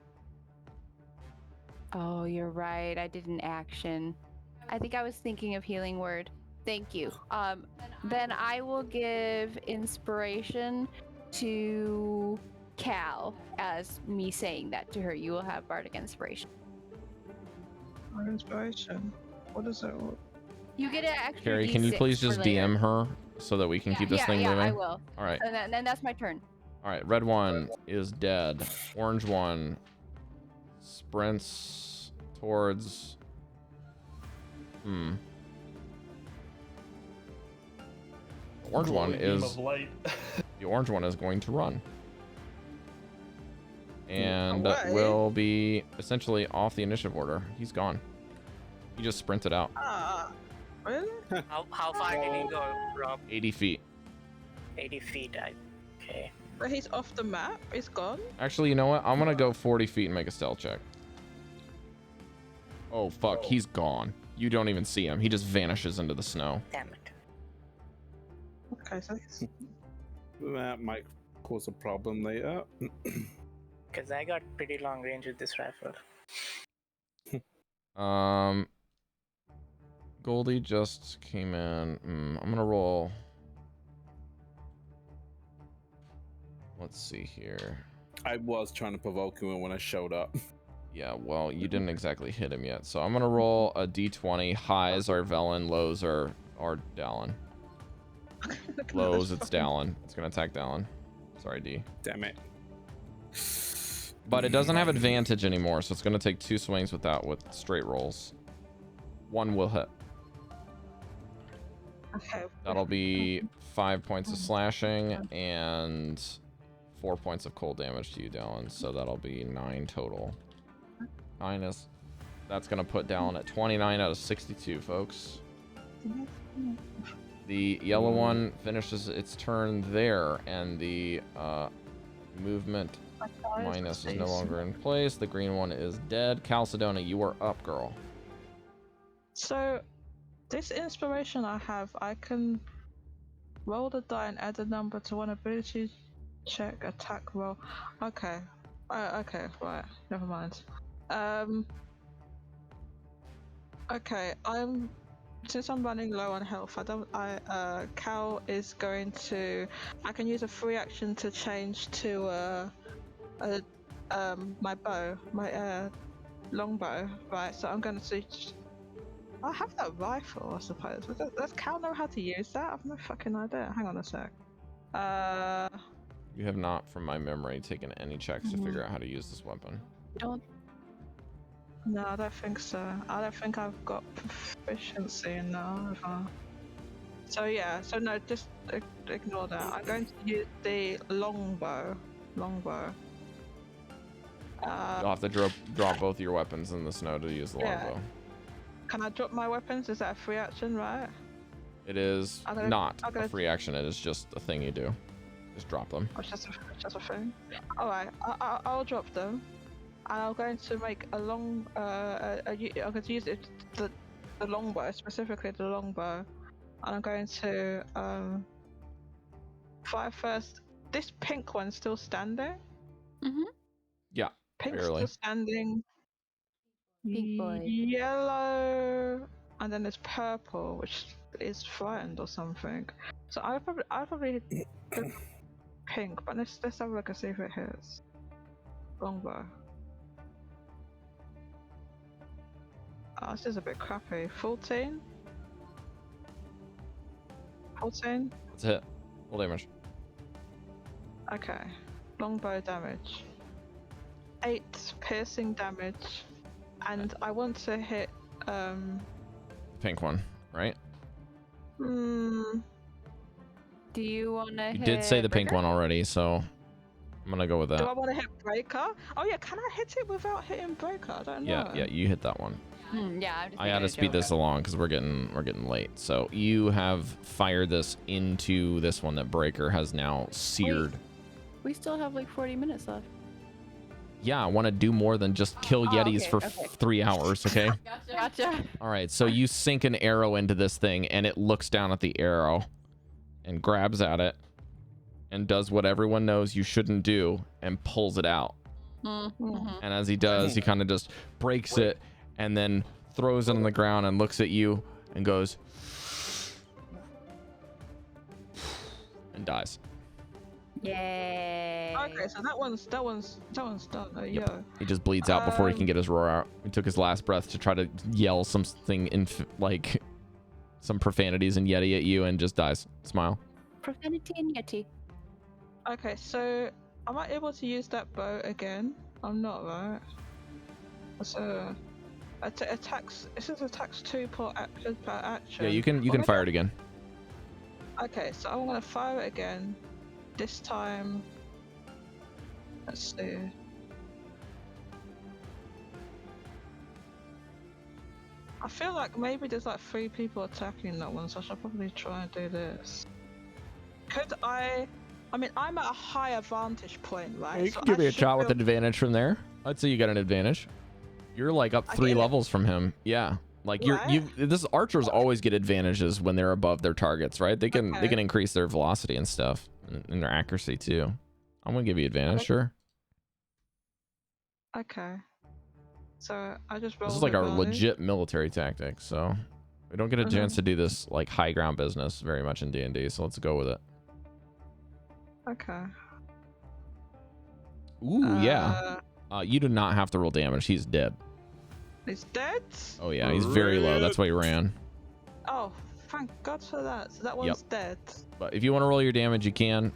Oh, you're right. I did an action. I think I was thinking of Healing Word. Thank you. Then I will give inspiration to Cal as me saying that to her. You will have Bardic Inspiration. Inspiration. What is it? You get an extra Cari, can you D6 please for just later. DM her so that we can keep this thing yeah, moving? I will. All right. And then that's my turn. All right. Red one is dead. Orange one sprints towards. The orange one Glowing beam is of light. the orange one is going to run. And Away. will be essentially off the initiative order. He's gone. He just sprinted out Really? How far did he go, Rob? 80 feet. 80 feet. Okay. But he's off the map. He's gone. Actually, you know what? I'm going to go 40 feet and make a stealth check. Oh fuck, he's gone. You don't even see him. He just vanishes into the snow. Damn it. Okay, so That might cause a problem later. Because I got pretty long range with this rifle. Goldy just came in. I'm gonna roll. Let's see here. I was trying to provoke him when I showed up. Yeah, well, you didn't exactly hit him yet, so I'm gonna roll a d20. Highs are Velen, lows are Dallan. Lows, it's Dallan. It's gonna attack Dallan. Sorry, D. Damn it. But it doesn't have advantage anymore, so it's gonna take 2 swings with straight rolls. 1 will hit. okay. That'll be 5 points of slashing and 4 points of cold damage to you, Dallan. So that'll be 9 total. That's gonna put Dallan at 29 out of 62, folks. The yellow one finishes its turn there, and the movement minus is no longer in place. The green one is dead. Chalcedony, you are up, girl. So, this inspiration I have, I can roll the die and add a number to one ability check, attack roll. Okay. Okay, right. Never mind. Okay, since I'm running low on health, Cal is going to, I can use a free action to change to my bow, my longbow, right? So I'm going to switch. I have that rifle, I suppose. Does Cal know how to use that? I've no fucking idea. Hang on a sec. You have not, from my memory, taken any checks to figure out how to use this weapon. No, I don't think so. I don't think I've got proficiency in that. So yeah, so no, just ignore that. I'm going to use the longbow. You'll have to drop both your weapons in the snow to use the longbow. Can I drop my weapons? Is that a free action, right? It is not a free action. It is just a thing you do. Just drop them. Oh, it's just a thing? Alright, I'll drop them. And I'm going to make a long, I'm going to use the longbow, specifically the longbow. And I'm going to fire first. This pink one's still standing? Yeah, Pink's barely. still standing. Pink boy. Yellow, and then there's purple, which is frightened or something. So I'll probably hit the pink, but let's have a look and see if it hits. Longbow. Oh, this is a bit crappy. 14? 14? That's a hit. Full damage. Okay. Longbow damage. 8 piercing damage. And I want to hit, Pink one, right? Do you want to hit... You did say the pink Breker? one already, so I'm gonna go with that. Do I want to hit Breker? Oh yeah, can I hit it without hitting Breker? I don't know. Yeah, you hit that one. Yeah, I'm just I gotta speed this along because we're getting late. So you have fired this into this one that Breker has now seared. We still have like 40 minutes left. Yeah, I want to do more than just kill Yetis okay, for okay. 3 hours, okay? Gotcha. All right, so you sink an arrow into this thing, and it looks down at the arrow and grabs at it and does what everyone knows you shouldn't do and pulls it out. Mm-hmm. And as he does, he kind of just breaks it and then throws it on the ground and looks at you and goes and dies. Yay. Okay, so that one's done. Yep. He just bleeds out before he can get his roar out. He took his last breath to try to yell something in like some profanities in Yeti at you and just dies. Smile. Profanity and Yeti. Okay, so am I able to use that bow again? I'm not, right? So attacks. It says attacks 2 per action. Yeah, you can fire it again. Okay, so I'm gonna fire it again. This time, let's see. I feel like maybe there's like 3 people attacking that one, so I should probably try and do this. Could I mean, I'm at a high advantage point, right? You can give me a shot with an advantage from there. I'd say you got an advantage. You're like up 3 levels from him. Yeah. Like this archers always get advantages when they're above their targets, right? They can increase their velocity and stuff and their accuracy too. I'm gonna give you advantage, sure. Okay. So I just roll. This is like our legit military tactic, so we don't get a chance to do this like high ground business very much in D&D, so let's go with it. Okay. Ooh, yeah. You do not have to roll damage. He's dead. He's dead? Oh yeah, he's very low. That's why he ran. Oh, thank God for that. So that one's dead. But if you want to roll your damage, you can.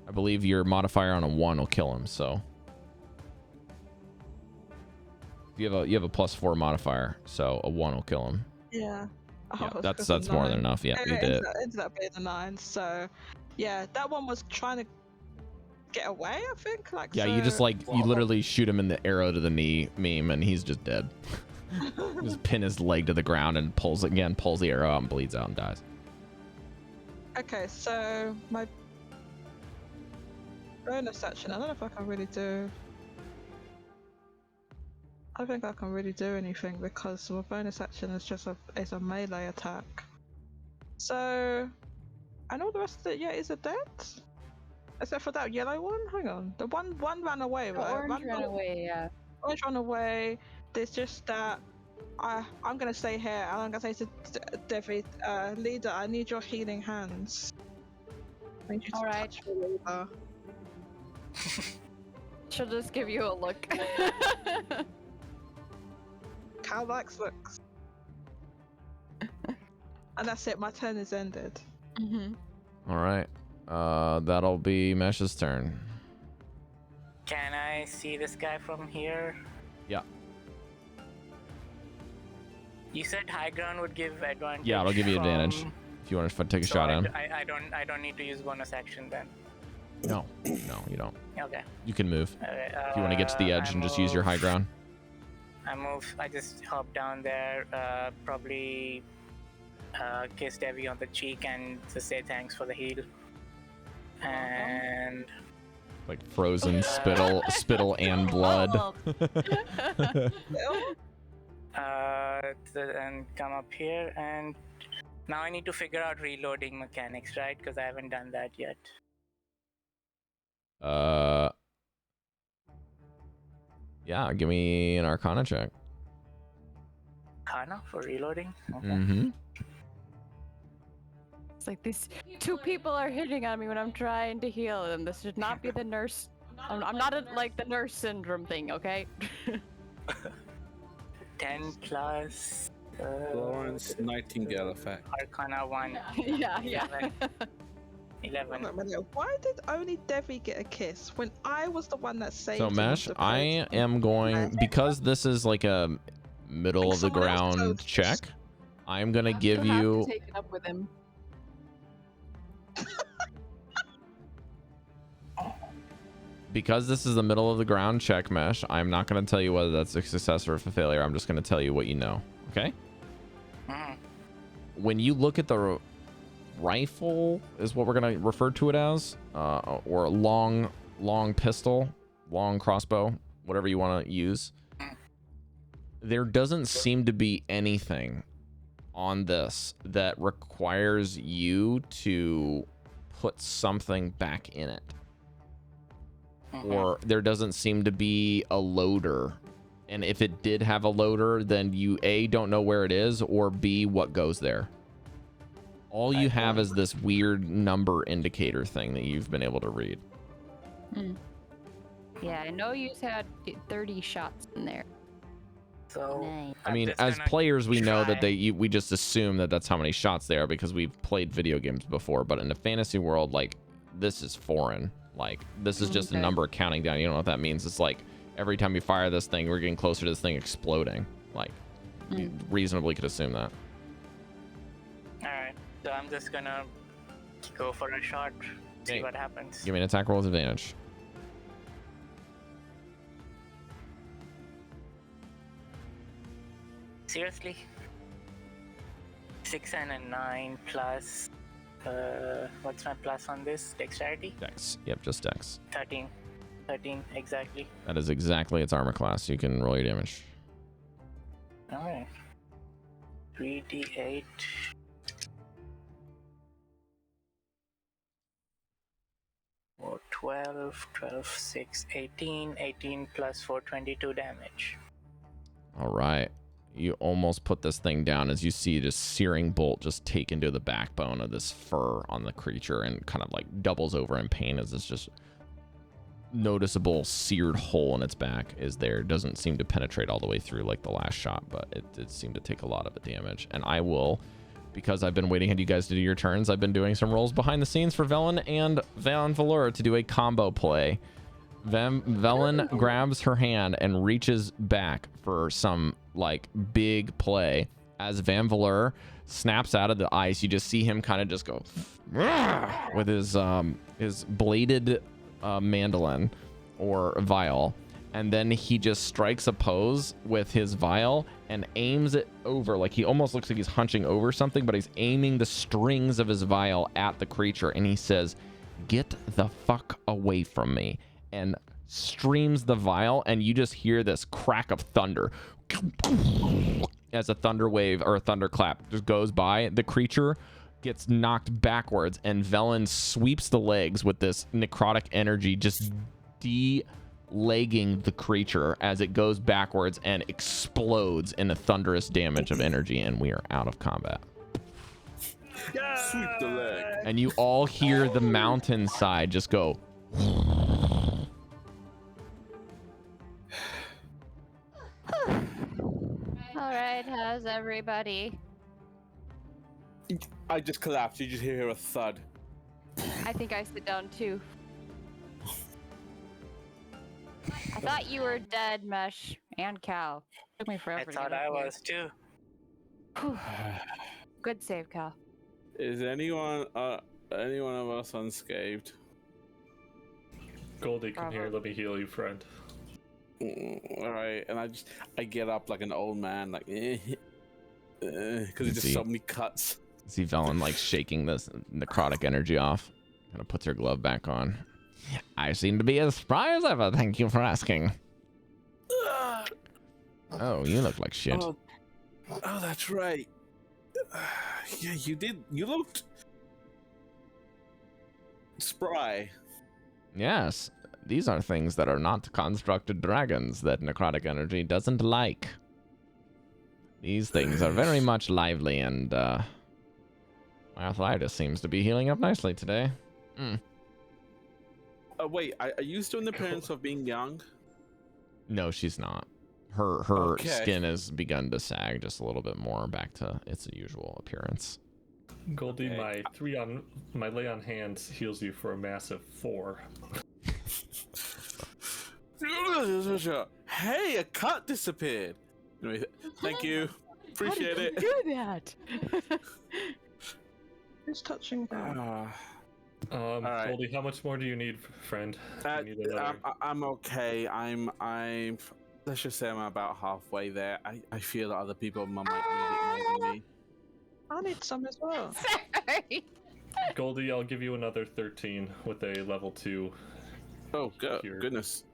I believe your modifier on a 1 will kill him, so you have a +4 modifier, so a 1 will kill him. Yeah. Yeah, that's more than enough. Yeah, you did it. Ended up being a 9. So yeah, that one was trying to get away, I think. Like, yeah, so... you just like you literally shoot him in the arrow to the knee meme, and he's just dead. Just pin his leg to the ground and pulls the arrow out and bleeds out and dies. Okay, so my bonus action. I don't know if I can really do. I don't think I can really do anything because my bonus action is just a melee attack. So I know the rest of it. Yeah, is it dead? Except for that yellow one. Hang on, the one ran away, right? Orange ran away. Yeah. Orange ran away. There's just that. I'm gonna stay here, and I'm gonna say to Devii, leader, I need your healing hands. I need you to touch me, leader. She'll just give you a look. Cow likes looks. And that's it. My turn is ended. All right. That'll be Mesh's turn. Can I see this guy from here? Yeah. You said high ground would give advantage. Yeah, it'll give you advantage if you want to take a shot at him. I don't need to use bonus action then. No, you don't. Okay. You can move if you want to get to the edge and just use your high ground. I just hop down there, probably kiss Devii on the cheek and just say thanks for the heal. And like frozen spittle and blood. And come up here, and now I need to figure out reloading mechanics, right? Because I haven't done that yet. Yeah, give me an Arcana check. Arcana for reloading? Okay. Mm-hmm. It's like these 2 people are hitting on me when I'm trying to heal them. This should not be the nurse. I'm not like the nurse syndrome thing, okay? 10 plus. Florence Nightingale effect. Arcana 1. yeah. 11. Why did only Devii get a kiss when I was the one that saved So Mesh, I am going, because this is like a middle of the ground check, I'm gonna give you. Have to take it up with him. Because this is the middle of the ground check, Mesh, I'm not going to tell you whether that's a success or a failure. I'm just going to tell you what you know. Okay? When you look at the rifle, is what we're going to refer to it as, or long pistol, long crossbow, whatever you want to use, there doesn't seem to be anything on this that requires you to put something back in it. Or there doesn't seem to be a loader. And if it did have a loader, then you A, don't know where it is, or B, what goes there. All you have is this weird number indicator thing that you've been able to read. Yeah, I know you had 30 shots in there. So Nice. I mean, as players, we know that we just assume that that's how many shots they are because we've played video games before. But in the fantasy world, like, this is foreign. Like, this is just a number counting down. You don't know what that means. It's like every time you fire this thing, we're getting closer to this thing exploding. Like, you reasonably could assume that. Alright, so I'm just gonna go for a shot, see what happens. Give me an attack roll with advantage. Seriously? 6 and a 9 plus. What's my plus on this? Dexterity? Dex. Yep, just Dex. 13. 13, exactly. That is exactly its armor class. You can roll your damage. Alright. 3d8. Or 12, 6, 18. 18 plus 4, 22 damage. All right. You almost put this thing down as you see this searing bolt just take into the backbone of this fur on the creature and kind of like doubles over in pain as this just noticeable seared hole in its back is there. It doesn't seem to penetrate all the way through like the last shot, but it did seem to take a lot of the damage. And I will, because I've been waiting on you guys to do your turns, I've been doing some rolls behind the scenes for Velen and Vanvalor to do a combo play. Velen grabs her hand and reaches back for some like big play. As Vanvalor snaps out of the ice, you just see him kind of just go with his bladed mandolin or vial, and then he just strikes a pose with his vial and aims it over, like he almost looks like he's hunching over something, but he's aiming the strings of his vial at the creature, and he says, "Get the fuck away from me," and streams the vial, and you just hear this crack of thunder as a thunder wave or a thunderclap just goes by. The creature gets knocked backwards, and Velen sweeps the legs with this necrotic energy, just de-legging the creature as it goes backwards and explodes in a thunderous damage of energy, and we are out of combat. Sweep the leg. And you all hear the mountainside just go. All right, how's everybody? I just collapsed. You just hear a thud. I think I sit down too. I thought you were dead, Mesh and Cal. Took me forever. I to thought get I up here. was too. Whew. Good save, Cal. Is anyone of us unscathed? Goldy, come here. Bravo. Let me heal you, friend. All right, and I get up like an old man, like because it's just See. so many cuts. See Velen like shaking this necrotic energy off. Kind of puts her glove back on. I seem to be as spry as ever. Thank you for asking. Oh, you look like shit. Oh, that's right. Yeah, you did. You looked spry. Yes, these are things that are not constructed dragons that necrotic energy doesn't like. These things are very much lively, and my arthritis seems to be healing up nicely today. Wait, are you still in the appearance of being young? No, she's not. Her Okay. skin has begun to sag just a little bit more back to its usual appearance. Goldie, Okay. my lay on hands heals you for a massive 4. Hey, a cut disappeared. Anyway, thank you. Appreciate it. Do that. Who's touching that? right. Goldie, how much more do you need, friend? Do you need another? I'm okay. I'm. Let's just say I'm about halfway there. I feel that other people might need it more than me. I need some as well. Sorry. Goldie, I'll give you another 13 with a level 2. Oh, Here. goodness.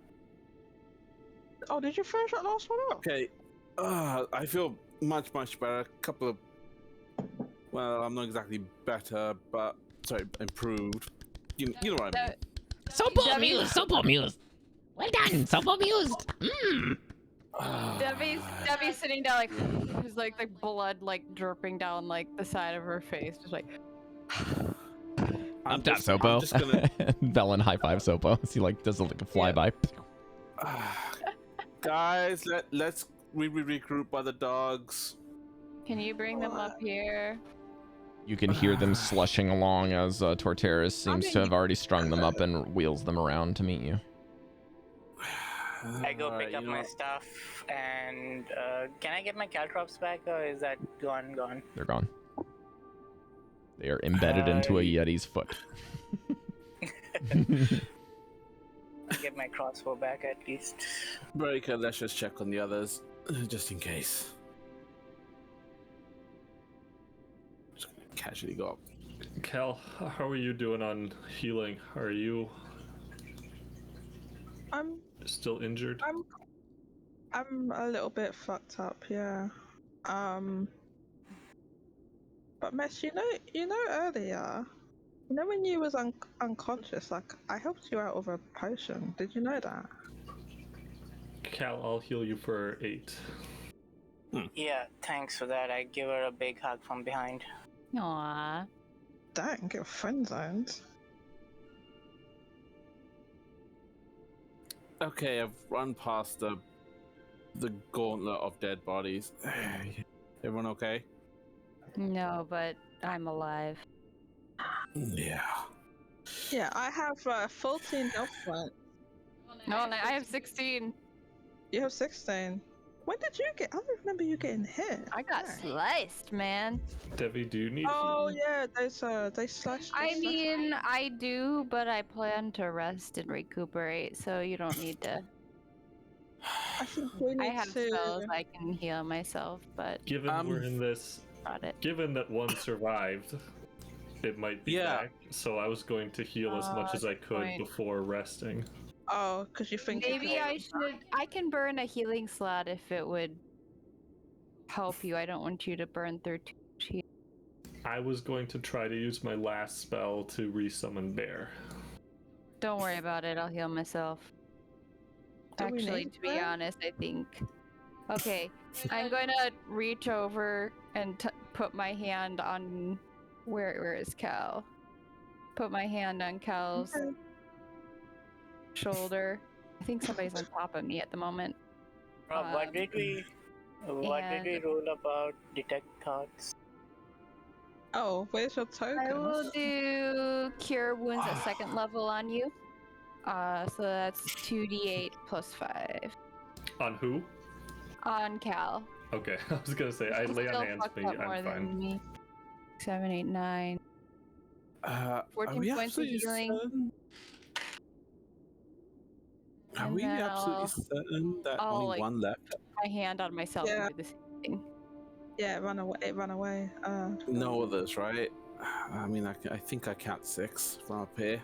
Oh, did you finish that last one up? Okay. I feel much better. A couple of. Well, I'm not exactly better, but sorry, improved. You know what I mean. Soap amused. Well done, soap amused. Devi's sitting down like, there's like blood like dripping down like the side of her face, just like. Up top, Sopo. I'm just gonna. Velen high five Sopo. He like does like a flyby. Guys, let's regroup by the dogs. Can you bring them up here? You can hear them slushing along as Torteris seems to have already strung them up and wheels them around to meet you. I go Alright, pick up you know my what? stuff, and can I get my caltrops back, or is that gone? They're gone. They are embedded into a Yeti's foot. I'll get my crossbow back at least. Breker, let's just check on the others, just in case. Just gonna casually go up. Cal, how are you doing on healing? Are you I'm still injured? I'm a little bit fucked up, yeah. But Mesh, you know earlier, when you was unconscious, like I helped you out with a potion. Did you know that? Cal, I'll heal you for 8. Yeah, thanks for that. I give her a big hug from behind. Aww. Dang, get friend zoned. Okay, I've run past the gauntlet of dead bodies. Everyone okay? No, but I'm alive. Yeah. Yeah, I have 14 health points. No, and I have 16. You have 16. When did you get? I don't remember you getting hit. I got sliced, man. Devii, do you need Oh healing? yeah, they slashed. I mean, I do, but I plan to rest and recuperate, so you don't need to. I think we need I have to. spells I can heal myself, but Given we're in this, got it. given that one survived, it might be back. So I was going to heal as much as I could point. before resting. Oh, because you think Maybe I should. I can burn a healing slot if it would help you. I don't want you to burn through too much heal. I was going to try to use my last spell to resummon Bear. Don't worry about it. I'll heal myself. Do we Actually, need to be that? honest, I think. Okay, I'm going to reach over and put my hand on. Where is Cal? Put my hand on Cal's Okay. shoulder. I think somebody's on top of me at the moment. Rob, what did we and- roll about detect thoughts? Oh, where's your token? I will do cure wounds at second level on you. So that's 2d8 plus 5 On who? on Cal. Okay, I was gonna say I He's lay on still hands, fucked but up more I'm than fine. me. 7, 8, 9. Are 14 we points of absolutely healing. certain? Are And we then absolutely I'll- certain that I'll, only like, one left? My hand on myself Yeah. and do the same thing. Yeah, run away. Run away. No others, right? I mean, I think I count 6 from up here.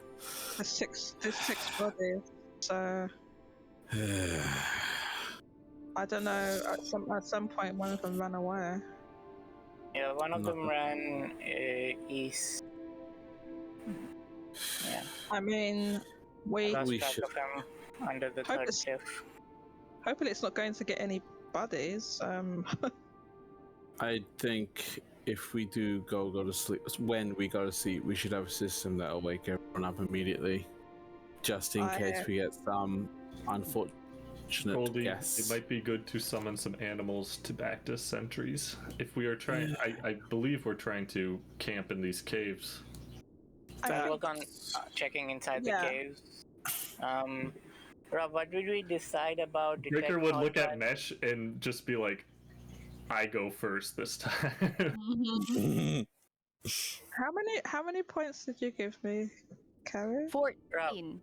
There's six bodies. So I don't know. At some point, one of them ran away. Yeah, one of them Nothing. ran east. Yeah, I mean, I lost We track should- of him under the Hope third it's- cliff. hopefully it's not going to get any buddies. I think if we do go to sleep, when we go to sleep, we should have a system that'll wake everyone up immediately, just in case we get some unfortunate Goldy, guests. it might be good to summon some animals to act as sentries. If we are trying, I believe we're trying to camp in these caves. I'll work on checking inside Yeah. the caves. Rob, what did we decide about detect Breker would thoughts look at by- Mesh and just be like, I go first this time. How many points did you give me, Cari? 14.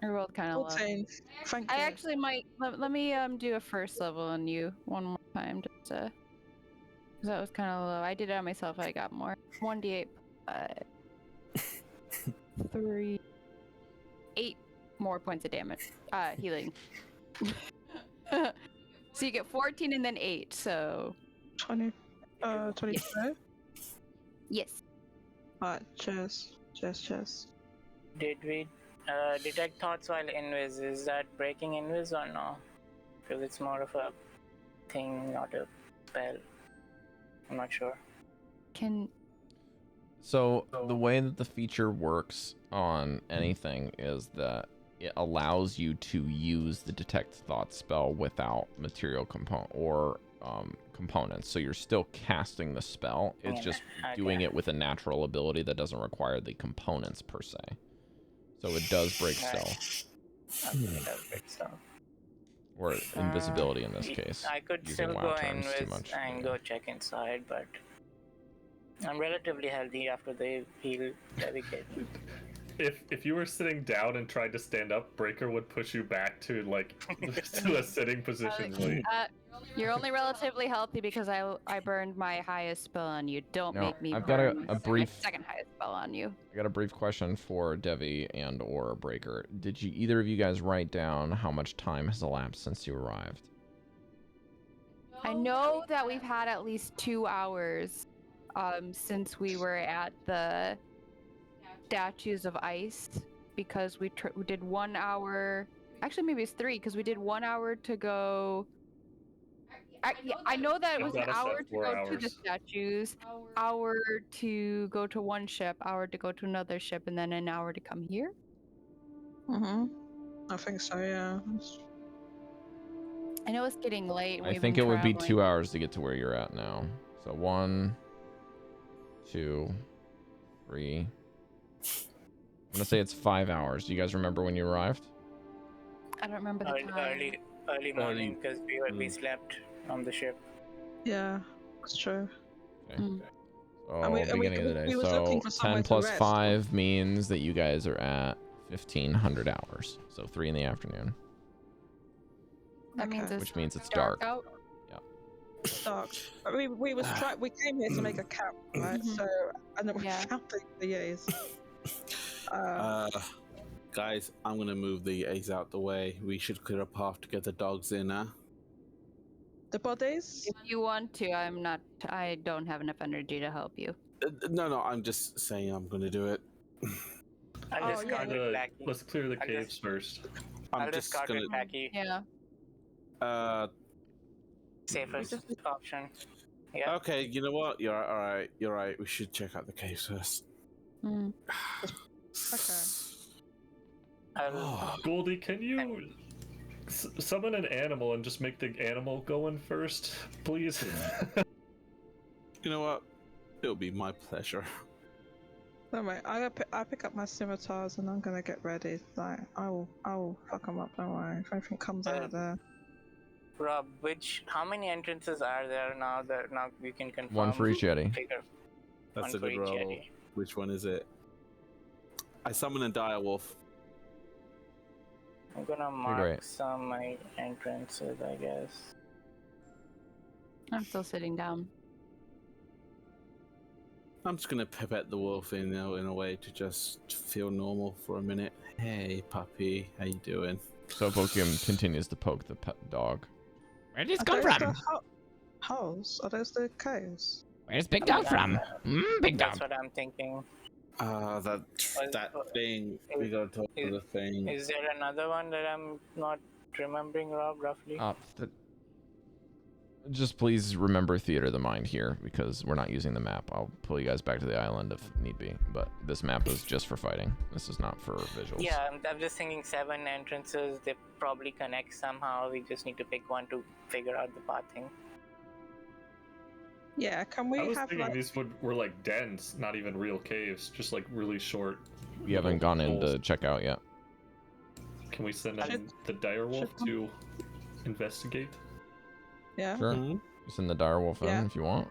I rolled kind of low. 14. Thank you. I actually might let me do a first level on you one more time just to, 'cause that was kind of low. I did it on myself. I got more. 1d8 3 8 more points of damage. Healing. So you get 14 and then 8. So 22. yes. Alright, cheers. Cheers. Did we detect thoughts while invis? Is that breaking invis or no? Because it's more of a thing, not a spell. I'm not sure. So the way that the feature works on anything is that it allows you to use the detect thought spell without material components. So you're still casting the spell. It's Yeah, just okay. doing it with a natural ability that doesn't require the components per se. So it does break Right. stealth Okay, it does break stuff. or invisibility in this Y- case. I could using still WoW go terms too invis much. and go check inside, but I'm relatively healthy after the heal Devii kid. If you were sitting down and tried to stand up, Breker would push you back to like to a sitting position. Like, You're only relatively healthy because I burned my highest spell on you. Don't Now, make me I've got a burn my brief- second highest spell on you. I got a brief question for Devii and or Breker. Did you either of you guys write down how much time has elapsed since you arrived? I know that we've had at least 2 hours since we were at the statues of ice, because we did 1 hour. Actually, maybe it's 3, because we did 1 hour to go. I know that it was an Got us at hour to 4 go to the hours. statues, hour to go to one ship, hour to go to another ship, and then an hour to come here. I think so, yeah. I know it's getting late. And I we've think been it would be traveling. 2 hours to get to where you're at now. So 1, 2, 3. I'm gonna say it's 5 hours. Do you guys remember when you arrived? I don't remember the time. Early morning, because we slept on the ship. Yeah, that's true. Okay. Mm. So And we- beginning of the day. we was So looking for somewhere 10 to plus rest. 5 means that you guys are at 1500 hours. So 3 in the afternoon, That means Okay. it's which means it's dark dark. out. Dark. But we came here to make a camp, right? Mhm. So, and then we Yeah. found the yays. Guys, I'm gonna move the A's out the way. We should clear a path to get the dogs in, huh? The bodies? If you want to, I don't have enough energy to help you. No, I'm just saying I'm gonna do it. I'll Oh, discard yeah. it, Packy. Let's clear the I'll caves just- first. I'm I'll just discard gonna. it, Packy. Yeah. Safest option. Yeah. Okay, you know what? You're all right. You're right. We should check out the caves first. Mm. I'll, Goldy, can you summon an animal and just make the animal go in first, please? You know what? It'll be my pleasure. Don't worry, I pick up my scimitars and I'm gonna get ready. Like, I will fuck them up. Don't worry. If anything comes out there. Rob, how many entrances are there now that now we can confirm? 1 for each Yeti. Figure. That's One a for good each roll. Yeti. Which one is it? I summon a dire wolf. I'm gonna great. mark some my entrances, I guess. I'm still sitting down. I'm just gonna pipette the wolf in a way to just feel normal for a minute. Hey, puppy, how you doing? So Pokemon continues to poke the pet dog. Where did this Are come those from? the holes? Are those the caves? Where's Big Dog from? Big Dog. That's what I'm thinking. That thing. We gotta talk to the thing. Is there another one that I'm not remembering, Rob, roughly? Just please remember Theater of the Mind here, because we're not using the map. I'll pull you guys back to the island if need be, but this map is just for fighting. This is not for visuals. Yeah, I'm just thinking 7 entrances. They probably connect somehow. We just need to pick one to figure out the pathing. Yeah, can we I was have thinking like these were like dens, not even real caves, just like really short. We haven't gone in holes. to check out yet. Can we send in Should- the direwolf should- to investigate? yeah? Sure. Mm-hmm. You send the direwolf in Yeah. if you want.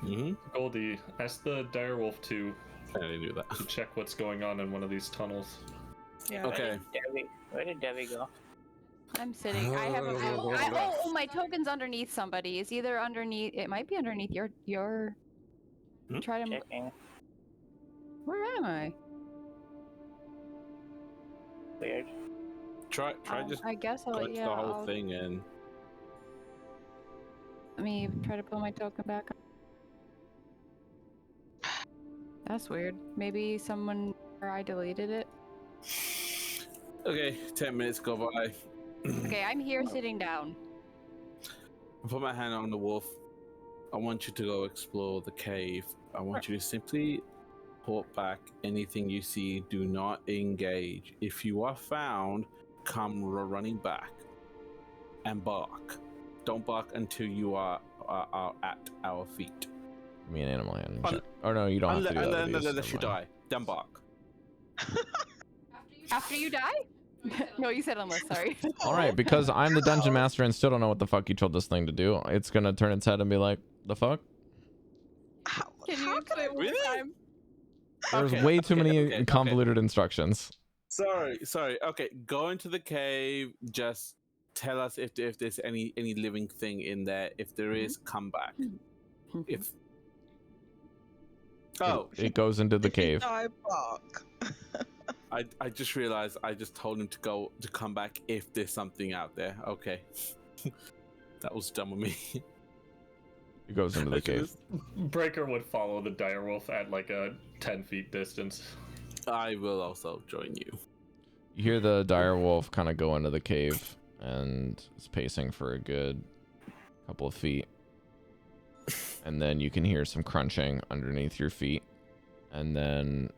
Mm-hmm. Goldie, ask the direwolf to I didn't do that. check what's going on in one of these tunnels. Yeah. Okay. Where did Devii go? I'm sitting. I have oh, my token's underneath somebody. It's either underneath. It might be underneath your. Hmm? Try to. Checking. Where am I? Weird. Try just I guess I'll. collect Yeah. the whole I'll, thing in. let me try to pull my token back up. That's weird. Maybe someone or I deleted it. Okay, 10 minutes go by. Okay, I'm here sitting down. I put my hand on the wolf. I want you to go explore the cave. I want you to simply report back anything you see. Do not engage. If you are found, come running back and bark. Don't bark until you are at our feet. Give me an animal hand. Un- Oh no, you don't have to do that. with these, Unless you never mind. die, then bark. After you die? No, you said unless. Sorry. All right, because I'm the dungeon master and still don't know what the fuck you told this thing to do. It's gonna turn its head and be like, "The fuck." How Can you can explain I one more Really? time? There's Okay, way too okay, many okay, okay. convoluted instructions. Sorry. Okay, go into the cave. Just tell us if there's any living thing in there. If there is, come back. If It goes into the If you cave. die, bark. I just realized I just told him to come back if there's something out there. Okay. That was dumb of me. It goes into the cave. Breker would follow the direwolf at like a 10 feet distance. I will also join you. You hear the direwolf kind of go into the cave and is pacing for a good couple of feet. And then you can hear some crunching underneath your feet. And then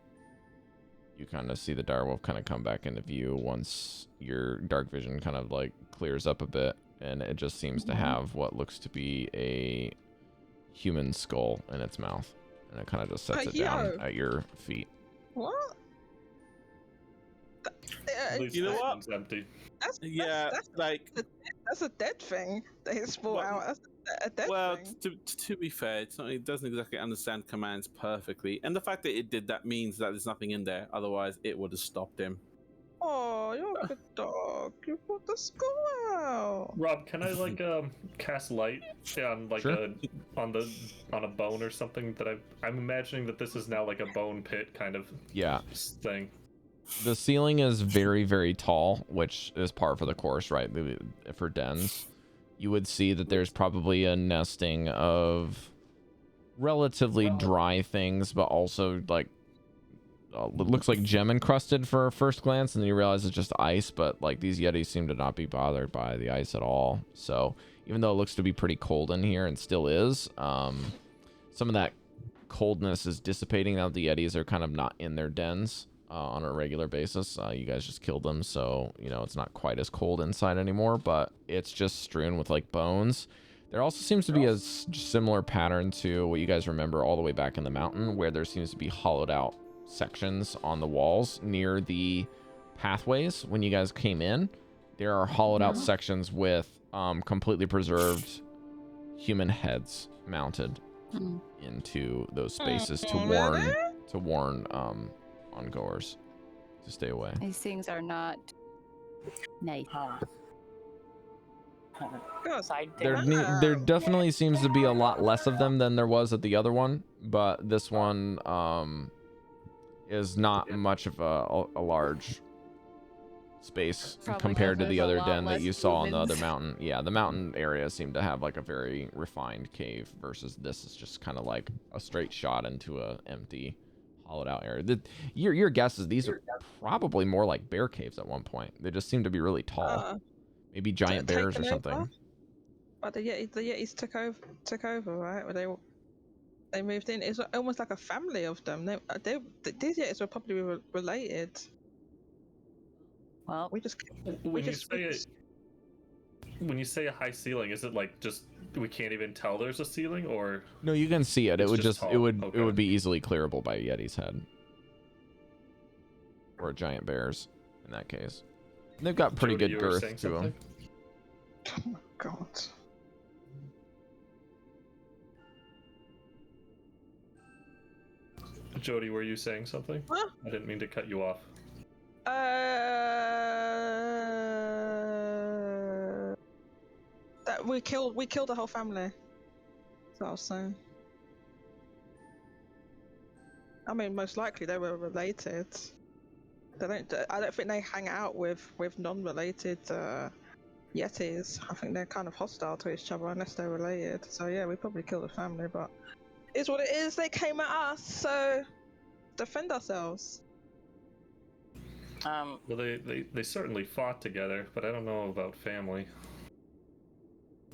you kind of see the direwolf kind of come back into view once your dark vision kind of like clears up a bit. And it just seems to have what looks to be a human skull in its mouth. And it kind of just sets it down at your feet. What? At least You know that what? one's empty. That's that's a dead thing that he sport out. That's a dead thing. To be fair, it doesn't exactly understand commands perfectly, and the fact that it did that means that there's nothing in there. Otherwise, it would have stopped him. Oh, you're a good dog. You brought the skull out. Rob, can I like cast light on like Sure. on a bone or something that I'm imagining that this is now like a bone pit kind of thing. The ceiling is very, very tall, which is par for the course, right? For dens, you would see that there's probably a nesting of relatively dry things, but also like it looks like gem encrusted for a first glance, and then you realize it's just ice. But like these yetis seem to not be bothered by the ice at all. So even though it looks to be pretty cold in here, and still is, some of that coldness is dissipating now that the yetis are kind of not in their dens. On a regular basis. You guys just killed them, so you know it's not quite as cold inside anymore, but it's just strewn with like bones. There also seems to be a similar pattern to what you guys remember all the way back in the mountain, where there seems to be hollowed out sections on the walls near the pathways. When you guys came in, there are hollowed out sections with completely preserved human heads mounted into those spaces to warn ongoers to stay away. These things are not nice. There definitely seems to be a lot less of them than there was at the other one, but this one is not much of a large space compared to the other den that you saw on the other mountain. Yeah, the mountain area seemed to have like a very refined cave versus this is just kind of like a straight shot into a empty hollowed out area. Your guess is these are probably more like bear caves at one point. They just seem to be really tall. Maybe giant bears or something. But the Yetis took over, right? Where they moved in. It's almost like a family of them. These Yetis were probably related. Well, when you say a high ceiling, is it like just we can't even tell there's a ceiling, or no? You can see it. It would just tall? it would be easily clearable by a Yeti's head or a giant bear's in that case. And they've got pretty Jodie, good girth to something? them. Oh my god. Jodie, were you saying something? Huh? I didn't mean to cut you off. That we killed the whole family. That's what I was saying. I mean, most likely they were related. I don't think they hang out with non-related Yetis. I think they're kind of hostile to each other unless they're related. So yeah, we probably killed the family, but it's what it is. They came at us, so defend ourselves. Well, they certainly fought together, but I don't know about family.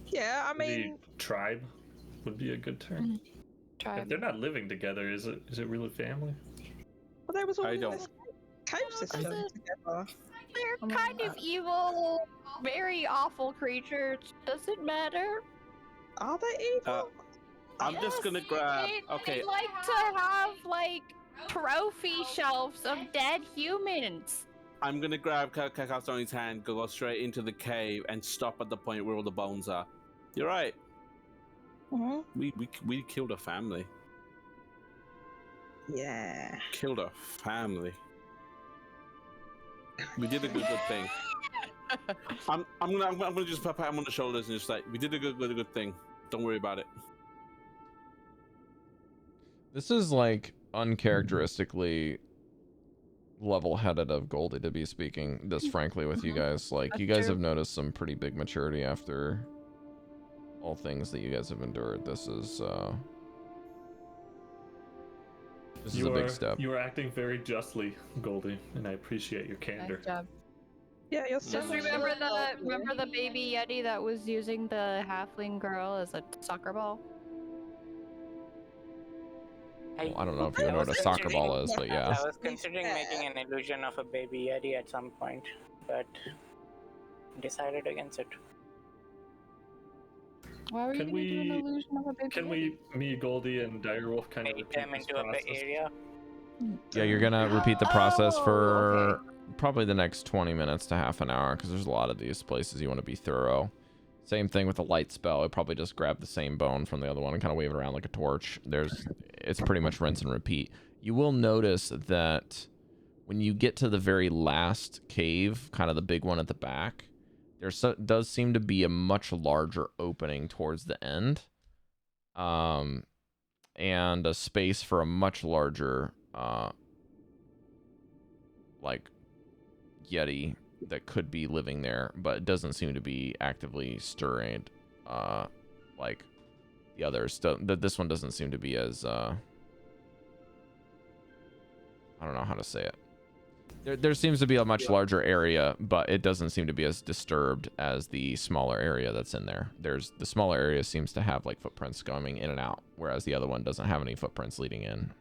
Yeah, I mean, maybe tribe would be a good term. If they're not living together, is it really family? Well, they was all I in don't. this cave system together. They're kind of evil, very awful creatures. Does it matter? Are they evil? I'm just gonna grab. Okay. They like to have like trophy shelves of dead humans. I'm gonna grab Chalcedony's hand, go straight into the cave, and stop at the point where all the bones are. You're right. We killed a family. Yeah. Killed a family. We did a good thing. I'm gonna just pat him on the shoulders and just like, we did a good thing. Don't worry about it. This is like uncharacteristically level-headed of Goldy to be speaking this frankly with you guys. Like, you guys have noticed some pretty big maturity after all things that you guys have endured. This is a big step. You are acting very justly, Goldy, and I appreciate your candor. Nice job. Yeah, you're so Just much remember the baby Yeti that was using the halfling girl as a soccer ball? Well, I don't know if you know what a soccer ball is, but yeah. I was considering making an illusion of a baby Yeti at some point, but decided against it. Why were you Can gonna do an we- illusion of a baby Can Yeti? me, Goldy, and Direwolf kind of Make repeat them this into a big process? area. Yeah, you're gonna repeat the process Oh, for okay. probably the next 20 minutes to half an hour, because there's a lot of these places you want to be thorough. Same thing with the light spell. I probably just grab the same bone from the other one and kind of wave it around like a torch. It's pretty much rinse and repeat. You will notice that when you get to the very last cave, kind of the big one at the back, does seem to be a much larger opening towards the end, and a space for a much larger like Yeti that could be living there, but it doesn't seem to be actively stirring like the others. This one doesn't seem to be as I don't know how to say it. There seems to be a much larger area, but it doesn't seem to be as disturbed as the smaller area that's in there. The smaller area seems to have like footprints going in and out, whereas the other one doesn't have any footprints leading in.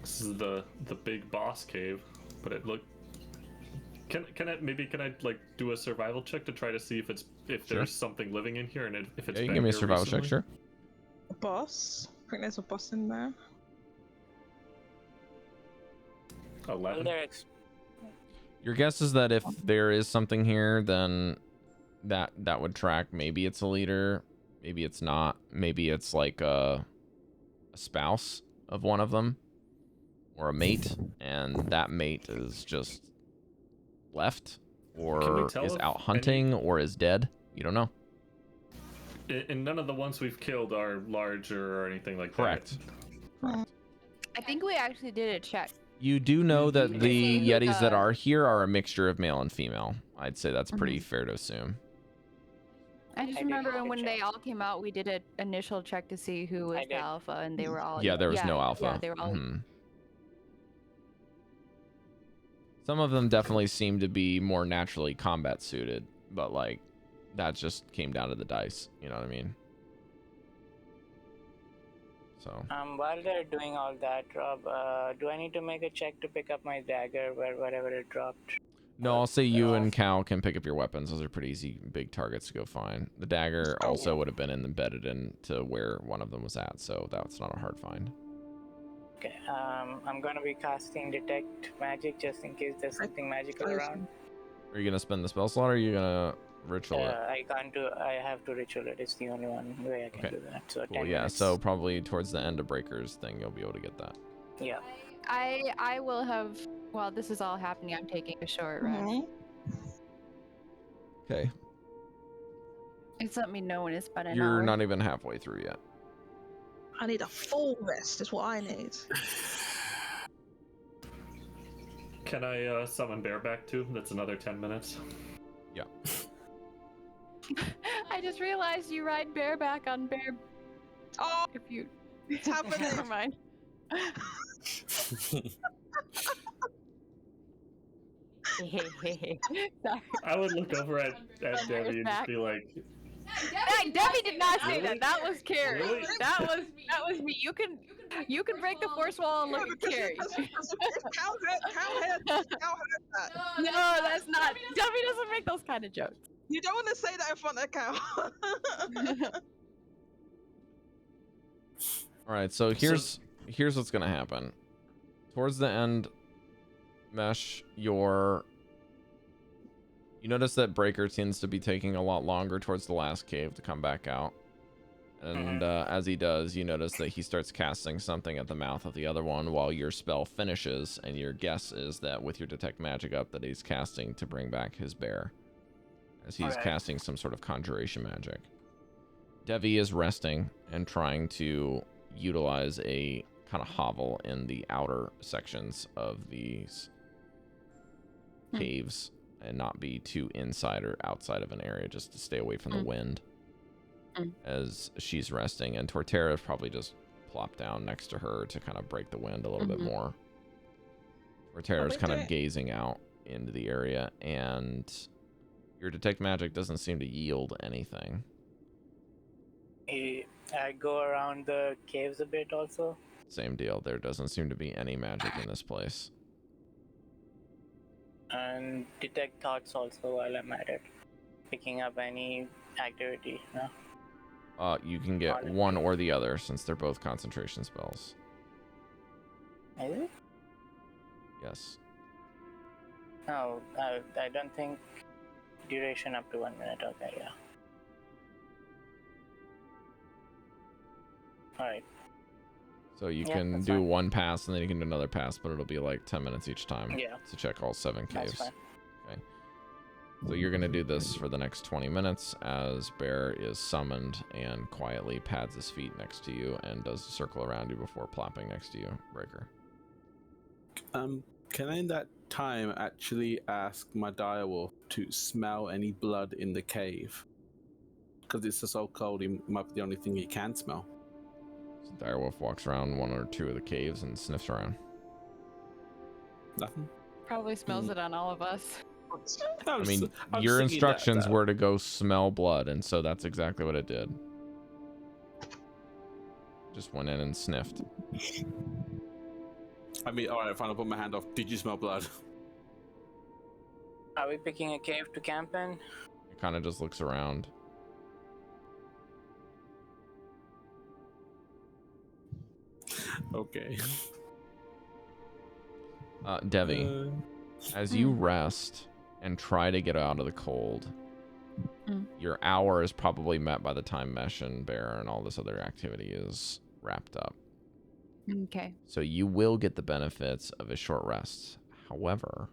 This is the big boss cave, but it looked. Can I like do a survival check to try to see if Sure. there's something living in here and if it's Yeah, you been give me a here survival check, recently? sure. boss. I think there's a boss in there. 11. Your guess is that if there is something here, then that would track. Maybe it's a leader, maybe it's not. Maybe it's like a spouse of one of them, or a mate, and that mate is just left, Can or we tell is if out hunting, or is dead. You don't know. And none of the ones we've killed are larger or anything like Correct. that. I think we actually did a check. You do know that You the can see who Yetis that the- are here are a mixture of male and female. I'd say that's pretty fair to assume. I just I did remember make a when they check. all came out, we did an initial check to see who was I the did. alpha, and they were all. Yeah, there was no alpha. Yeah, they were all. Mhm. Some of them definitely seem to be more naturally combat suited, but like that just came down to the dice. You know what I mean? So While they're doing all that, Rob, do I need to make a check to pick up my dagger wherever it dropped? no, I'll say you and Cal can pick up your weapons. Those are pretty easy, big targets to go find. The dagger also would have been embedded into where one of them was at, so that's not a hard find. Okay, I'm gonna be casting Detect Magic just in case there's something magical around. Are you gonna spend the spell slot, or are you gonna ritual it? I can't do. I have to ritual it. It's the only one way I can Okay. do that. So Cool, 10 yeah, minutes. so probably towards the end of Breaker's thing, you'll be able to get that. Yeah. I will have. While this is all happening, I'm taking a short rest. Mhm. Okay. It's let me know when it's been an You're hour. not even halfway through yet. I need a full rest. Is what I need. Can I summon Bareback too? That's another 10 minutes. Yeah. I just realized you ride bareback on bear. Oh, If you. it's happening. Never mind. Sorry. I would look over at Devii and just be like, Debbie did not say Really? that. That was Cari. Really? That was me. You can break the fourth wall and look at Cari. Cow heard that. No, that's not. Debbie doesn't make those kind of jokes. You don't want to say that in front of Cow. All right, so here's what's gonna happen. Towards the end, Mesh, you notice that Breker tends to be taking a lot longer towards the last cave to come back out. And as he does, you notice that he starts casting something at the mouth of the other one while your spell finishes, and your guess is that with your Detect Magic up that he's casting to bring back his bear, as he's Alright. casting some sort of conjuration magic. Devii is resting and trying to utilize a kind of hovel in the outer sections of these caves and not be too inside or outside of an area, just to stay away from the wind as she's resting. And Torterra probably just plop down next to her to kind of break the wind a little bit more. Torterra's kind of gazing out into the area, and your detect magic doesn't seem to yield anything. I go around the caves a bit also. Same deal. There doesn't seem to be any magic in this place. And detect thoughts also while I'm at it. Picking up any activity, no? You can get one or the other since they're both concentration spells. Is it? Yes. No, I don't think duration up to 1 minute. Okay, yeah. Alright. So you can do one pass and then you can do another pass, but it'll be like 10 minutes each time to check all 7 caves. Okay. So you're going to do this for the next 20 minutes as Bear is summoned and quietly pads his feet next to you and does a circle around you before plopping next to you, Breker. Can I in that time actually ask my direwolf to smell any blood in the cave? Because it's so cold, it might be the only thing he can smell. So direwolf walks around 1 or 2 of the caves and sniffs around. Nothing? Probably smells it on all of us. I mean, your instructions were to go smell blood, and so that's exactly what it did. Just went in and sniffed. I mean, alright, fine, I'll put my hand off. Did you smell blood? Are we picking a cave to camp in? It kind of just looks around. Okay. Devii, as you rest and try to get out of the cold, your hour is probably met by the time Mesh and Bear and all this other activity is wrapped up. Okay. So you will get the benefits of a short rest. However,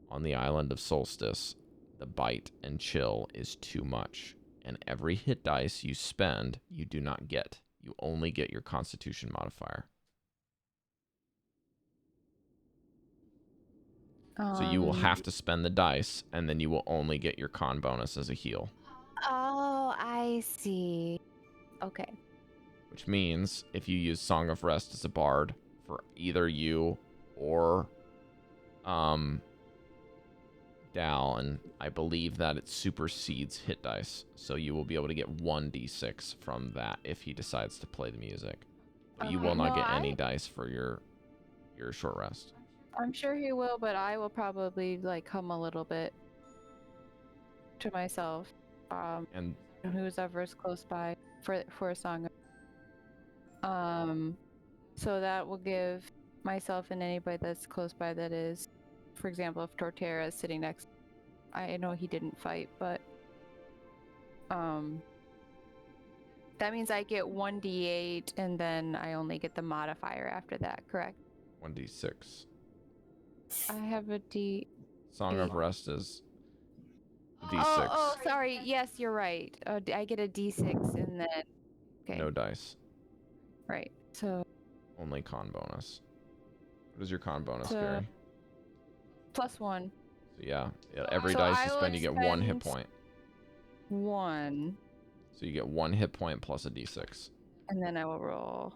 on the island of Solstice, the bite and chill is too much, and every hit dice you spend, you do not get. You only get your Constitution modifier. So you will have to spend the dice, and then you will only get your con bonus as a heal. Oh, I see. Okay. Which means if you use Song of Rest as a bard for either you or Dallan, I believe that it supersedes hit dice. So you will be able to get 1d6 from that if he decides to play the music. But you will not get any dice for your short rest. I'm sure he will, but I will probably like hum a little bit to myself. And who's ever's close by for a song. So that will give myself and anybody that's close by that is, for example, if Torterra is sitting next, I know he didn't fight, but that means I get 1d8 and then I only get the modifier after that, correct? 1d6. I have a d. Song of Rest is d6. Oh, sorry. Yes, you're right. I get a d6 and then. Okay. No dice. Right. So. Only con bonus. What is your con bonus, Cari? +1. So yeah, every dice you spend, you get 1 hit point. 1. So you get 1 hit point plus a d6. And then I will roll.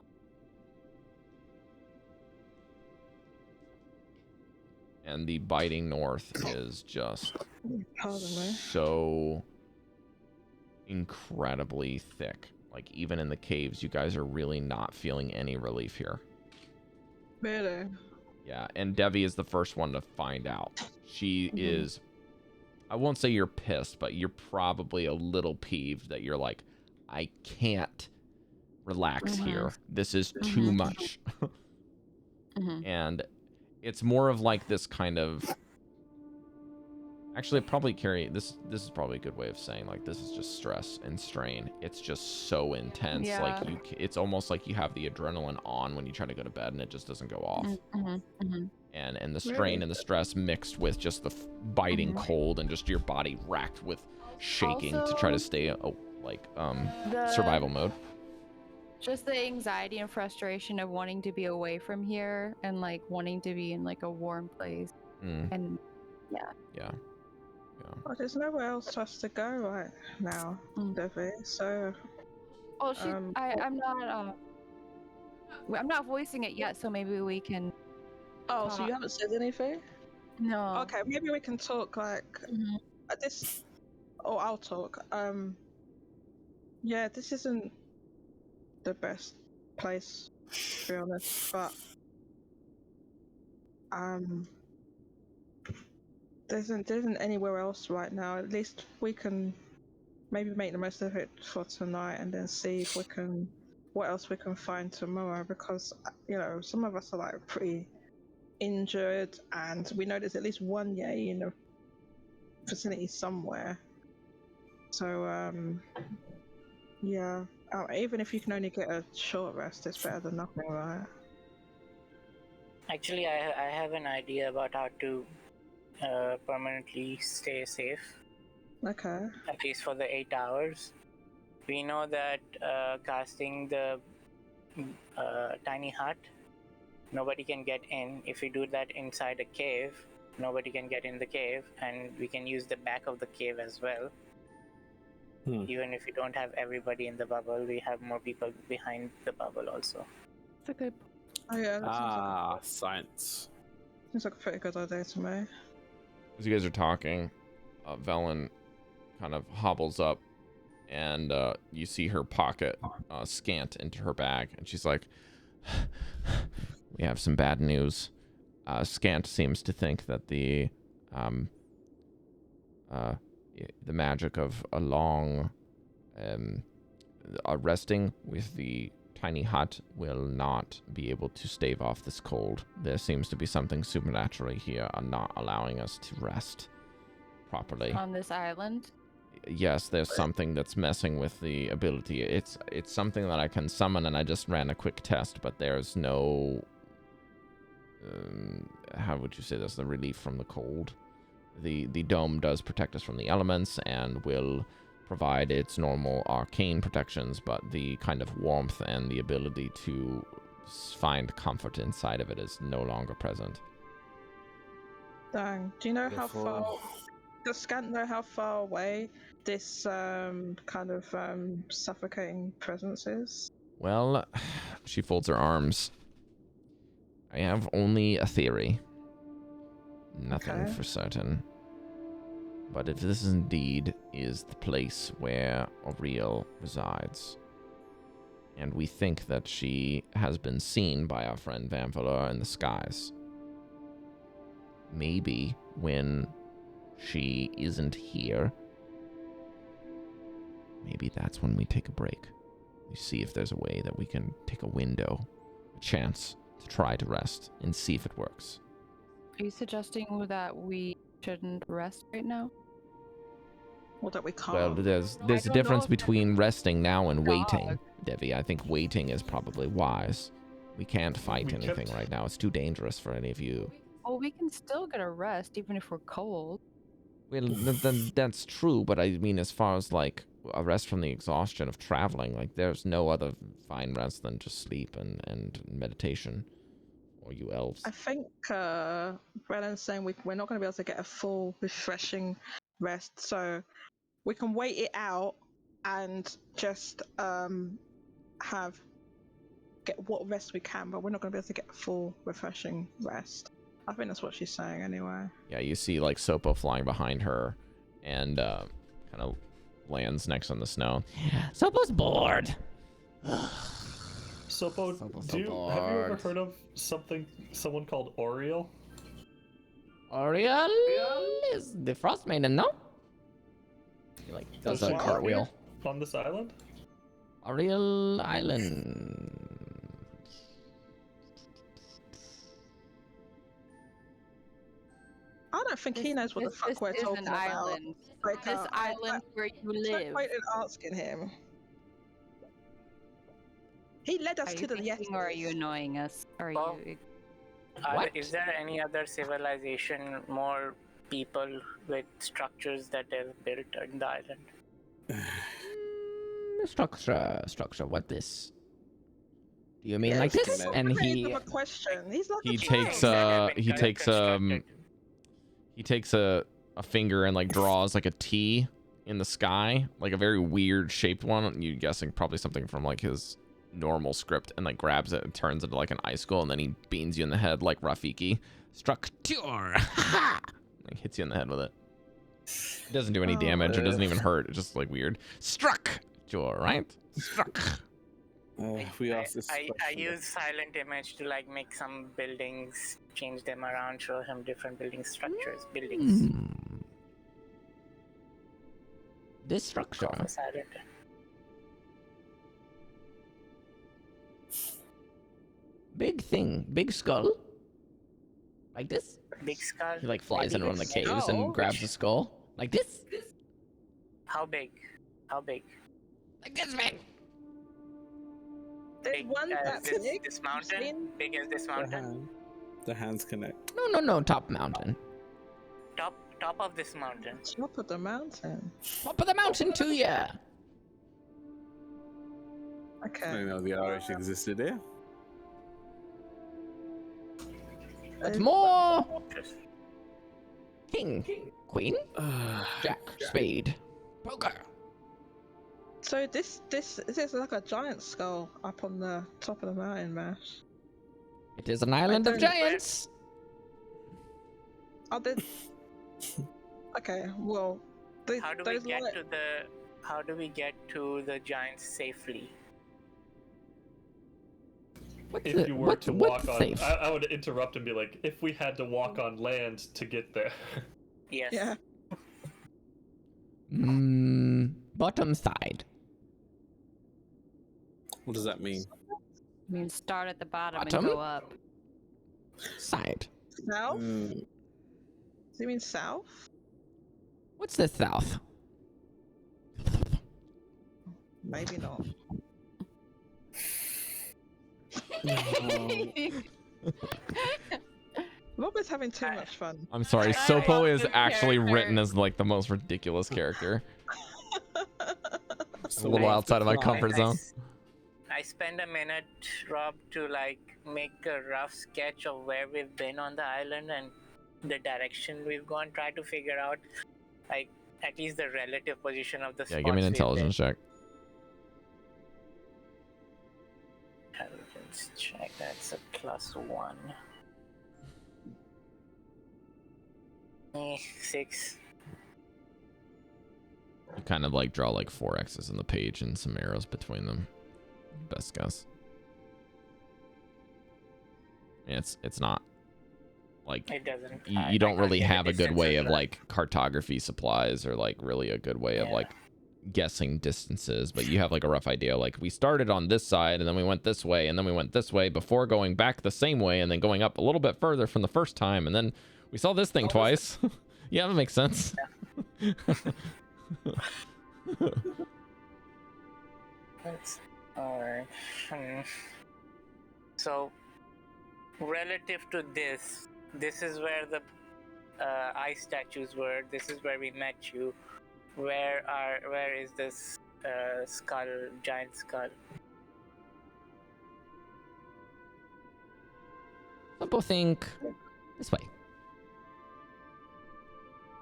And the biting north is just so incredibly thick. Like, even in the caves, you guys are really not feeling any relief here. Really? Yeah, and Devii is the first one to find out. She is, I won't say you're pissed, but you're probably a little peeved that you're like, I can't relax here. This is too much. And it's more of like this kind of, actually probably Cari, this is probably a good way of saying, like, this is just stress and strain. It's just so intense. Yeah. Like it's almost like you have the adrenaline on when you try to go to bed and it just doesn't go off. And the strain and the stress mixed with just the biting cold and just your body racked with shaking to try to stay survival mode. Just the anxiety and frustration of wanting to be away from here and like wanting to be in like a warm place. And yeah. Well, there's nowhere else for us to go right now, Devii. So, Well, I'm not voicing it yet, so maybe we can. oh, so you haven't said anything? No. Okay, maybe we can talk like at this, or I'll talk. Yeah, this isn't the best place, to be honest, but there isn't anywhere else right now. At least we can maybe make the most of it for tonight, and then see if we can what else we can find tomorrow. Because some of us are like pretty injured, and we know there's at least one yay in the vicinity somewhere. So yeah. Even if you can only get a short rest, it's better than nothing, right? Actually, I have an idea about how to permanently stay safe. Okay. At least for the 8 hours. We know that casting the tiny hut, nobody can get in. If we do that inside a cave, nobody can get in the cave, and we can use the back of the cave as well. Even if we don't have everybody in the bubble, we have more people behind the bubble also. That's a good. Oh yeah. Science. Seems like a pretty good idea to me. As you guys are talking, Velen kind of hobbles up, and you see her pocket scant into her bag, and she's like, "We have some bad news. Scant seems to think that the magic of a long resting with the tiny hut will not be able to stave off this cold. There seems to be something supernaturally here not allowing us to rest properly On this island? Yes, there's something that's messing with the ability. It's something that I can summon, and I just ran a quick test, but there's no how would you say this, the relief from the cold. The dome does protect us from the elements and will provide its normal arcane protections, but the kind of warmth and the ability to find comfort inside of it is no longer present. Dang. Do you know how far... Does Scant know how far away this kind of suffocating presence is? Well, she folds her arms. I have only a theory. Nothing for certain. But if this indeed is the place where Auriel resides, and we think that she has been seen by our friend Vanvalor in the skies, maybe when she isn't here, maybe that's when we take a break. We see if there's a way that we can take a window, a chance to try to rest and see if it works. Are you suggesting that we shouldn't rest right now? Or that we can't? Well, there's a difference between resting now and waiting, Devii. I think waiting is probably wise. We can't fight anything right now. It's too dangerous for any of you. Well, we can still get a rest even if we're cold. Well, that's true, but I mean, as far as like a rest from the exhaustion of traveling, like there's no other fine rest than just sleep and meditation. Or you elves. I think Brennan's saying we're not going to be able to get a full refreshing rest, so we can wait it out and just get what rest we can, but we're not going to be able to get a full refreshing rest. I think that's what she's saying anyway. Yeah, you see like Sopo flying behind her and kind of lands next on the snow. Sopo's bored. Sopo, have you ever heard of someone called Auriel? Auriel is the Frost Maiden, no? He like does a cartwheel. On this island? Auriel Island. I don't think he knows what the fuck we're talking about. Island. Like, this island where you live. No point in asking him. He led us to the Yetis. Or are you annoying us? Are you? Is there any other civilization, more people with structures that they've built in the island? Structure. What this? Do you mean like this? And he. Question. He's like he takes a a finger and like draws like a T in the sky, like a very weird shaped one. You're guessing probably something from like his normal script, and like grabs it and turns into like an icicle, and then he beans you in the head like Rafiki. Structure. Like hits you in the head with it. It doesn't do any damage. It doesn't even hurt. It's just like weird. Structure, right? Struck. We asked this I question. use silent image to like make some buildings, change them around, show him different building structures, buildings. This structure. Call for silent. Big thing. Big skull. Like this? Big skull. He like flies Maybe into one of the it's- caves and grabs the skull. Like this? How big? How big? Like this, man. There's Big one as that's this, big. this mountain? seen? Big as this mountain? The hands connect. No. Top mountain. Top of this mountain. Top of the mountain. Top of the mountain to ya. I Okay. didn't know the Irish existed here. What's more? King. Queen. Jack. Spade. Poker. So this is like a giant skull up on the top of the mountain, Mash. It is an island of don't- giants. Oh, there. Okay, well, How do we get to the giants safely? What's If the- you were what- to what's walk on, safe? I would interrupt and be like, if we had to walk on land to get there. Yes. Yeah. Bottom side. What does that mean? I mean, start at the bottom Bottom? and go up. Side. South? Mm, Do you mean south? What's the south? Maybe not. Rob is having too much fun. I'm sorry. I Sopo love is this actually character. written as like the most ridiculous character. It's a so little what's outside the of my plan? comfort zone. I spend a minute, Rob, to like make a rough sketch of where we've been on the island and the direction we've gone. Try to figure out, like, at least the relative position of the Yeah, give me an intelligence check. Intelligence check. That's a +1. 6. You kind of like draw like 4 X's in the page and some arrows between them. Best guess. Yeah, it's not like It doesn't. you don't really have a good way of like cartography supplies or like really a good way of Yeah. like guessing distances, but you have like a rough idea. Like we started on this side and then we went this way and then we went this way before going back the same way and then going up a little bit further from the first time and then we saw this thing twice. Yeah, that makes sense. That's alright. So, relative to this is where the ice statues were. This is where we met you. Where is this skull, giant skull? People think this way.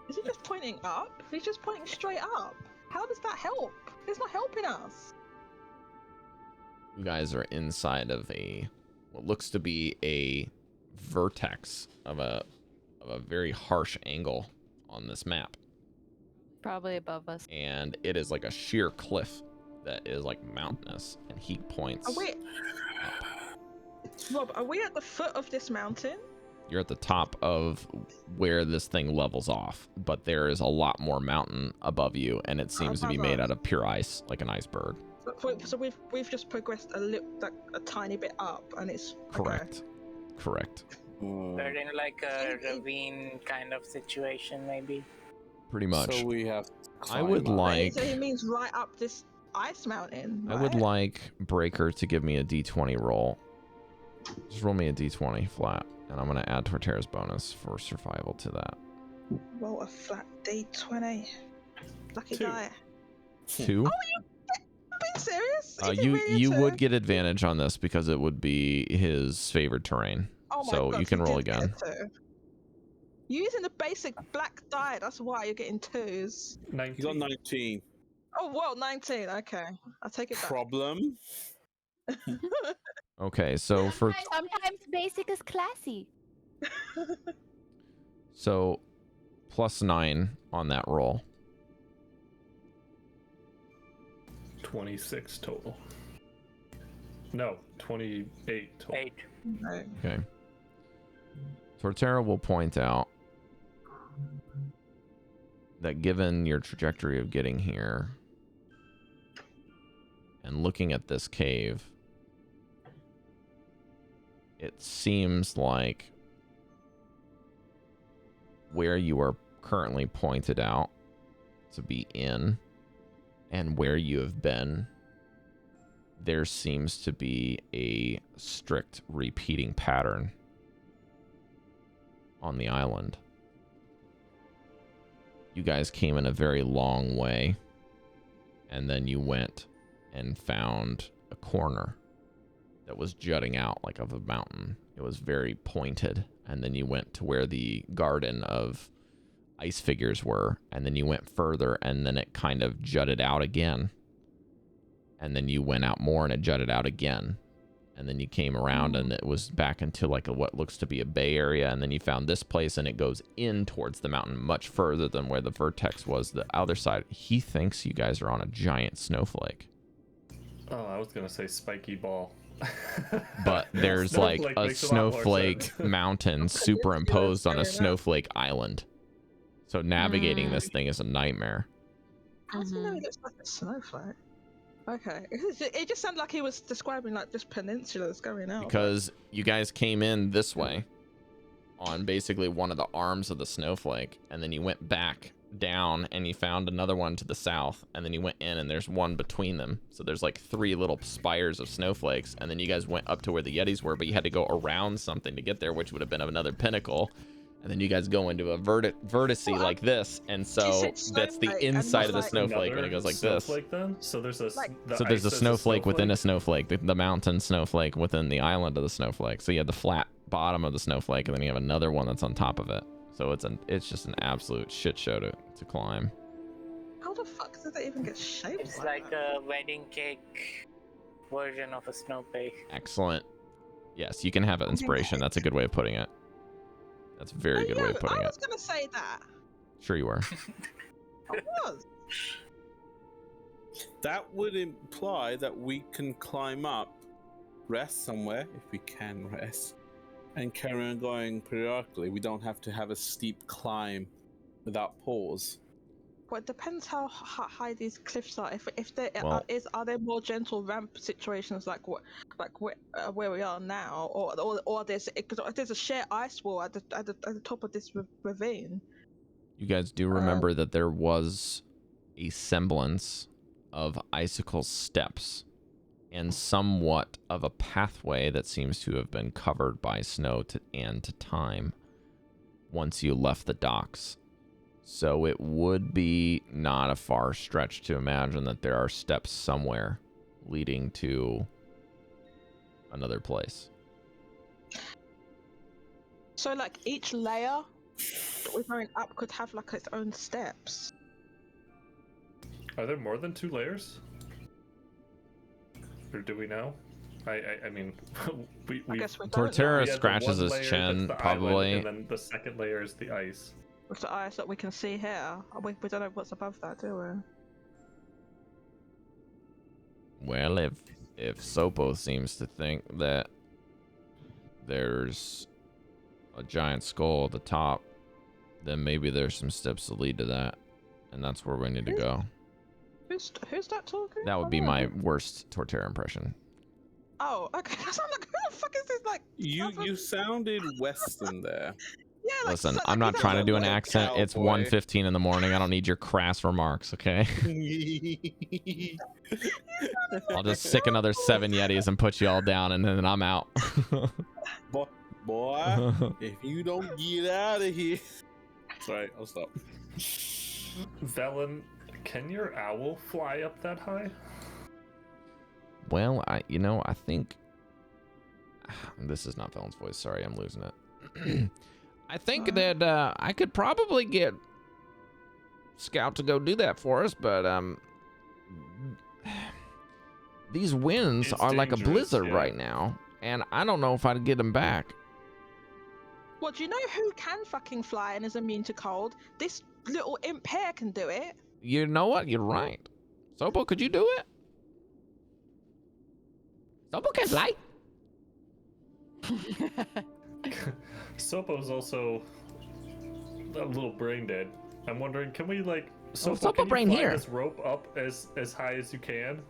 Is he just pointing up? He's just pointing straight up. How does that help? It's not helping us. You guys are inside of what looks to be a vertex of a very harsh angle on this map. Probably above us. And it is like a sheer cliff that is like mountainous, and he points Are we, Rob, are we at the foot of this mountain? You're at the top of where this thing levels off, but there is a lot more mountain above you, and it seems to be made out of pure ice, like an iceberg. So we've just progressed a tiny bit up, and it's Correct. Okay. Correct. We're in like a ravine kind of situation, maybe. Pretty much. So we have. I would like. So he means right up this ice mountain. I would right? like Breker to give me a d20 roll. Just roll me a d20 flat, and I'm gonna add Torterra's bonus for survival to that. Roll a flat D20. Lucky 2. die. 2. I'm being serious. Is it You really a you 2? would get advantage on this because it would be his favored terrain. Oh my so God, you can he roll did get again. a 2. You're using the basic black die. That's why you're getting 2s. 19. You got 19. Oh well, 19. Okay, I'll take it back. Problem? Okay, so for Sometimes basic is classy. so +9 on that roll. 26 total. No, 28 total. 8. No. Okay. Torterra will point out that given your trajectory of getting here and looking at this cave, it seems like where you are currently pointed out to be in and where you have been, there seems to be a strict repeating pattern on the island. You guys came in a very long way, and then you went and found a corner that was jutting out like of a mountain. It was very pointed, and then you went to where the garden of ice figures were, and then you went further, and then it kind of jutted out again, and then you went out more and it jutted out again, and then you came around and it was back into like what looks to be a bay area, and then you found this place and it goes in towards the mountain much further than where the vertex was, the other side. He thinks you guys are on a giant snowflake. Oh, I was gonna say spiky ball. But there's like Snowflake a makes a lot more snowflake sense. mountain superimposed on a fair enough. snowflake island. So navigating this thing is a nightmare. How do you know it looks like a snowflake? Okay, it just sounded like he was describing like just peninsulas going out. Because you guys came in this way on basically one of the arms of the snowflake, and then you went back down and you found another one to the south, and then you went in and there's one between them. So there's like 3 little spires of snowflakes, and then you guys went up to where the Yetis were, but you had to go around something to get there, which would have been of another pinnacle. And then you guys go into a vertice like this, and so that's the inside of the snowflake, and it goes like this. Then? So there's a So there's a snowflake within a snowflake, the mountain snowflake within the island of the snowflake. So you have the flat bottom of the snowflake, and then you have another one that's on top of it. So it's just an absolute shit show to climb. How the fuck did they even get shaped? It's like a wedding cake version of a snowflake. Excellent. Yes, you can have an inspiration. That's a good way of putting it. That's a very good way of putting I it. was gonna say that. Sure you were. I was. That would imply that we can climb up, rest somewhere, if we can rest, and carry on going periodically. We don't have to have a steep climb without pause. Well, it depends how high these cliffs are. If there Well- are there more gentle ramp situations like where we are now, or there's a sheer ice wall at the top of this ravine. You guys do remember that there was a semblance of icicle steps and somewhat of a pathway that seems to have been covered by snow and to time once you left the docks. So it would be not a far stretch to imagine that there are steps somewhere leading to another place. So like each layer that we're going up could have like its own steps. Are there more than 2 layers? Or do we know? I mean, we I guess we don't know. Torterra we had the scratches one his layer chin, that's the probably. island, and then the second layer is the ice. With the ice that we can see here, we don't know what's above that, do we? Well, if Sopo seems to think that there's a giant skull at the top, then maybe there's some steps to lead to that, and that's where we need to go. Who's that talking? That would be my worst Torterra impression. Oh, okay. I'm like, who the fuck is this? Like, You sounded Western there. yeah. Like, Listen, so, I'm not trying to do an like accent. It's cowboy. 1:15 in the morning. I don't need your crass remarks, okay? I'll just sick another 7 Yetis and put you all down, and then I'm out. Boy, if you don't get out of here. Sorry, I'll stop. Velen, can your owl fly up that high? Well, I think this is not Velen's voice. Sorry, I'm losing it. I think that I could probably get Scout to go do that for us, but these winds It's are like a dangerous, blizzard yeah. right now, and I don't know if I'd get them back. What, do you know who can fucking fly and is immune to cold? This little imp hair can do it. You know what? You're right. Sobo, could you do it? Sobo can fly. Sopo's also a little brain dead. I'm wondering, can we like Sopo Sopo, can you brain fly here. this rope up as high as you can,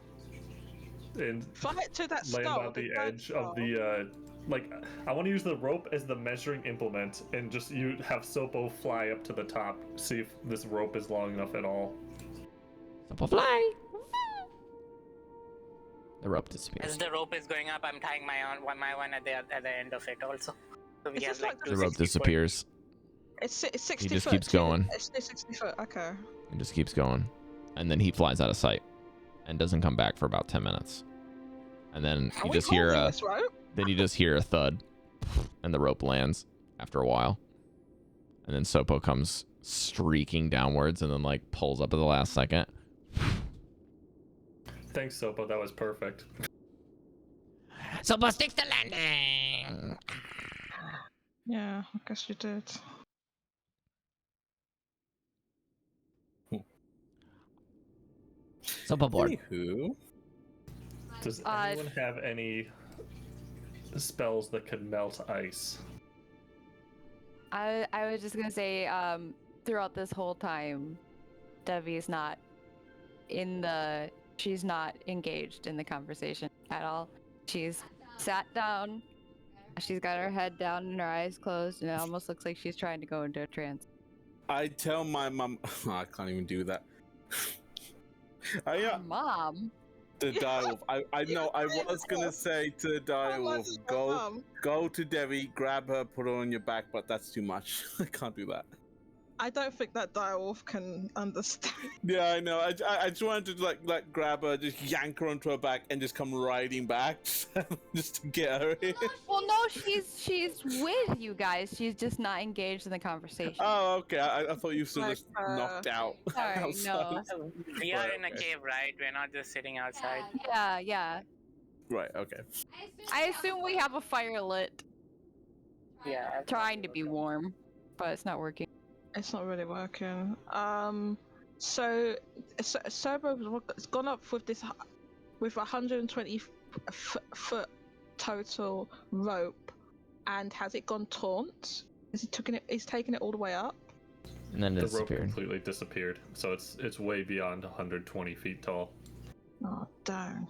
and Fly it to that land skull. on the giant edge of skull. the like I want to use the rope as the measuring implement and just you have Sopo fly up to the top, see if this rope is long enough at all. Sopo fly. The rope As disappears. the rope is going up, I'm tying my one at the end of it also. So we Is have this like like The the rope 260 foot. disappears. It's 60 He just foot. keeps going. It's 60 foot. Okay. He just keeps going. And then he flies out of sight and doesn't come back for about 10 minutes. And then Are you we just hear holding a this rope? then you just hear a thud and the rope lands after a while. And then Sopo comes streaking downwards and then like pulls up at the last second. Thanks, Sopo. That was perfect. Sopo sticks the landing. Yeah, I guess you did. Sopo board. Anywho, Does anyone have any spells that could melt ice? I was just gonna say, throughout this whole time, Devi's not she's not engaged in the conversation at all. She's sat down, she's got her head down and her eyes closed, and it almost looks like she's trying to go into a trance. I tell my mom. I can't even do that. Mom. The direwolf. I know. I was gonna say to the direwolf, go to Devii, grab her, put her on your back, but that's too much. I can't do that. I don't think that direwolf can understand. Yeah, I know. I just wanted to like grab her, just yank her onto her back, and just come riding back, just to get her in. Well, no, she's with you guys. She's just not engaged in the conversation. Oh, okay. I thought you still Like, just knocked out. Sorry, no. We are Right, in a okay. cave, right? We're not just sitting outside. Yeah. Right. Okay. I assume we have a fire lit, Yeah. trying to be warm, but it's not working. It's not really working. So Sobo's gone up with 120 foot total rope, and has it gone taunt? He's taken it all the way up? And then it The rope disappeared. completely disappeared, so it's way beyond 120 feet tall. Oh, damn.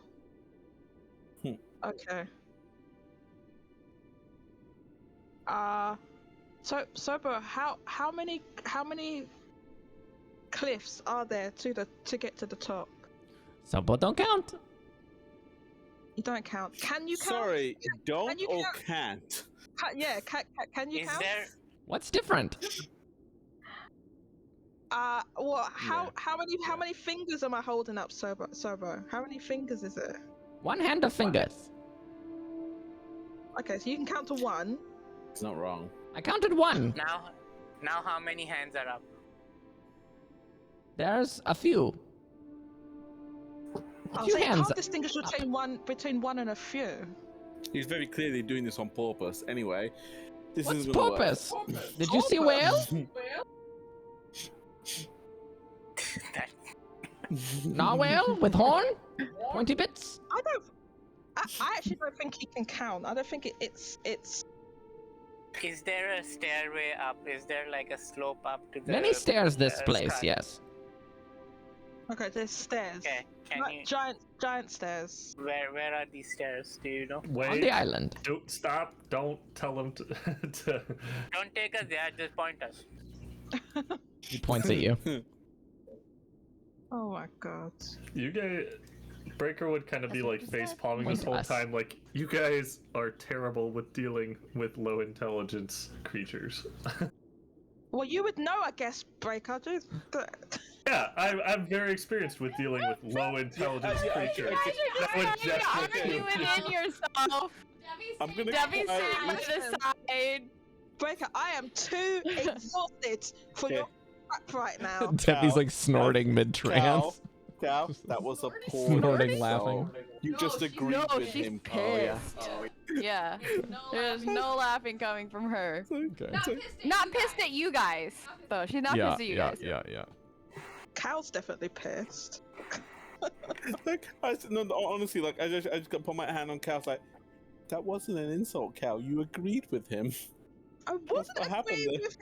Okay. So Sobo, how many cliffs are there to get to the top? Sopo don't count. You don't count. Can you count? Sorry, don't you or count? can't? Can you Is count? there? What's different? Well, how many fingers am I holding up, Sobo? How many fingers is it? One hand of fingers. Okay, so you can count to one. It's not wrong. I counted one. Now how many hands are up? There's a few. Oh, few so you hands can't distinguish between one and a few. He's very clearly doing this on purpose. Anyway, this What's isn't gonna purpose? Did you see whale? That- Narwhal with horn? Pointy bits? I actually don't think he can count. I don't think it's. Is there a stairway up? Is there like a slope up to the? Many stairs this place, sky? yes. Okay, there's stairs. Okay, can you? Giant stairs. Where are these stairs? Do you know? Wait, On the island. Don't stop! Don't tell him to. Don't take us there. Just point us. He points at you. Oh my god. You guys, Breker would kind of be like face palming Point this to whole us. time, like you guys are terrible with dealing with low intelligence creatures. Well, you would know, I guess, Breker. Yeah, I'm very experienced with dealing with low intelligence creatures. That would definitely Arguing in yourself. I'm gonna Debbie's quietly- sitting to the side, Breker, I am too exhausted for your crap right now. Devi's like snorting mid-trance. Cal, that was a poor Snorting, insult. laughing. You just agreed No, with she's him. pissed. Yeah. There's no laughing coming from her. Okay. Not pissed at you guys, though. She's not Yeah, pissed at you yeah, guys. yeah. Cal's definitely pissed. Like, honestly, like I just got put my hand on Cal's like, that wasn't an insult, Cal. You agreed with him. I wasn't what happened agreeing there? with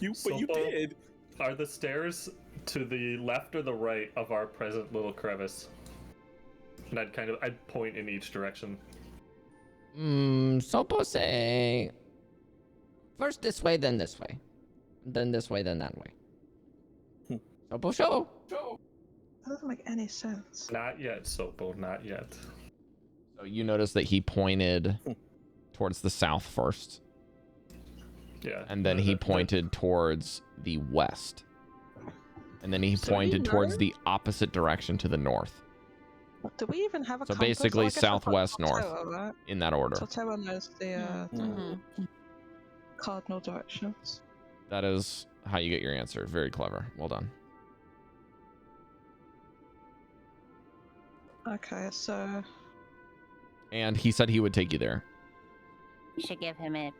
him. But you did. Are the stairs to the left or the right of our present little crevice? And I'd point in each direction. Suppose first this way, then this way. Then this way, then that way. Suppose so. That doesn't make any sense. Not yet, Sopo, not yet. So you notice that he pointed towards the south first. Yeah. And then he pointed towards the west. And then he pointed towards the opposite direction to the north. Do we even have a So compass? basically I guess I've got southwest, north, Torterra, right? in that order. Torterra knows the cardinal directions. That is how you get your answer. Very clever. Well done. Okay, so... And he said he would take you there. You should give him an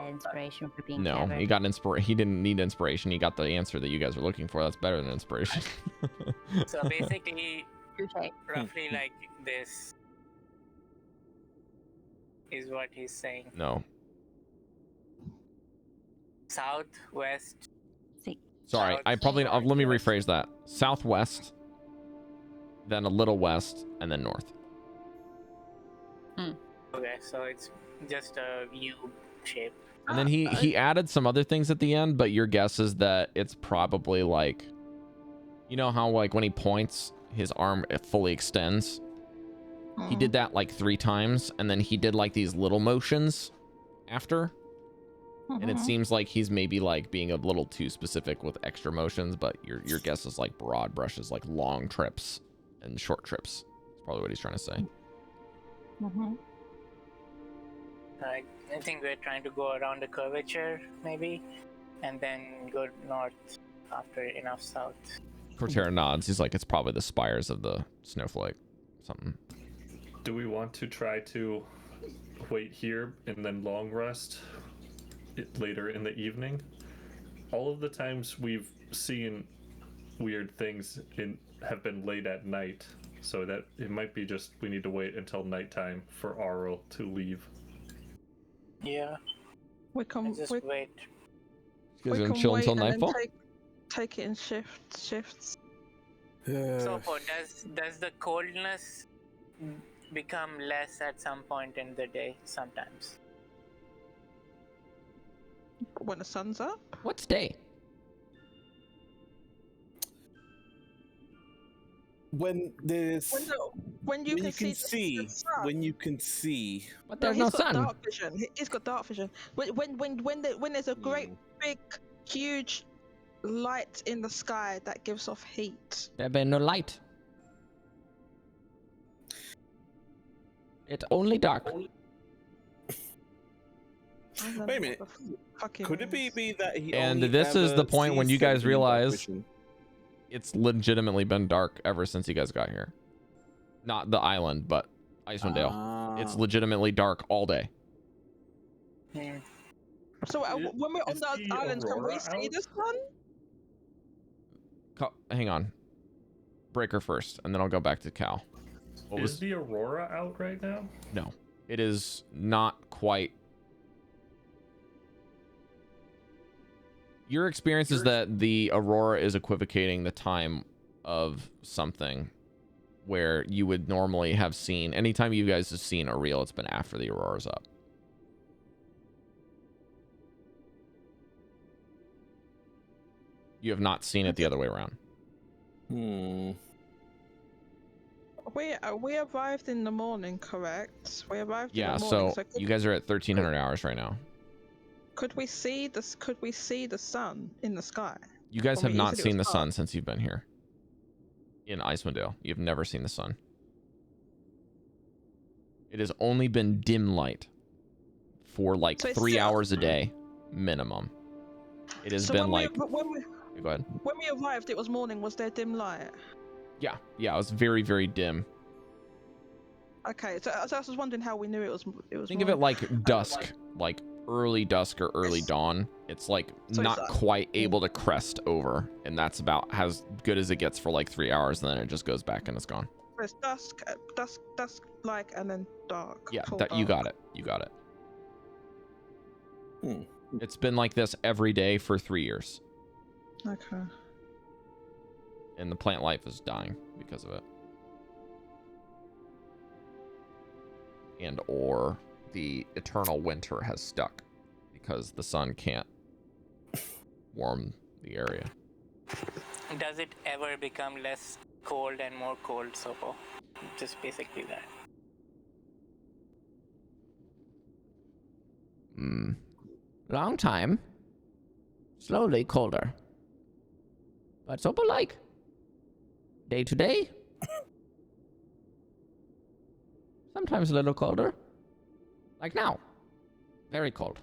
inspiration for being No, clever. he got he didn't need inspiration. He got the answer that you guys are looking for. That's better than inspiration. So basically, roughly like this is what he's saying. No. South, west. Sorry, South, I probably north, let me west. rephrase that. Southwest, then a little west, and then north. Okay, so it's just a U shape. And then he added some other things at the end, but your guess is that it's probably like, you know how like when he points, his arm fully extends. He did that like 3 times, and then he did like these little motions after. And it seems like he's maybe like being a little too specific with extra motions, but your guess is like broad brushes, like long trips and short trips. That's probably what he's trying to say. I think we're trying to go around the curvature, maybe, and then go north after enough south. Cortera nods. He's like, it's probably the spires of the snowflake. Something. Do we want to try to wait here and then long rest later in the evening? All of the times we've seen weird things have been late at night, so that it might be just we need to wait until nighttime for Auril to leave. Yeah, We can just we, wait. You we guys can gonna chill wait until and then nightfall? take it in shifts. So, does the coldness become less at some point in the day? Sometimes. When the sun's up? What's day? When there's When you can see the sun. when you can see. But No, there's no he's got sun. dark vision. He's got dark vision. When there's a great big huge light in the sky that gives off heat. There be no light. It's only dark. Wait a minute. Could it be that he And only this is the ever point when sees you guys things in dark realize vision? it's legitimately been dark ever since you guys got here. Not the island, but Icewind Dale. It's legitimately dark all day. So when we're on Is the the island, can we aurora see out? the sun? Hang on. Breker first, and then I'll go back to Cal. What Is was... the aurora out right now? No. It is not quite... Your experience is that the aurora is equivocating the time of something where you would normally have seen... Anytime you guys have seen a reel, it's been after the aurora's up. You have not seen it the other way around. We arrived in the morning, correct? We arrived Yeah, in the morning. so could, you guys are at 1,300 hours right now. could we see this? Could we see the sun in the sky? You guys Well, have you not said it seen the was sun dark. since you've been here. In Icewind Dale. You've never seen the sun. It has only been dim light for like So it's 3 still- hours a day minimum. It has been like. Go ahead. When we arrived, it was morning. Was there dim light? Yeah, it was very, very dim. Okay, so I was wondering how we knew it was. Think of it like dusk, like early dusk or early dawn. It's like So not it's, quite able to crest over, and that's about as good as it gets for like 3 hours, and then it just goes back and it's gone. It's dusk, like, and then dark. Yeah, full that you dark. got it. You got it. Hmm. It's been like this every day for 3 years, Okay. and the plant life is dying because of it. And or the eternal winter has stuck because the sun can't warm the area. Does it ever become less cold and more cold, Sopo? Just basically that. Long time. Slowly colder. But Sopo like. Day to day. Sometimes a little colder. Like now. Very cold.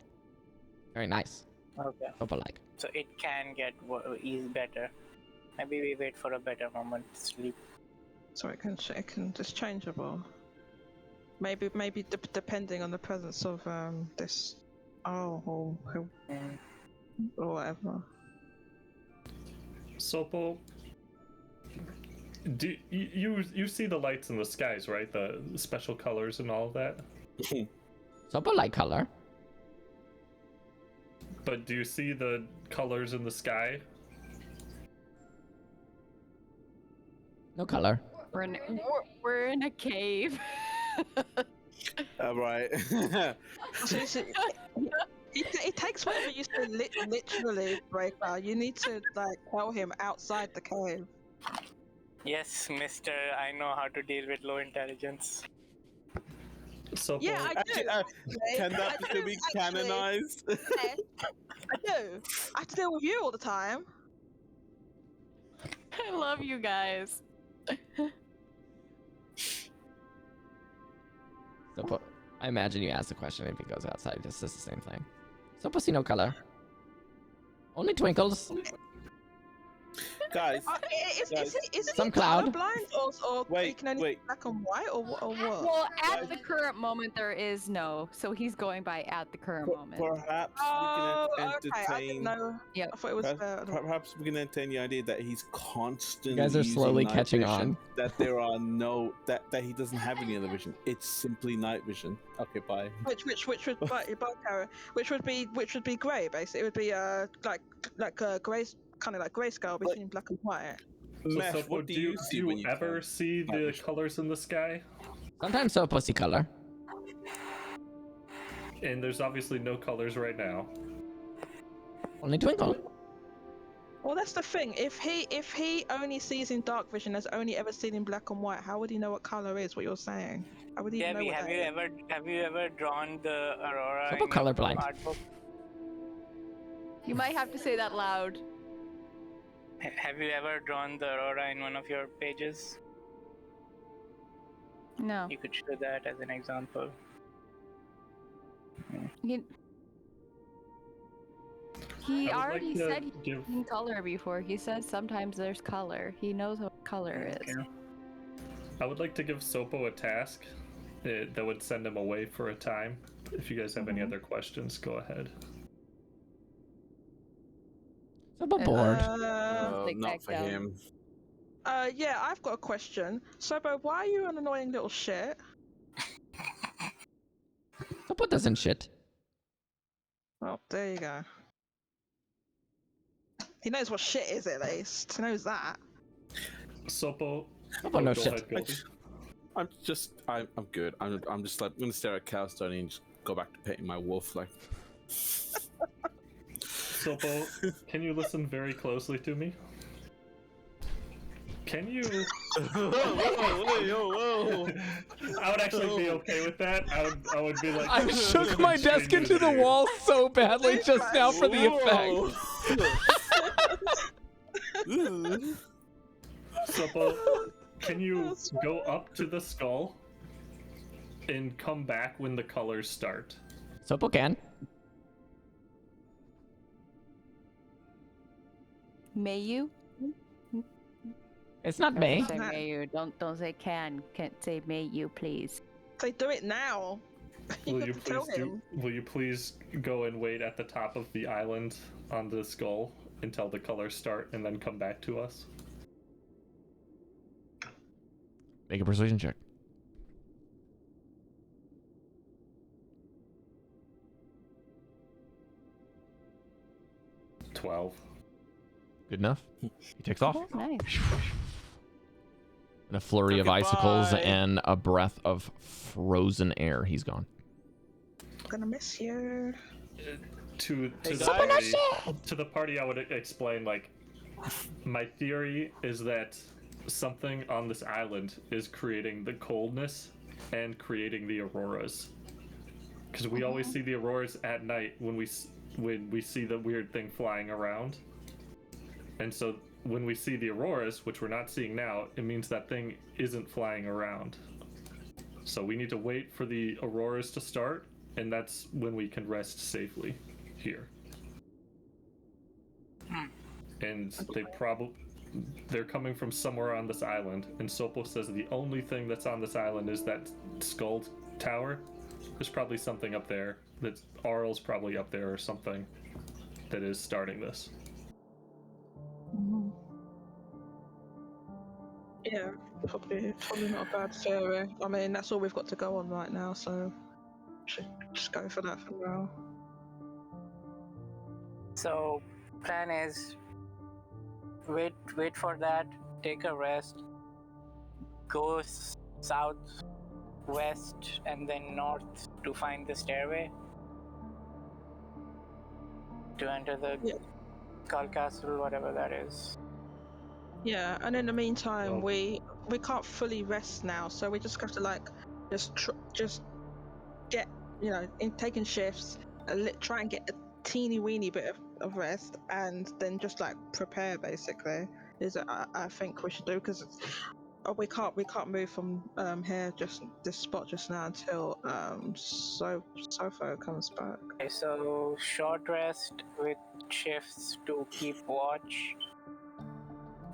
Very nice. Okay. Sopo like. So it can get ease better. Maybe we wait for a better moment to sleep. So it can it's changeable. Maybe depending on the presence of this or whatever. Sopo, do you see the lights in the skies, right? The special colors and all of that. Sopo like color. But do you see the colors in the sky? No color. We're in a cave. Right. So it takes whatever you say literally, Breker. You need to like tell him outside the cave. Yes, mister, I know how to deal with low intelligence. Sopo, Yeah, I do. Actually, can that I do, be actually. canonized? Yeah, I do. I have to deal with you all the time. I love you guys. Sopo, I imagine you ask the question if he goes outside. Just says the same thing. Sopo see no color. Only twinkles. Guys, Is it Some cloud. blind or Wait, you can only wait. see black and white or what? Well, at the current moment, there is no. So he's going by at the current moment. perhaps Oh, we can okay. I entertain. didn't know. Yep. I thought it was. Perhaps we can entertain the idea that he's constantly. You guys are slowly using night catching vision, on. That there are no that he doesn't have any other vision. It's simply night vision. Okay, bye. Which would which would be grey basically. It would be like grey, kind of like grayscale between black and white. So Mesh, Sopo, what do do you you see when you ever can? see Night the vision. colors in the sky? Sometimes Sopo see color. And there's obviously no colors right now. Only twinkle. Well, that's the thing. If he only sees in dark vision, has only ever seen in black and white, how would he know what color is? What you're saying? How would he even know Devii, what have that you is? have you ever drawn the aurora? Sopo in your colorblind. art book? You might have to say that loud. Have you ever drawn the aurora in one of your pages? No. You could show that as an example. He I would already like to said he's give- seen color before. He said sometimes there's color. He knows what color is. Okay. I would like to give Sopo a task that would send him away for a time. If you guys have any other questions, go ahead. Sopo bored. Like Not back for down. him. Yeah, I've got a question. Sobo, why are you an annoying little shit? Sopo doesn't shit. Well, there you go. He knows what shit is, at least. He knows that. Sopo, Sopo no go shit. ahead, Goldy. I'm good. I'm just like I'm gonna stare at Chalcedony and just go back to petting my wolf like. Sopo, can you listen very closely to me? Can you? Whoa. I would actually be okay with that. I would be like. I shook my desk into the wall so badly just now for the effect. Sopo, can you go up to the skull and come back when the colors start? Sopo can. May you? It's not Don't May. say may you. Don't say can. Can't say may you, please. They do it now. Will you Tell please him. will you please go and wait at the top of the island on the skull until the colors start and then come back to us? Make a persuasion check. $12. Good enough. He takes off. Oh, nice. And a flurry of Goodbye. icicles and a breath of frozen air. He's gone. Gonna miss you. To Hey, the party, I would explain, like, my theory is that something on this island is creating the coldness and creating the auroras. Because we always see the auroras at night when we see the weird thing flying around. And so when we see the auroras, which we're not seeing now, it means that thing isn't flying around. So we need to wait for the auroras to start, and that's when we can rest safely here. And they're coming from somewhere on this island, and Sopo says the only thing that's on this island is that skull tower. There's probably something up there. That Arl's probably up there or something that is starting this. Yeah, probably not a bad theory. I mean, that's all we've got to go on right now, so should just go for that for now. So, plan is wait for that, take a rest, go south, west, and then north to find the stairway to enter the Skull Castle, whatever that is. Yeah, and in the meantime, Well- we can't fully rest now, so we just have to like just get in taking shifts, try and get a teeny weeny bit of rest, and then just like prepare basically. Is I think we should do, because we can't move from here, just this spot just now, until Sofo comes back. Okay, so short rest with shifts to keep watch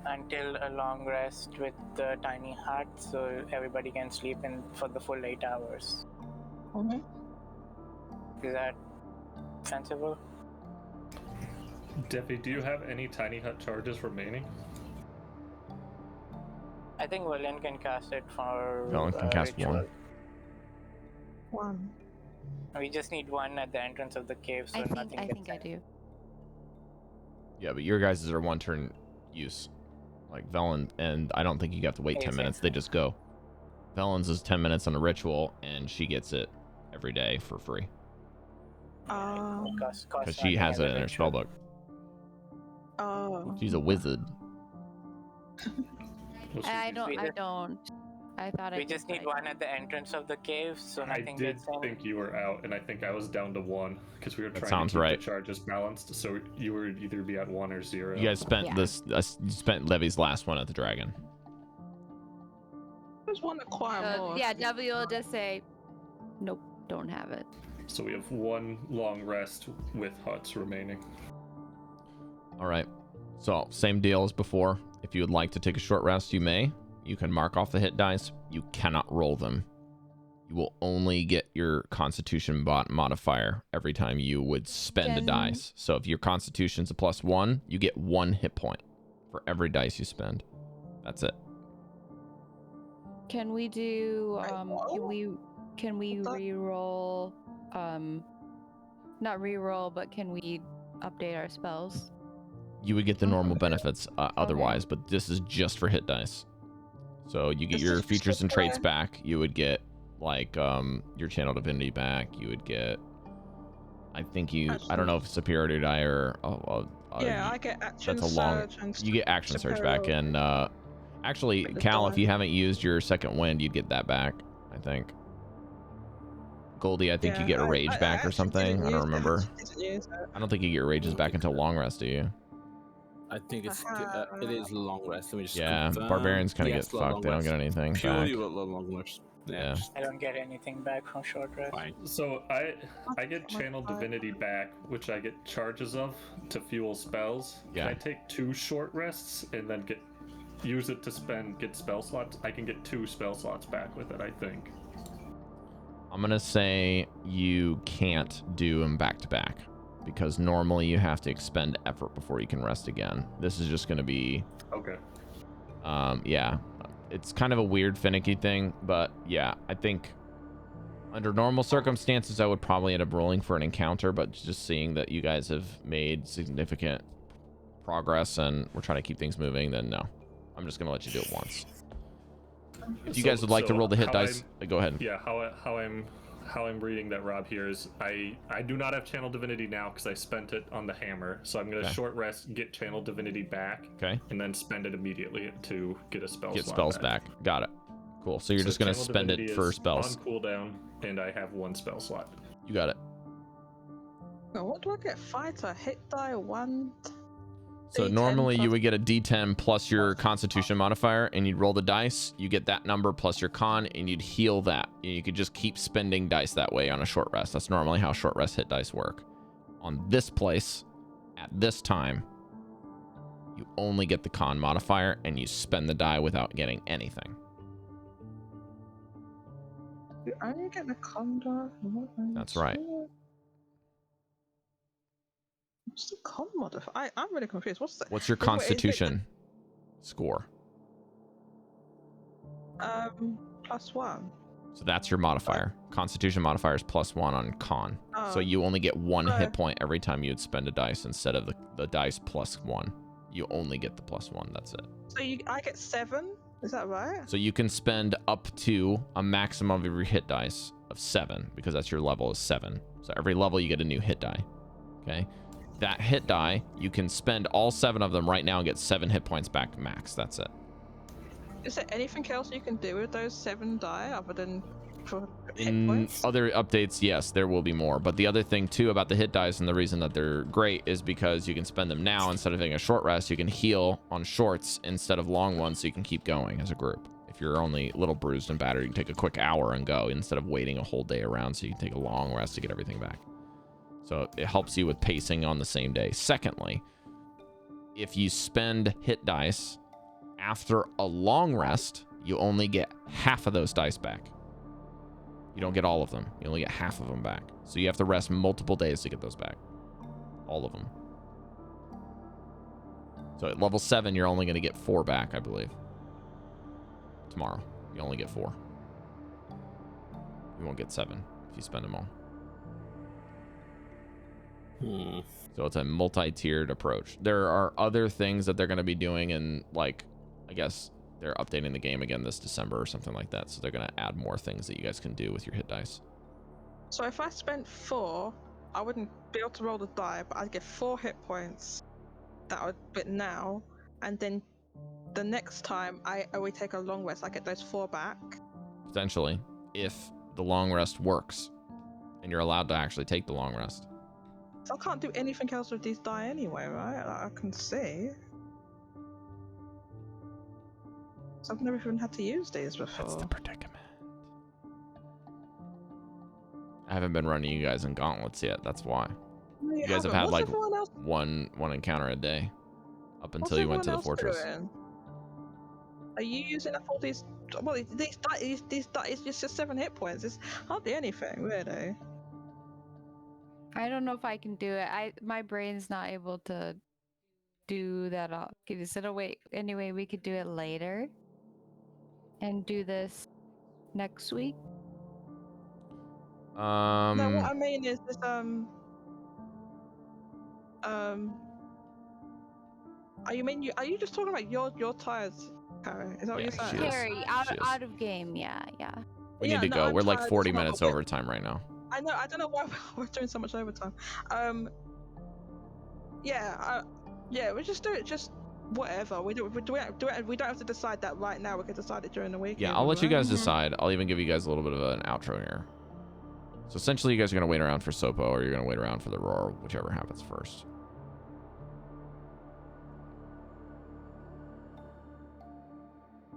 until a long rest with the tiny hut, so everybody can sleep in for the full 8 hours. Mm-hmm. Is that sensible? Devii, do you have any tiny hut charges remaining? I think William can cast it for Dallan can cast ritual. One. We just need one at the entrance of the cave, so I nothing think gets I in. do. Yeah, but your guys' are one turn use. Like Velen, and I don't think you have to wait 10 minutes. They just go. Velen's is 10 minutes on a ritual, and she gets it every day for free. Cost Because she nothing has as it a in her ritual. spellbook. Oh. She's a wizard. I don't. I thought I We just did, need but I one at the entrance of the cave, so I nothing did gets in. think you were out, and I think I was down to 1 because we were That trying sounds to keep right. the charges balanced. So you would either be at 1 or 0. You guys spent Yeah. you spent Levy's last one at the dragon. There's one that quite more. Yeah, W will just say, nope, don't have it. So we have 1 long rest with huts remaining. All right. So same deal as before. If you would like to take a short rest, you may. You can mark off the hit dice. You cannot roll them. You will only get your Constitution modifier every time you would spend a Then- dice. So if your Constitution's a +1, you get 1 hit point for every dice you spend. That's it. Can we do? Can we Hold on. re-roll? Not re-roll, but can we update our spells? You would get the normal benefits otherwise, but this is just for hit dice. So you get This your is features just and traits for- back. You would get like your channel divinity back. You would get, I think I don't know if superiority die or Yeah, I get action that's a long. surge and You get action surge back, superiority. and actually, But the Cal, if you Dallan- haven't used your second wind, you'd get that back. I think. Goldie, I think you Yeah, get a I- rage I back or actually something. didn't I don't use it, remember. didn't use it. I don't think you get rages back until long rest, do you? I think it is long rest. Let me just Yeah, confirm. barbarians kind of Yes, get fucked. They don't get anything Purely back. long rest. Yeah. I don't get anything back from short rest. Fine. So I get channel divinity back, which I get charges of to fuel spells. Yeah. Can I take 2 short rests and then use it to get spell slots? I can get 2 spell slots back with it, I think. I'm gonna say you can't do them back to back because normally you have to expend effort before you can rest again. This is just gonna be okay. Yeah, it's kind of a weird finicky thing, but yeah, I think under normal circumstances I would probably end up rolling for an encounter, but just seeing that you guys have made significant progress and we're trying to keep things moving, then no, I'm just gonna let you do it once. If you guys would like to roll the hit dice, go ahead. Yeah, how I'm reading that, Rob, here is I do not have channel divinity now because I spent it on the hammer, so I'm gonna short rest, get channel divinity back, and then spend it immediately to get a spell. Get spells back. Got it. Cool. So you're just gonna spend it for spells. On cooldown, and I have 1 spell slot. You got it. Oh, what do I get? Fighter, hit die, 1. So normally you would get a D10 plus your Constitution modifier, and you'd roll the dice. You get that number plus your con, and you'd heal that. And you could just keep spending dice that way on a short rest. That's normally how short rest hit dice work. On this place, at this time, you only get the con modifier, and you spend the die without getting anything. You only get the con die? That's right. What's the con modifier? I'm really confused. What's your Constitution score? +1. So that's your modifier. Constitution modifier is +1 on con. So you only get 1 hit point every time you'd spend a dice instead of the dice +1. You only get the +1. That's it. So I get 7? Is that right? So you can spend up to a maximum of your hit dice of 7 because that's your level is 7. So every level you get a new hit die. Okay. That hit die, you can spend all 7 of them right now and get 7 hit points back max. That's it. Is there anything else you can do with those 7 die other than for hit In points? other updates, yes, there will be more. But the other thing too about the hit dice and the reason that they're great is because you can spend them now instead of having a short rest. You can heal on shorts instead of long ones, so you can keep going as a group. If you're only a little bruised and battered, you can take a quick hour and go instead of waiting a whole day around, so you can take a long rest to get everything back. So it helps you with pacing on the same day. Secondly, if you spend hit dice after a long rest, you only get half of those dice back. You don't get all of them. You only get half of them back. So you have to rest multiple days to get those back. All of them. So at level 7, you're only going to get 4 back, I believe. Tomorrow, you only get 4. You won't get 7 if you spend them all. So it's a multi-tiered approach. There are other things that they're going to be doing, and like, I guess they're updating the game again this December or something like that. So they're going to add more things that you guys can do with your hit dice. So if I spent 4, I wouldn't be able to roll the die, but I'd get 4 hit points that I would get now, and then the next time I would take a long rest, I get those 4 back. Potentially, if the long rest works, and you're allowed to actually take the long rest. So I can't do anything else with these die anyway, right? Like I can see. So I've never even had to use these before. That's the predicament. I haven't been running you guys in gauntlets yet. That's why. No, you guys have had What's like one encounter a day up until you went to the fortress. Doing? Are you using up all these? Well, these die is just 7 hit points. It's hardly anything, really. I don't know if I can do it. My brain's not able to do that. Is it a way? Anyway, we could do it later and do this next week. No, what I mean is this. Are you just talking about your tires, Cari? Is that what you're saying? Cari, out of game. Yeah. We need to go. We're like 40 minutes overtime right now. I know. I don't know why we're doing so much overtime. Yeah. We just do it. Just whatever. We don't have to decide that right now. We can decide it during the week. Yeah, I'll let you guys decide. I'll even give you guys a little bit of an outro here. So essentially, you guys are gonna wait around for Sopo, or you're gonna wait around for the roar, whichever happens first.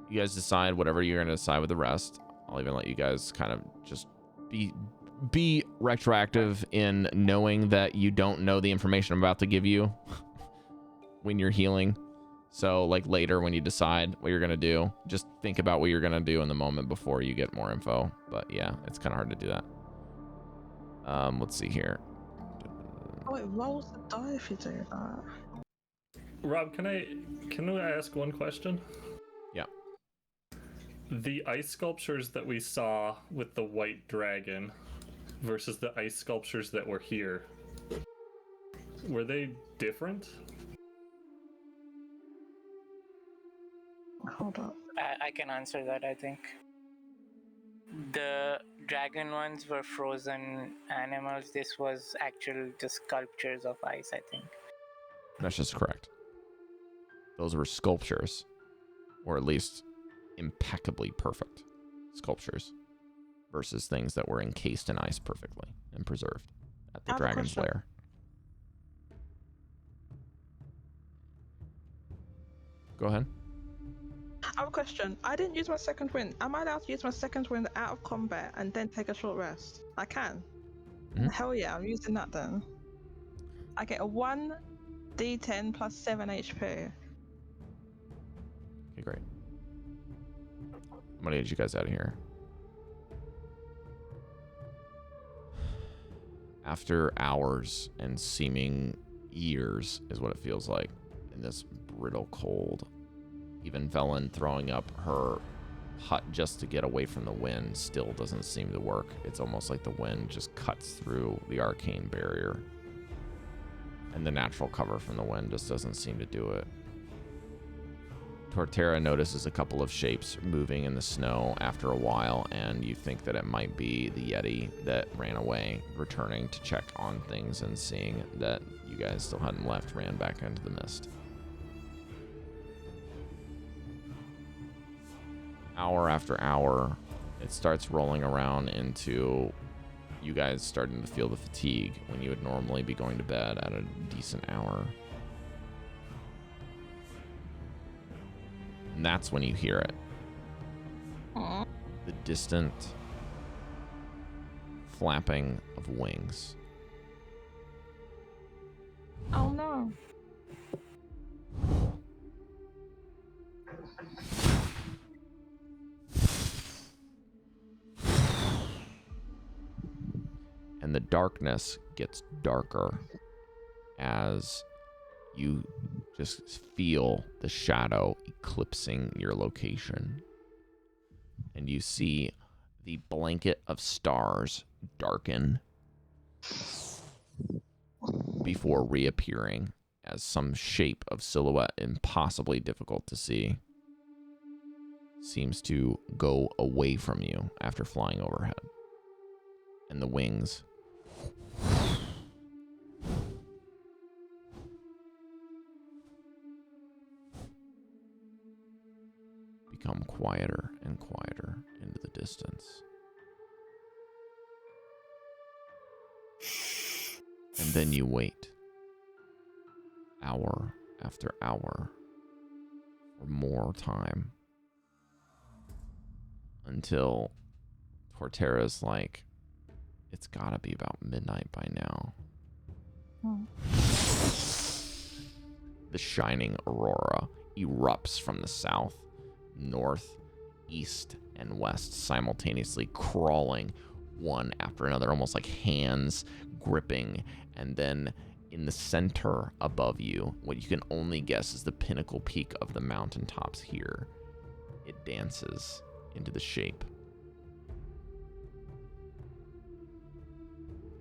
You guys decide whatever you're going to decide with the rest. I'll even let you guys kind of just be retroactive in knowing that you don't know the information I'm about to give you when you're healing. So like later when you decide what you're going to do, just think about what you're going to do in the moment before you get more info. But yeah, it's kind of hard to do that. Let's see here. Oh, it rolls the die if you do that. Rob, can I ask one question? Yeah. The ice sculptures that we saw with the white dragon versus the ice sculptures that were here, were they different? Hold up. I can answer that, I think. The dragon ones were frozen animals. This was actual just sculptures of ice, I think. That's just correct. Those were sculptures, or at least impeccably perfect sculptures, versus things that were encased in ice perfectly and preserved at the dragon's lair. Go ahead. I have a question. I didn't use my second wind. Am I allowed to use my second wind out of combat and then take a short rest? I can. Mhm. Hell yeah, I'm using that then. I get a 1d10 plus 7 HP. Okay, great. I'm gonna get you guys out of here. After hours and seeming years is what it feels like in this brittle cold. Even Velen throwing up her hut just to get away from the wind still doesn't seem to work. It's almost like the wind just cuts through the arcane barrier. And the natural cover from the wind just doesn't seem to do it. Torterra notices a couple of shapes moving in the snow after a while, and you think that it might be the Yeti that ran away, returning to check on things and seeing that you guys still hadn't left, ran back into the mist. Hour after hour, it starts rolling around into you guys starting to feel the fatigue when you would normally be going to bed at a decent hour. And that's when you hear it. Aww. The distant flapping of wings. Oh no. And the darkness gets darker as you just feel the shadow eclipsing your location. And you see the blanket of stars darken before reappearing as some shape of silhouette impossibly difficult to see seems to go away from you after flying overhead. And the wings become quieter and quieter into the distance. And then you wait, hour after hour, for more time, until Torterra's like, it's gotta be about midnight by now. The shining aurora erupts from the south, north, east, and west, simultaneously crawling one after another, almost like hands gripping. And then in the center above you, what you can only guess is the pinnacle peak of the mountaintops here, it dances into the shape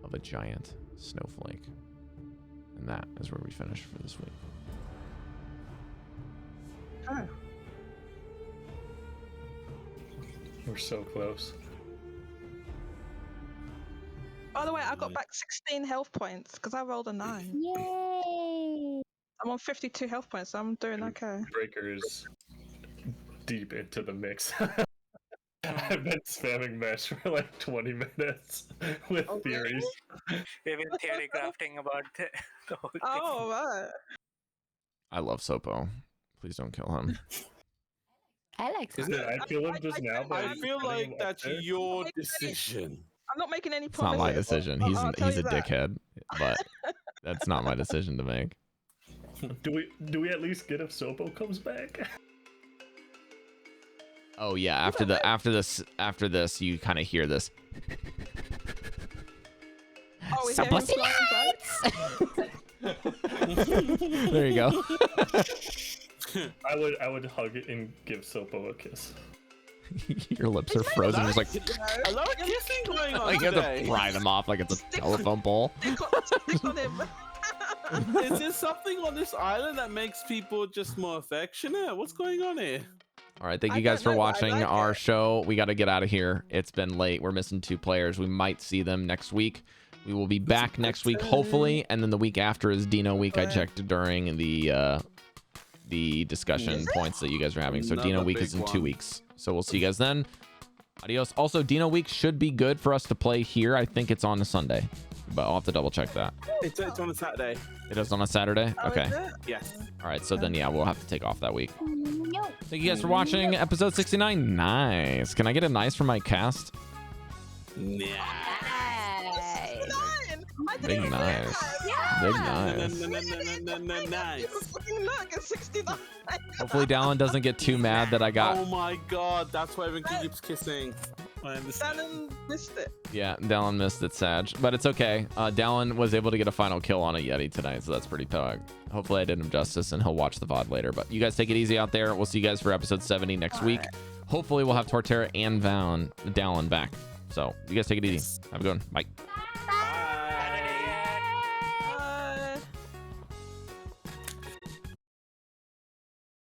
of a giant snowflake. And that is where we finish for this week. Oh. We're so close. By the way, I got back 16 health points because I rolled a 9. Yay! I'm on 52 health points, so I'm doing okay. Breker is deep into the mix. I've been spamming mesh for like 20 minutes with theories. We've been theory crafting about the whole thing. Oh, right. I love Sopo. Please don't kill him. I like Is Did it? I kill him just now? By I feel putting him like up that's there? your decision. I'm not making any It's not promises. my decision. I'll- He's I'll tell he's a you that. dickhead, but that's not my decision to make. Do we at least get if Sopo comes back? Oh yeah, after this, you kind of hear this. Oh, is So there pussy flying back? There you go. I would hug it and give Sopo a kiss. Your lips are frozen. Just like A lot of kissing going on like you have to today. pry them off like it's a telephone pole. Stick on him. Is there something on this island that makes people just more affectionate? What's going on here? All right, thank I you guys don't for know, I watching like our it. show. We got to get out of here. It's been late. We're missing 2 players. We might see them next week. We will be back next week, hopefully, and then the week after is Dino week. I checked during the discussion points that you guys are having. So Dino Another week big is in 2 one. weeks. So we'll see you guys then. Adios. Also, Dino week should be good for us to play here. I think it's on a Sunday, but I'll have to double check that. It's on a Saturday. It is on a Saturday. Oh, Okay. is it? Yes. All right. So then, yeah, we'll have to take off that week. No. Thank you guys for watching episode 69. Nice. Can I get a nice from my cast? Yeah. I Big didn't nice. Yeah. Big nice. Nice. You fucking look at 69. Hopefully Dallan doesn't get too mad that I got. Oh my god, that's why everyone keeps kissing. I understand. Dallan missed it. Yeah, Dallan missed it, Sag, but it's okay. Dallan was able to get a final kill on a Yeti tonight, so that's pretty pog. Hopefully I did him justice, and he'll watch the VOD later. But you guys take it easy out there. We'll see you guys for episode 70 next week. Hopefully we'll have Torterra and Dallan back. So you guys take it easy. Have a good one. Bye.